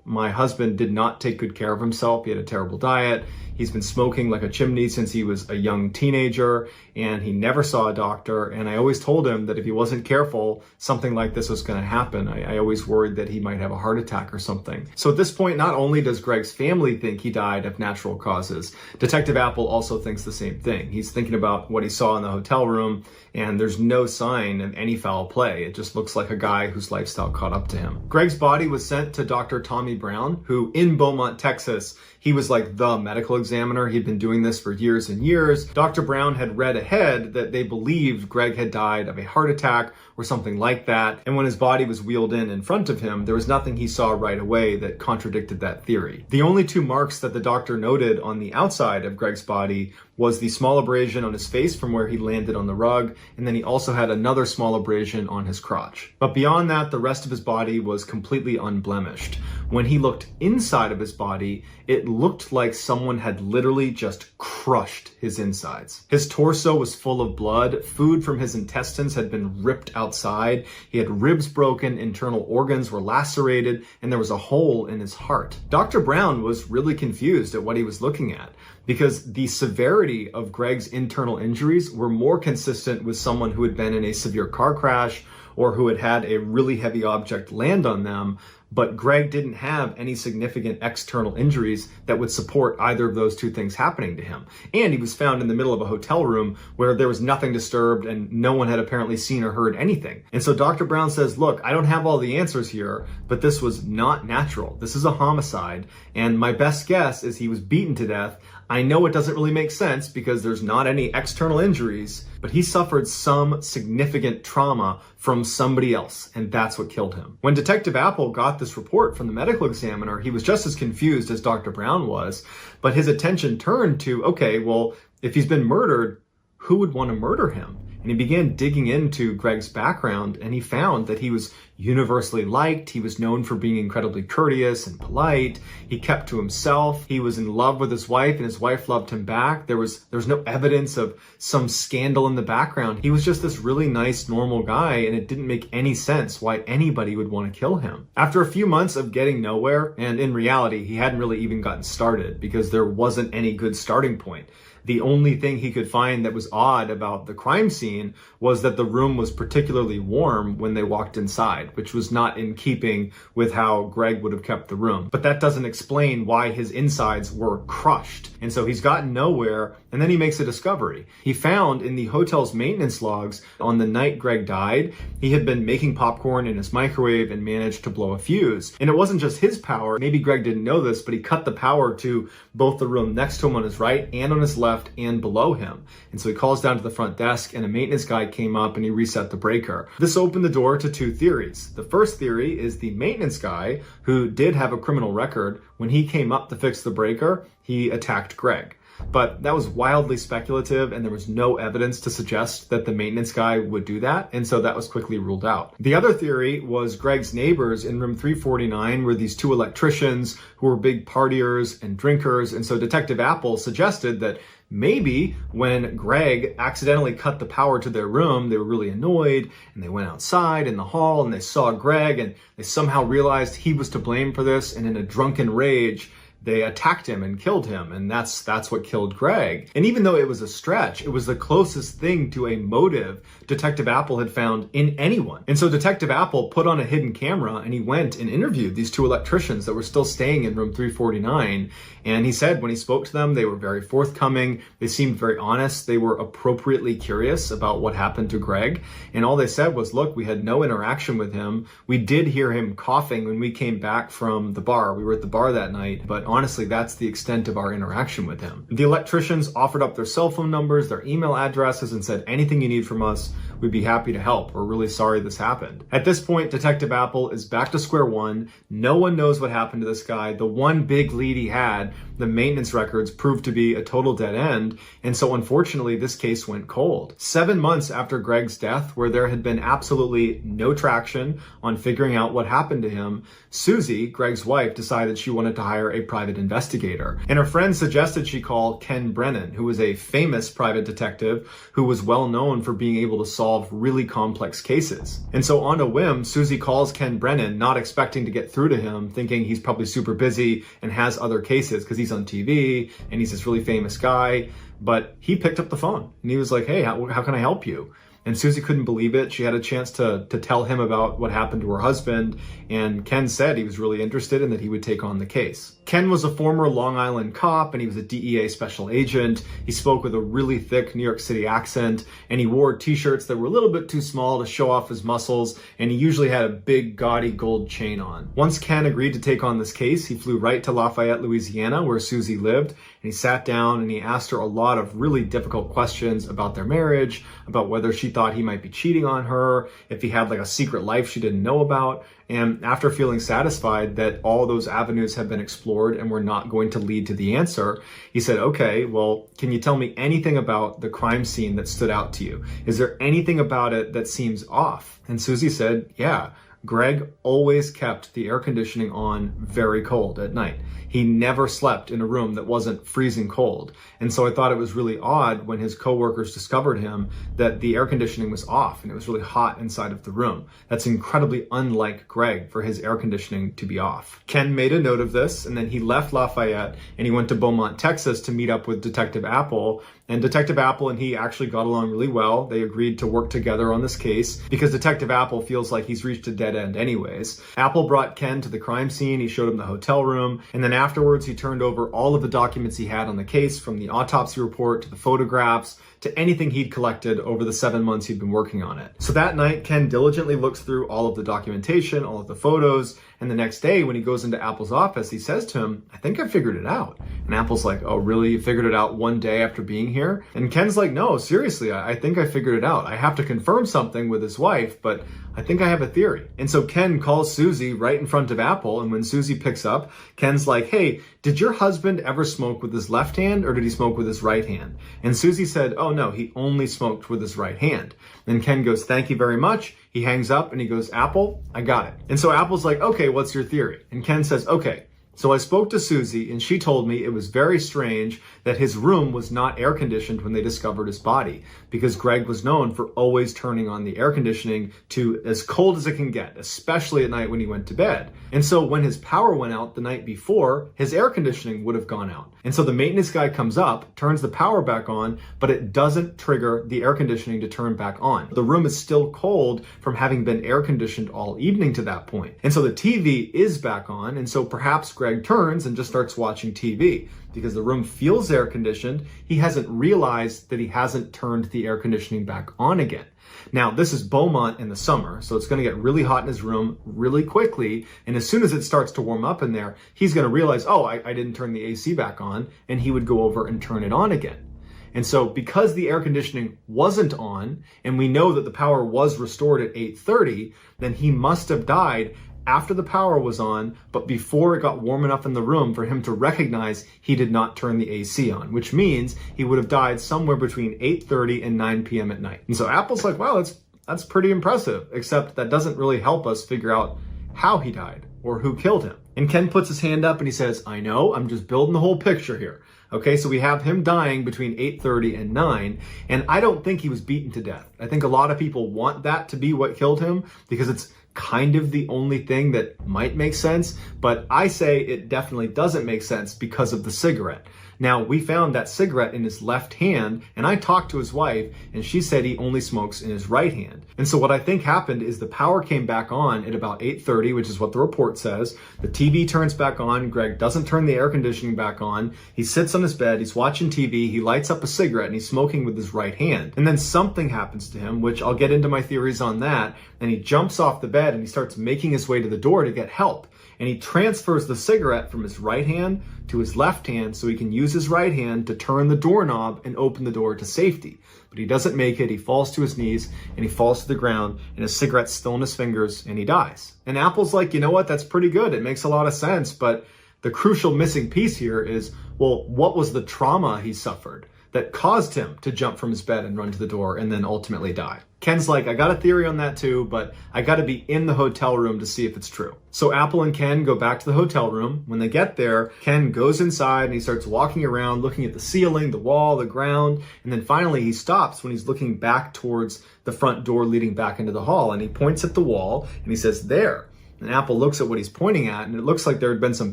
my husband did not take good care of himself. He had a terrible diet. He's been smoking like a chimney since he was a young teenager, and he never saw a doctor. And I always told him that if he wasn't careful, something like this was going to happen. I always worried that he might have a heart attack or something. So at this point, not only does Greg's family think he died of natural causes, Detective Apple also thinks the same thing. He's thinking about what he saw in the hotel room, and there's no sign of any foul play. It just looks like a guy whose lifestyle caught up to him. Greg's body was sent to Dr. Tommy Brown, who in Beaumont, Texas, he was like the medical examiner. He'd been doing this for years and years. Dr. Brown had read ahead that they believed Greg had died of a heart attack or something like that. And when his body was wheeled in front of him, there was nothing he saw right away that contradicted that theory. The only 2 marks that the doctor noted on the outside of Greg's body was the small abrasion on his face from where he landed on the rug, and then he also had another small abrasion on his crotch. But beyond that, the rest of his body was completely unblemished. When he looked inside of his body, it looked like someone had literally just crushed his insides. His torso was full of blood, food from his intestines had been ripped outside, he had ribs broken, internal organs were lacerated, and there was a hole in his heart. Dr. Brown was really confused at what he was looking at, because the severity of Greg's internal injuries were more consistent with someone who had been in a severe car crash or who had had a really heavy object land on them, but Greg didn't have any significant external injuries that would support either of those two things happening to him. And he was found in the middle of a hotel room where there was nothing disturbed and no one had apparently seen or heard anything. And so Dr. Brown says, look, I don't have all the answers here, but this was not natural. This is a homicide, and my best guess is he was beaten to death. I know it doesn't really make sense because there's not any external injuries, but he suffered some significant trauma from somebody else, and that's what killed him. When Detective Apple got this report from the medical examiner, he was just as confused as Dr. Brown was, but his attention turned to, okay, well, if he's been murdered, who would want to murder him? And he began digging into Greg's background, and he found that he was universally liked. He was known for being incredibly courteous and polite. He kept to himself. He was in love with his wife, and his wife loved him back. There was no evidence of some scandal in the background. He was just this really nice, normal guy, and it didn't make any sense why anybody would want to kill him. After a few months of getting nowhere, and in reality, he hadn't really even gotten started because there wasn't any good starting point. The only thing he could find that was odd about the crime scene was that the room was particularly warm when they walked inside, which was not in keeping with how Greg would have kept the room. But that doesn't explain why his insides were crushed. And so he's gotten nowhere, and then he makes a discovery. He found in the hotel's maintenance logs on the night Greg died, he had been making popcorn in his microwave and managed to blow a fuse. And it wasn't just his power. Maybe Greg didn't know this, but he cut the power to both the room next to him on his right and on his left and below him. And so he calls down to the front desk, and a maintenance guy came up and he reset the breaker. This opened the door to two theories. The first theory is the maintenance guy, who did have a criminal record, when he came up to fix the breaker, he attacked Greg. But that was wildly speculative, and there was no evidence to suggest that the maintenance guy would do that, and so that was quickly ruled out. The other theory was Greg's neighbors in room 349 were these two electricians who were big partiers and drinkers, and so Detective Apple suggested that maybe when Greg accidentally cut the power to their room, they were really annoyed, and they went outside in the hall and they saw Greg, and they somehow realized he was to blame for this, and in a drunken rage, they attacked him and killed him, and that's what killed Greg. And even though it was a stretch, it was the closest thing to a motive Detective Apple had found in anyone. And so Detective Apple put on a hidden camera, and he went and interviewed these two electricians that were still staying in room 349. And he said when he spoke to them, they were very forthcoming. They seemed very honest. They were appropriately curious about what happened to Greg. And all they said was, look, we had no interaction with him. We did hear him coughing when we came back from the bar. We were at the bar that night, but honestly, that's the extent of our interaction with him. The electricians offered up their cell phone numbers, their email addresses, and said, anything you need from us, we'd be happy to help. We're really sorry this happened. At this point, Detective Apple is back to square one. No one knows what happened to this guy. The one big lead he had, the maintenance records, proved to be a total dead end. And so unfortunately, this case went cold. 7 months after Greg's death, where there had been absolutely no traction on figuring out what happened to him, Susie, Greg's wife, decided she wanted to hire a private investigator. And her friend suggested she call Ken Brennan, who was a famous private detective who was well known for being able to solve really complex cases. And so on a whim, Susie calls Ken Brennan, not expecting to get through to him, thinking he's probably super busy and has other cases because he's on TV and he's this really famous guy. But he picked up the phone and he was like, hey, how can I help you? And Susie couldn't believe it. She had a chance to tell him about what happened to her husband, and Ken said he was really interested and that he would take on the case. Ken was a former Long Island cop, and he was a DEA special agent. He spoke with a really thick New York City accent, and he wore t-shirts that were a little bit too small to show off his muscles, and he usually had a big, gaudy gold chain on. Once Ken agreed to take on this case, he flew right to Lafayette, Louisiana, where Susie lived, he sat down and he asked her a lot of really difficult questions about their marriage, about whether she thought he might be cheating on her, if he had like a secret life she didn't know about. And after feeling satisfied that all those avenues have been explored and were not going to lead to the answer, he said, okay, well, can you tell me anything about the crime scene that stood out to you? Is there anything about it that seems off? And Susie said, yeah, Greg always kept the air conditioning on very cold at night. He never slept in a room that wasn't freezing cold. And so I thought it was really odd when his coworkers discovered him that the air conditioning was off and it was really hot inside of the room. That's incredibly unlike Greg for his air conditioning to be off. Ken made a note of this, and then he left Lafayette and he went to Beaumont, Texas to meet up with Detective Apple. And Detective Apple and he actually got along really well. They agreed to work together on this case because Detective Apple feels like he's reached a dead end anyways. Apple brought Ken to the crime scene. He showed him the hotel room. And then afterwards, he turned over all of the documents he had on the case, from the autopsy report to the photographs to anything he'd collected over the 7 months he'd been working on it. So that night, Ken diligently looks through all of the documentation, all of the photos, and the next day when he goes into Apple's office, he says to him, I think I figured it out. And Apple's like, oh really? You figured it out one day after being here? And Ken's like, no, seriously, I think I figured it out. I have to confirm something with his wife, but I think I have a theory. And so Ken calls Susie right in front of Apple, and when Susie picks up, Ken's like, hey, did your husband ever smoke with his left hand or did he smoke with his right hand? And Susie said, oh no, he only smoked with his right hand. Then Ken goes, thank you very much. He hangs up and he goes, Apple, I got it. And so Apple's like, okay, what's your theory? And Ken says, okay, so I spoke to Susie and she told me it was very strange that his room was not air conditioned when they discovered his body, because Greg was known for always turning on the air conditioning to as cold as it can get, especially at night when he went to bed. And so when his power went out the night before, his air conditioning would have gone out. And so the maintenance guy comes up, turns the power back on, but it doesn't trigger the air conditioning to turn back on. The room is still cold from having been air conditioned all evening to that point. And so the TV is back on, and so perhaps Greg turns and just starts watching TV. Because the room feels air conditioned, he hasn't realized that he hasn't turned the air conditioning back on again. Now, this is Beaumont in the summer, so it's going to get really hot in his room really quickly. And as soon as it starts to warm up in there, he's going to realize, oh, I didn't turn the AC back on, and he would go over and turn it on again. And so because the air conditioning wasn't on, and we know that the power was restored at 8:30, then he must have died after the power was on, but before it got warm enough in the room for him to recognize he did not turn the AC on, which means he would have died somewhere between 8:30 and 9 p.m. at night. And so Apple's like, wow, that's pretty impressive, except that doesn't really help us figure out how he died or who killed him. And Ken puts his hand up and he says, I know, I'm just building the whole picture here. Okay, so we have him dying between 8:30 and 9, and I don't think he was beaten to death. I think a lot of people want that to be what killed him because it's kind of the only thing that might make sense, but I say it definitely doesn't make sense because of the cigarette. Now, we found that cigarette in his left hand, and I talked to his wife, and she said he only smokes in his right hand. And so what I think happened is the power came back on at about 8:30, which is what the report says. The TV turns back on. Greg doesn't turn the air conditioning back on. He sits on his bed. He's watching TV. He lights up a cigarette, and he's smoking with his right hand. And then something happens to him, which I'll get into my theories on that, and he jumps off the bed, and he starts making his way to the door to get help. And he transfers the cigarette from his right hand to his left hand so he can use his right hand to turn the doorknob and open the door to safety. But he doesn't make it. He falls to his knees and he falls to the ground, and his cigarette's still in his fingers, and he dies. And Apple's like, you know what? That's pretty good. It makes a lot of sense. But the crucial missing piece here is, well, what was the trauma he suffered that caused him to jump from his bed and run to the door and then ultimately die? Ken's like, I got a theory on that too, but I got to be in the hotel room to see if it's true. So Apple and Ken go back to the hotel room. When they get there, Ken goes inside and he starts walking around, looking at the ceiling, the wall, the ground. And then finally he stops when he's looking back towards the front door leading back into the hall. And he points at the wall and he says, there. And Apple looks at what he's pointing at, and it looks like there had been some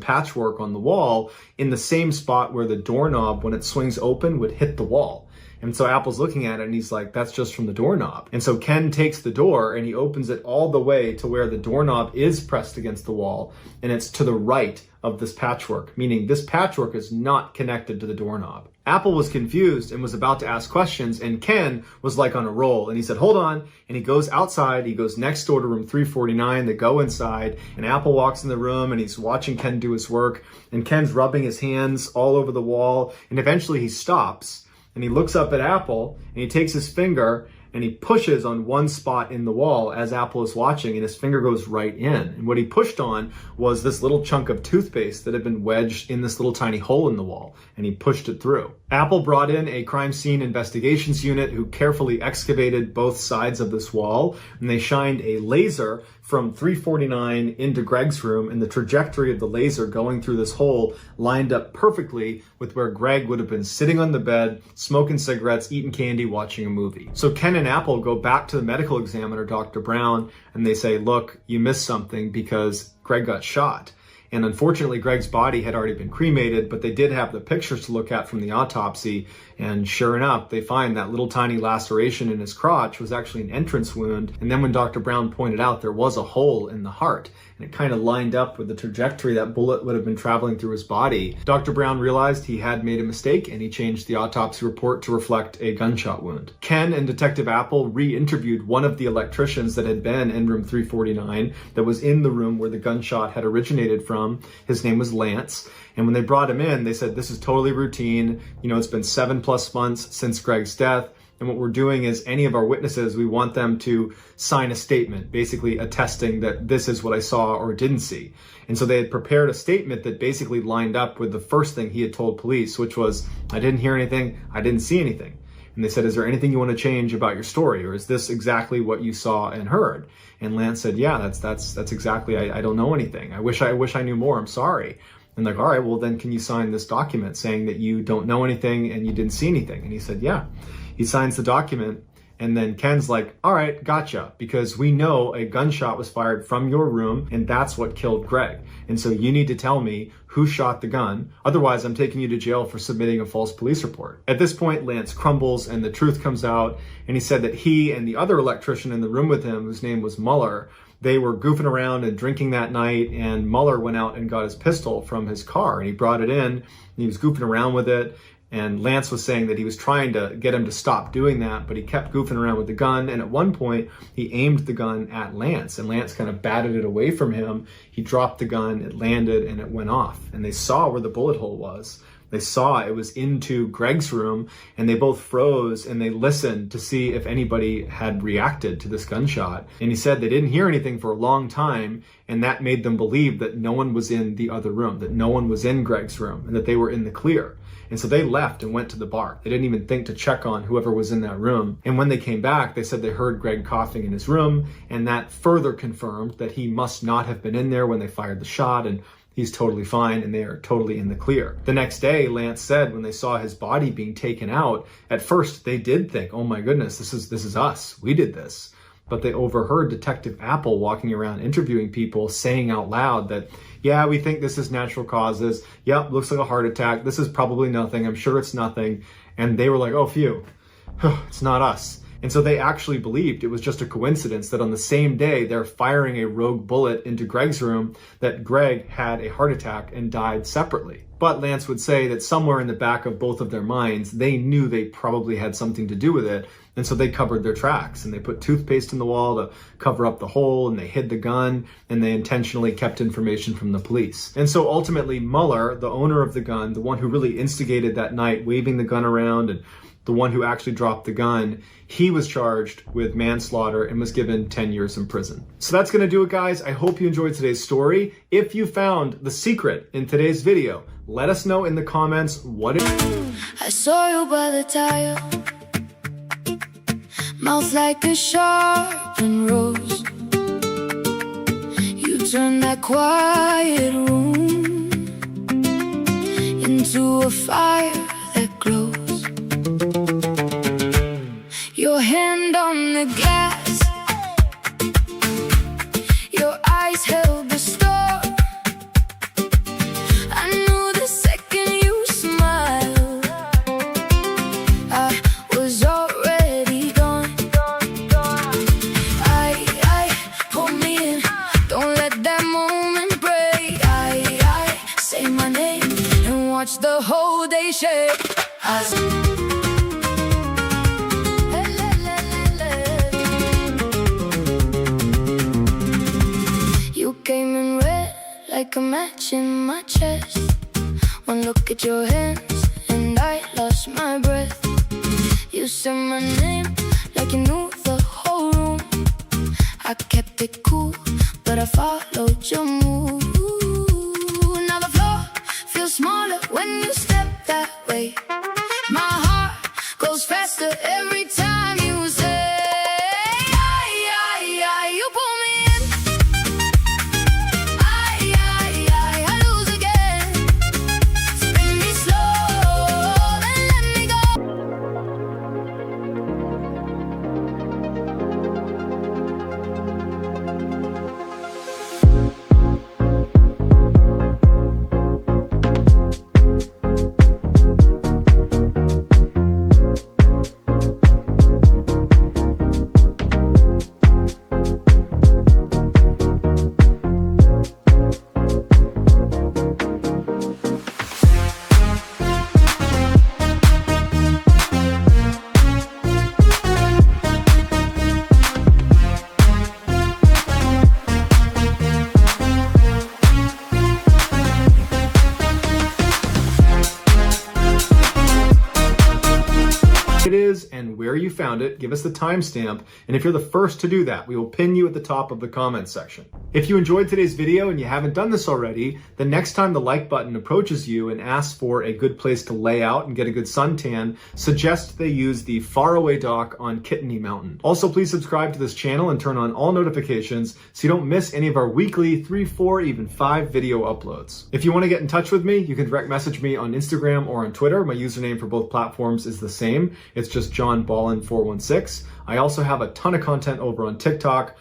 patchwork on the wall in the same spot where the doorknob, when it swings open, would hit the wall. And so Apple's looking at it and he's like, that's just from the doorknob. And so Ken takes the door and he opens it all the way to where the doorknob is pressed against the wall, and it's to the right of this patchwork, meaning this patchwork is not connected to the doorknob. Apple was confused and was about to ask questions, and Ken was like on a roll, and he said, hold on, and he goes outside, he goes next door to room 349, they go inside, and Apple walks in the room and he's watching Ken do his work, and Ken's rubbing his hands all over the wall, and eventually he stops, and he looks up at Apple, and he takes his finger and he pushes on one spot in the wall as Apple is watching, and his finger goes right in. And what he pushed on was this little chunk of toothpaste that had been wedged in this little tiny hole in the wall, and he pushed it through. Apple brought in a crime scene investigations unit who carefully excavated both sides of this wall, and they shined a laser from 349 into Greg's room, and the trajectory of the laser going through this hole lined up perfectly with where Greg would have been sitting on the bed, smoking cigarettes, eating candy, watching a movie. So Ken and Apple go back to the medical examiner, Dr. Brown, and they say, look, you missed something because Greg got shot. And unfortunately, Greg's body had already been cremated, but they did have the pictures to look at from the autopsy. And sure enough, they find that little tiny laceration in his crotch was actually an entrance wound. And then when Dr. Brown pointed out there was a hole in the heart, and it kind of lined up with the trajectory that bullet would have been traveling through his body, Dr. Brown realized he had made a mistake, and he changed the autopsy report to reflect a gunshot wound. Ken and Detective Apple re-interviewed one of the electricians that had been in room 349 that was in the room where the gunshot had originated from. His name was Lance. And when they brought him in, they said, this is totally routine. You know, it's been 7+ months since Greg's death. And what we're doing is any of our witnesses, we want them to sign a statement, basically attesting that this is what I saw or didn't see. And so they had prepared a statement that basically lined up with the first thing he had told police, which was, I didn't hear anything, I didn't see anything. And they said, is there anything you want to change about your story? Or is this exactly what you saw and heard? And Lance said, yeah, that's exactly, I don't know anything. I wish I knew more, I'm sorry. And like, all right, well then can you sign this document saying that you don't know anything and you didn't see anything? And he said, yeah. He signs the document, and then Ken's like, all right, gotcha, because we know a gunshot was fired from your room and that's what killed Greg. And so you need to tell me who shot the gun. Otherwise, I'm taking you to jail for submitting a false police report. At this point, Lance crumbles and the truth comes out. And he said that he and the other electrician in the room with him, whose name was Muller, they were goofing around and drinking that night, and Muller went out and got his pistol from his car and he brought it in and he was goofing around with it. And Lance was saying that he was trying to get him to stop doing that, but he kept goofing around with the gun. And at one point, he aimed the gun at Lance, and Lance kind of batted it away from him. He dropped the gun, it landed, and it went off. And they saw where the bullet hole was. They saw it was into Greg's room, and they both froze and they listened to see if anybody had reacted to this gunshot. And he said they didn't hear anything for a long time, and that made them believe that no one was in the other room, that no one was in Greg's room, and that they were in the clear. And so they left and went to the bar. They didn't even think to check on whoever was in that room. And when they came back, they said they heard Greg coughing in his room, and that further confirmed that he must not have been in there when they fired the shot, and he's totally fine and they are totally in the clear. The next day, Lance said when they saw his body being taken out, at first they did think, oh my goodness, this is us. We did this. But they overheard Detective Apple walking around interviewing people saying out loud that, yeah, we think this is natural causes. Yep, looks like a heart attack. This is probably nothing. I'm sure it's nothing. And they were like, oh, phew, it's not us. And so they actually believed it was just a coincidence that on the same day they're firing a rogue bullet into Greg's room, that Greg had a heart attack and died separately. But Lance would say that somewhere in the back of both of their minds, they knew they probably had something to do with it. And so they covered their tracks, and they put toothpaste in the wall to cover up the hole, and they hid the gun, and they intentionally kept information from the police. And so ultimately Muller, the owner of the gun, the one who really instigated that night, waving the gun around, and the one who actually dropped the gun, he was charged with manslaughter and was given 10 years in prison. So that's going to do it, guys. I hope you enjoyed today's story. If you found the secret in today's video, let us know in the comments what it is. I saw you by the tire, mouth like a sharpened rose. You turned that quiet room into a fire that glows. Your hand on the gas, your eyes held the storm. I knew the second you smiled, I cliche. You came in red like a match in my chest. One look at your hands and I lost my breath. You said my name like you knew the whole room. I kept it cool, but I followed your move. Now the floor feels smaller when you step that way. My heart goes faster every time you say, you pull me in. I lose again. Spin me slow, then let me go. It is and where you found it, give us the timestamp, and if you're the first to do that, we will pin you at the top of the comments section. If you enjoyed today's video and you haven't done this already, the next time the like button approaches you and asks for a good place to lay out and get a good suntan, suggest they use the faraway dock on Kittany Mountain. Also, please subscribe to this channel and turn on all notifications so you don't miss any of our weekly 3, 4, even 5 video uploads. If you want to get in touch with me, you can direct message me on Instagram or on Twitter. My username for both platforms is the same. It's just JohnBallen416. I also have a ton of content over on TikTok.